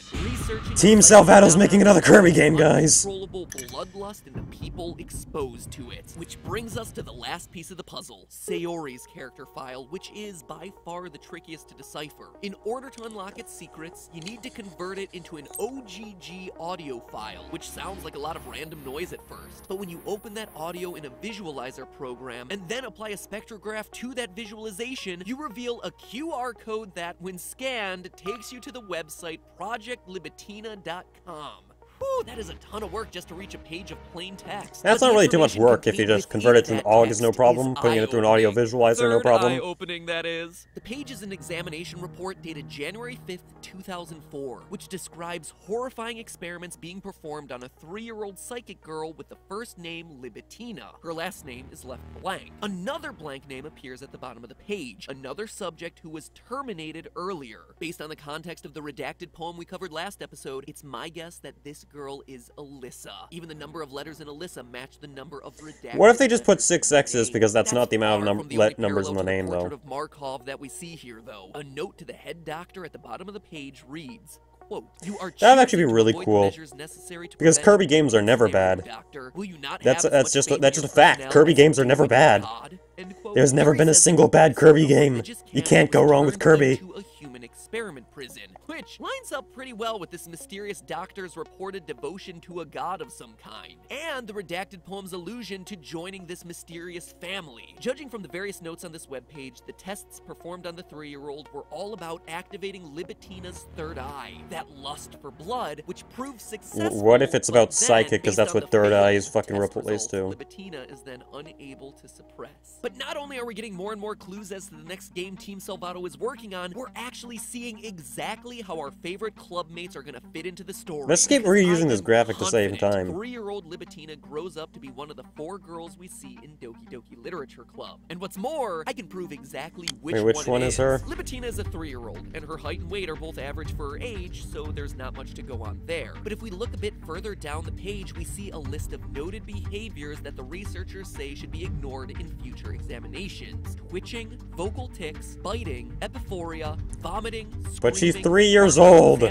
Team Salvato's making another Kirby game, guys. Uncontrollable bloodlust in the people exposed to it. Which brings us to the last piece of the puzzle, Sayori's character file, which is by far the trickiest to decipher. In order to unlock its secrets, you need to convert it into an OGG audio file, which sounds like a lot of random noise at first. But when you open that audio in a visualizer program and then apply a spectrograph to that visualization, you reveal a QR code that, when scanned, takes you to the website projectlibitina.com. Whew, that is a ton of work just to reach a page of plain text. That's not really too much work if you just convert it to an AUG is no problem, putting it through an audio visualizer no problem. Eye-opening, that is. The page is an examination report dated January 5th, 2004, which describes horrifying experiments being performed on a 3-year-old psychic girl with the first name Libitina. Her last name is left blank. Another blank name appears at the bottom of the page, another subject who was terminated earlier. Based on the context of the redacted poem we covered last episode, it's my guess that this girl is Alyssa. Even the number of letters in Alyssa match the number of redacted. What if they just put 6 X's because that's not the amount of numbers in the name, though? Of Markov that we see here, though. A note to the head doctor at the bottom of the page reads, quote, that would actually be really cool, because Kirby games are never bad. That's just a fact. Kirby games are never bad. There's never been a single bad Kirby game. You can't go wrong with Kirby. Experiment prison, which lines up pretty well with this mysterious doctor's reported devotion to a god of some kind, and the redacted poem's allusion to joining this mysterious family. Judging from the various notes on this webpage, the tests performed on the 3-year-old were all about activating Libitina's third eye, that lust for blood, which proved successful. What if it's about psychic, because that's what third eye is fucking replaced to? Libitina is then unable to suppress. But not only are we getting more and more clues as to the next game Team Salvato is working on, we're actually seeing exactly how our favorite club mates are gonna fit into the story. Let's keep reusing this graphic to save time. 3-year-old Libitina grows up to be one of the 4 girls we see in Doki Doki Literature Club. And what's more, I can prove exactly which one is her. Libitina is a 3-year-old, and her height and weight are both average for her age, so there's not much to go on there. But if we look a bit further down the page, we see a list of noted behaviors that the researchers say should be ignored in future examinations. Twitching, vocal tics, biting, epiphoria, vomiting, but she's 3 years old.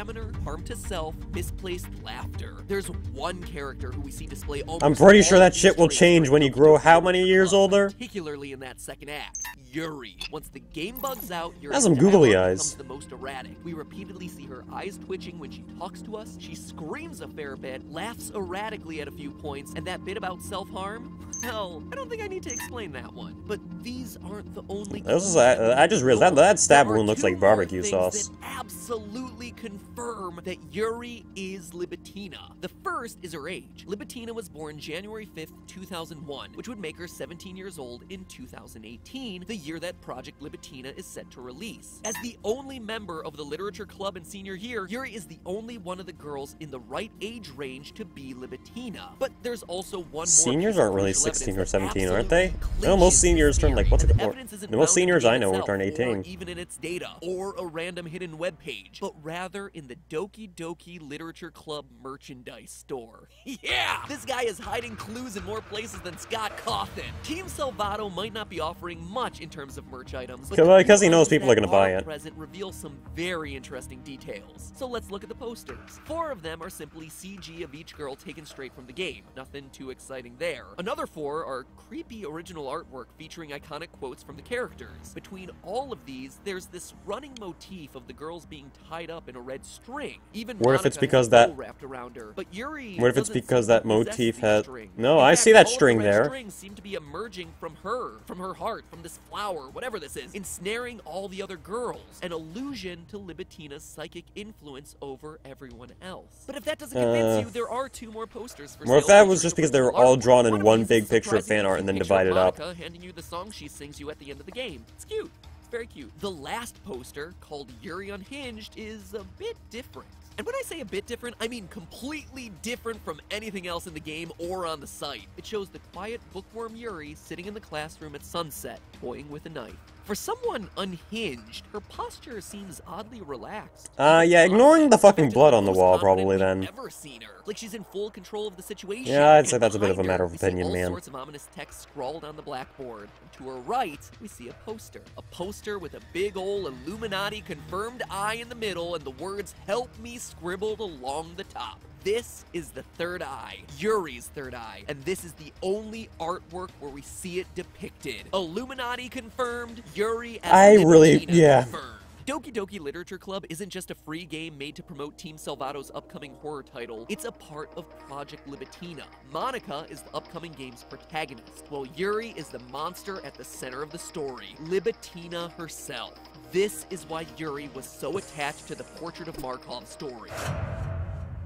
Harm to self, misplaced laughter. There's one character who we see display almost I'm pretty sure that shit will change when you grow how many years older? Particularly in that second act. Yuri. Once the game bugs out, Yuri has some googly eyes. Becomes the most erratic. We repeatedly see her eyes twitching when she talks to us. She screams a fair bit, laughs erratically at a few points, and that bit about self-harm? Hell, I don't think I need to explain that one. But these aren't the only. I just realized that stab wound looks like barbecue sauce. That absolutely confirm that Yuri is Libitina. The first is her age. Libitina was born January 5th, 2001, which would make her 17 years old in 2018, the year that Project Libitina is set to release. As the only member of the Literature Club in senior year, Yuri is the only one of the girls in the right age range to be Libitina. But there's also one more. Seniors aren't really 16 or 17, aren't they? No, most seniors turn like, the most seniors I know will turn 18. Even in its data, or a random hidden webpage, but rather in the Doki Doki Literature Club merchandise store. Yeah! This guy is hiding clues in more places than Scott Cawthon. Team Salvato might not be offering much in terms of merch items, but because he knows people are gonna buy it. Present reveals some very interesting details. So let's look at the posters. 4 of them are simply CG of each girl taken straight from the game. Nothing too exciting there. Another 4 are creepy original artwork featuring iconic quotes from the characters. Between all of these, there's this running motif of the girls being tied up in a red string. Even what if it's because that wrapped around her. But Yuri, what if it's because that motif has no? I see that string there. Strings seem to be emerging from her heart, from this flower, whatever this is, ensnaring all the other girls. An allusion to Libitina's psychic influence over everyone else. But if that doesn't convince you, there are 2 more posters for sale. What if that was just because they were all drawn in one big picture of fan art and then divided up? Handing you the song she sings you at the end of the game. It's cute. It's very cute. The last poster, called Yuri Unhinged, is a bit different. And when I say a bit different, I mean completely different from anything else in the game or on the site. It shows the quiet bookworm Yuri sitting in the classroom at sunset, toying with a knife. For someone unhinged, her posture seems oddly relaxed. Yeah, ignoring the fucking blood on the wall, probably, then. Never seen her. Like she's in full control of the situation. Yeah, I'd say that's a bit of a matter of opinion, man. All sorts of ominous text scrawled on the blackboard. And to her right, we see a poster. A poster with a big ol' Illuminati confirmed eye in the middle and the words, "Help me," scribbled along the top. This is the third eye, Yuri's third eye, and this is the only artwork where we see it depicted. Illuminati confirmed, Yuri as confirmed. Doki Doki Literature Club isn't just a free game made to promote Team Salvato's upcoming horror title, it's a part of Project Libitina. Monica is the upcoming game's protagonist, while Yuri is the monster at the center of the story, Libitina herself. This is why Yuri was so attached to the Portrait of Markov story.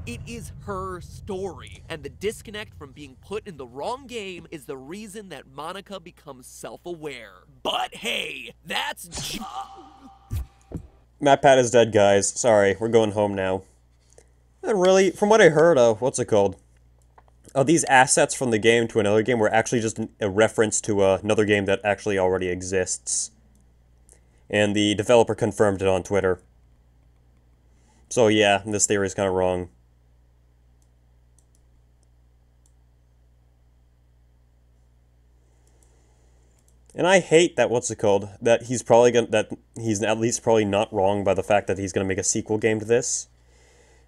It is her story, and the disconnect from being put in the wrong game is the reason that Monica becomes self-aware. But hey, that's MatPat is dead, guys. Sorry, we're going home now. Really, from what I heard, what's it called? These assets from the game to another game were actually just a reference to another game that actually already exists. And the developer confirmed it on Twitter. So yeah, this theory is kind of wrong. And I hate that, what's it called, that he's at least probably not wrong by the fact that he's gonna make a sequel game to this.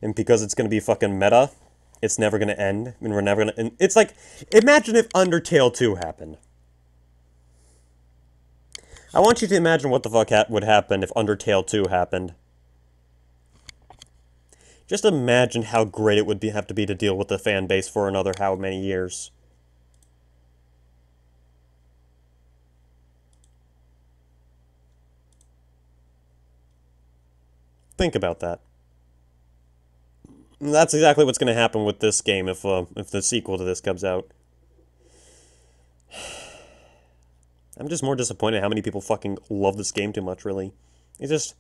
And because it's gonna be fucking meta, it's never gonna end, and we're never gonna, and it's like, imagine if Undertale 2 happened. I want you to imagine what the fuck would happen if Undertale 2 happened. Just imagine how great it would have to be to deal with the fan base for another how many years. Think about that. And that's exactly what's going to happen with this game if the sequel to this comes out. I'm just more disappointed how many people fucking love this game too much, really. It's just...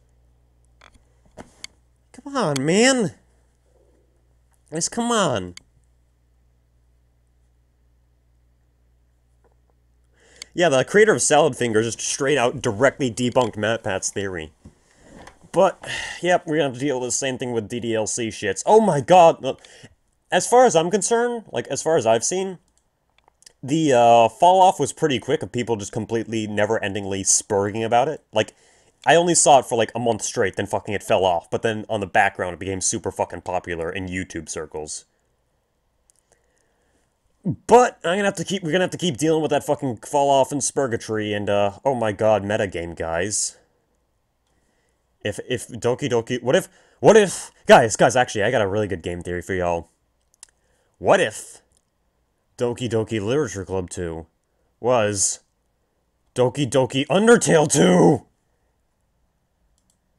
Come on, man! Just come on! Yeah, the creator of Salad Fingers just straight out directly debunked MatPat's theory. But, yep, we're gonna have to deal with the same thing with DDLC shits. Oh my god! As far as I'm concerned, like, as far as I've seen, the fall-off was pretty quick of people just completely never-endingly spurging about it. Like, I only saw it for like a month straight, then fucking it fell off. But then on the background, it became super fucking popular in YouTube circles. But we're gonna have to keep dealing with that fucking fall-off and spurgatory and, oh my god, metagame, guys. If Doki Doki... What if... Guys, actually, I got a really good game theory for y'all. What if Doki Doki Literature Club 2 was Doki Doki Undertale 2?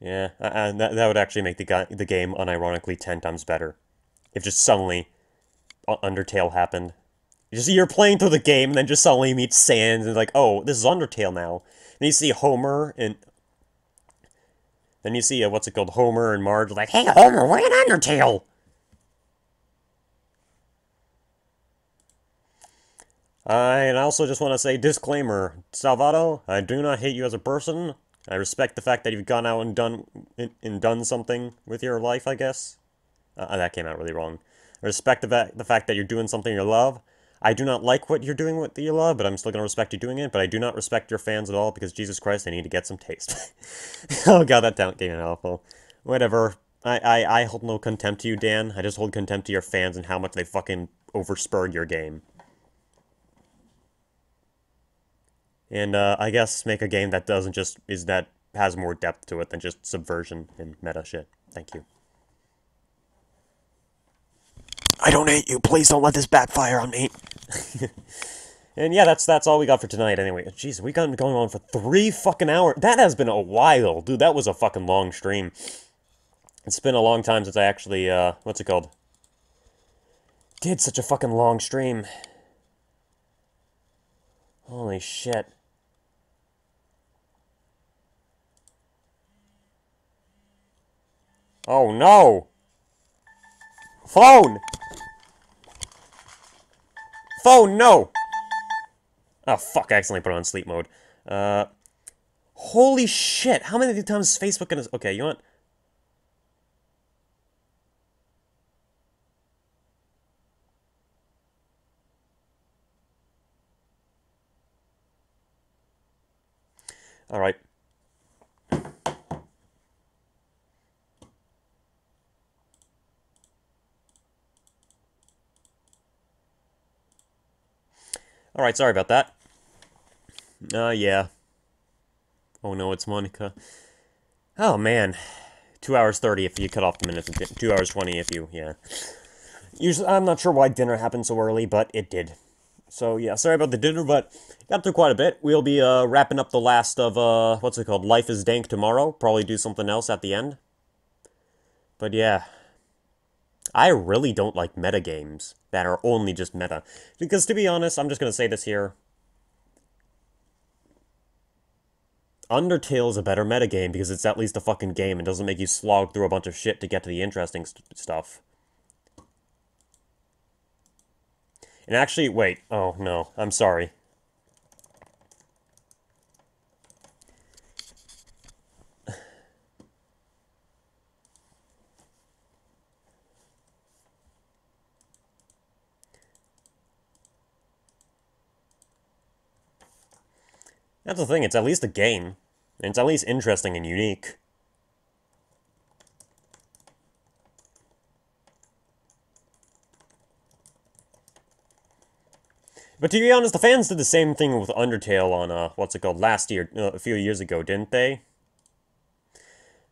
Yeah, that would actually make the game unironically 10 times better. If just suddenly Undertale happened. You're playing through the game, and then just suddenly you meet Sans, and like, oh, this is Undertale now. And you see Homer, and... Then you see, what's it called, Homer and Marge, like, hey, Homer, we're in Undertale! And I also just want to say, disclaimer, Salvato, I do not hate you as a person. I respect the fact that you've gone out and done something with your life, I guess. That came out really wrong. I respect the fact that you're doing something you love. I do not like what you're doing with you love, but I'm still going to respect you doing it. But I do not respect your fans at all, because Jesus Christ, I need to get some taste. Oh god, that came out awful. Whatever. I hold no contempt to you, Dan. I just hold contempt to your fans and how much they fucking overspurred your game. And, I guess make a game that doesn't just... that has more depth to it than just subversion and meta shit. Thank you. I don't hate you. Please don't let this backfire on me. And yeah, that's all we got for tonight anyway. Jeez, we got going on for 3 fucking hours. That has been a while. Dude, that was a fucking long stream. It's been a long time since I actually, what's it called? Did such a fucking long stream. Holy shit. Oh no! Phone! Phone, no! Oh, fuck, I accidentally put it on sleep mode. Holy shit, how many times is Facebook gonna... Okay, you know what? Alright. Alright, sorry about that. Yeah. Oh no, it's Monica. Oh man. 2 hours 30 if you cut off the minutes. 2 hours 20 if you, yeah. Usually, I'm not sure why dinner happened so early, but it did. So yeah, sorry about the dinner, but got through quite a bit. We'll be wrapping up the last of, what's it called? Life is Dank tomorrow. Probably do something else at the end. But yeah. I really don't like meta games that are only just meta. Because to be honest, I'm just gonna say this here. Undertale's a better metagame because it's at least a fucking game and doesn't make you slog through a bunch of shit to get to the interesting stuff. And actually, wait. Oh, no. I'm sorry. That's the thing, it's at least a game. And it's at least interesting and unique. But to be honest, the fans did the same thing with Undertale on, what's it called, last year, a few years ago, didn't they?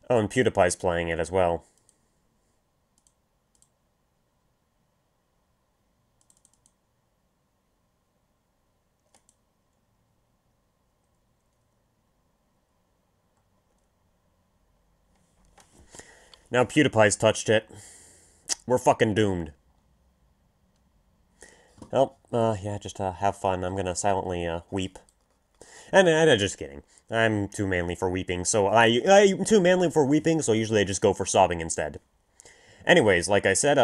Oh, and PewDiePie's playing it as well. Now PewDiePie's touched it. We're fucking doomed. Well, yeah, just have fun. I'm gonna silently weep. And just kidding. I'm too manly for weeping, so I'm too manly for weeping, so usually I just go for sobbing instead. Anyways, like I said,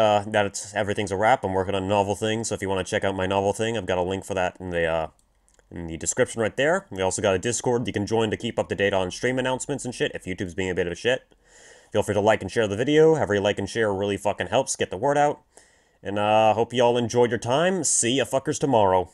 everything's a wrap. I'm working on a novel thing, so if you want to check out my novel thing, I've got a link for that in the description right there. We also got a Discord you can join to keep up to date on stream announcements and shit if YouTube's being a bit of a shit. Feel free to like and share the video. Every like and share really fucking helps get the word out. And hope you all enjoyed your time. See ya fuckers tomorrow.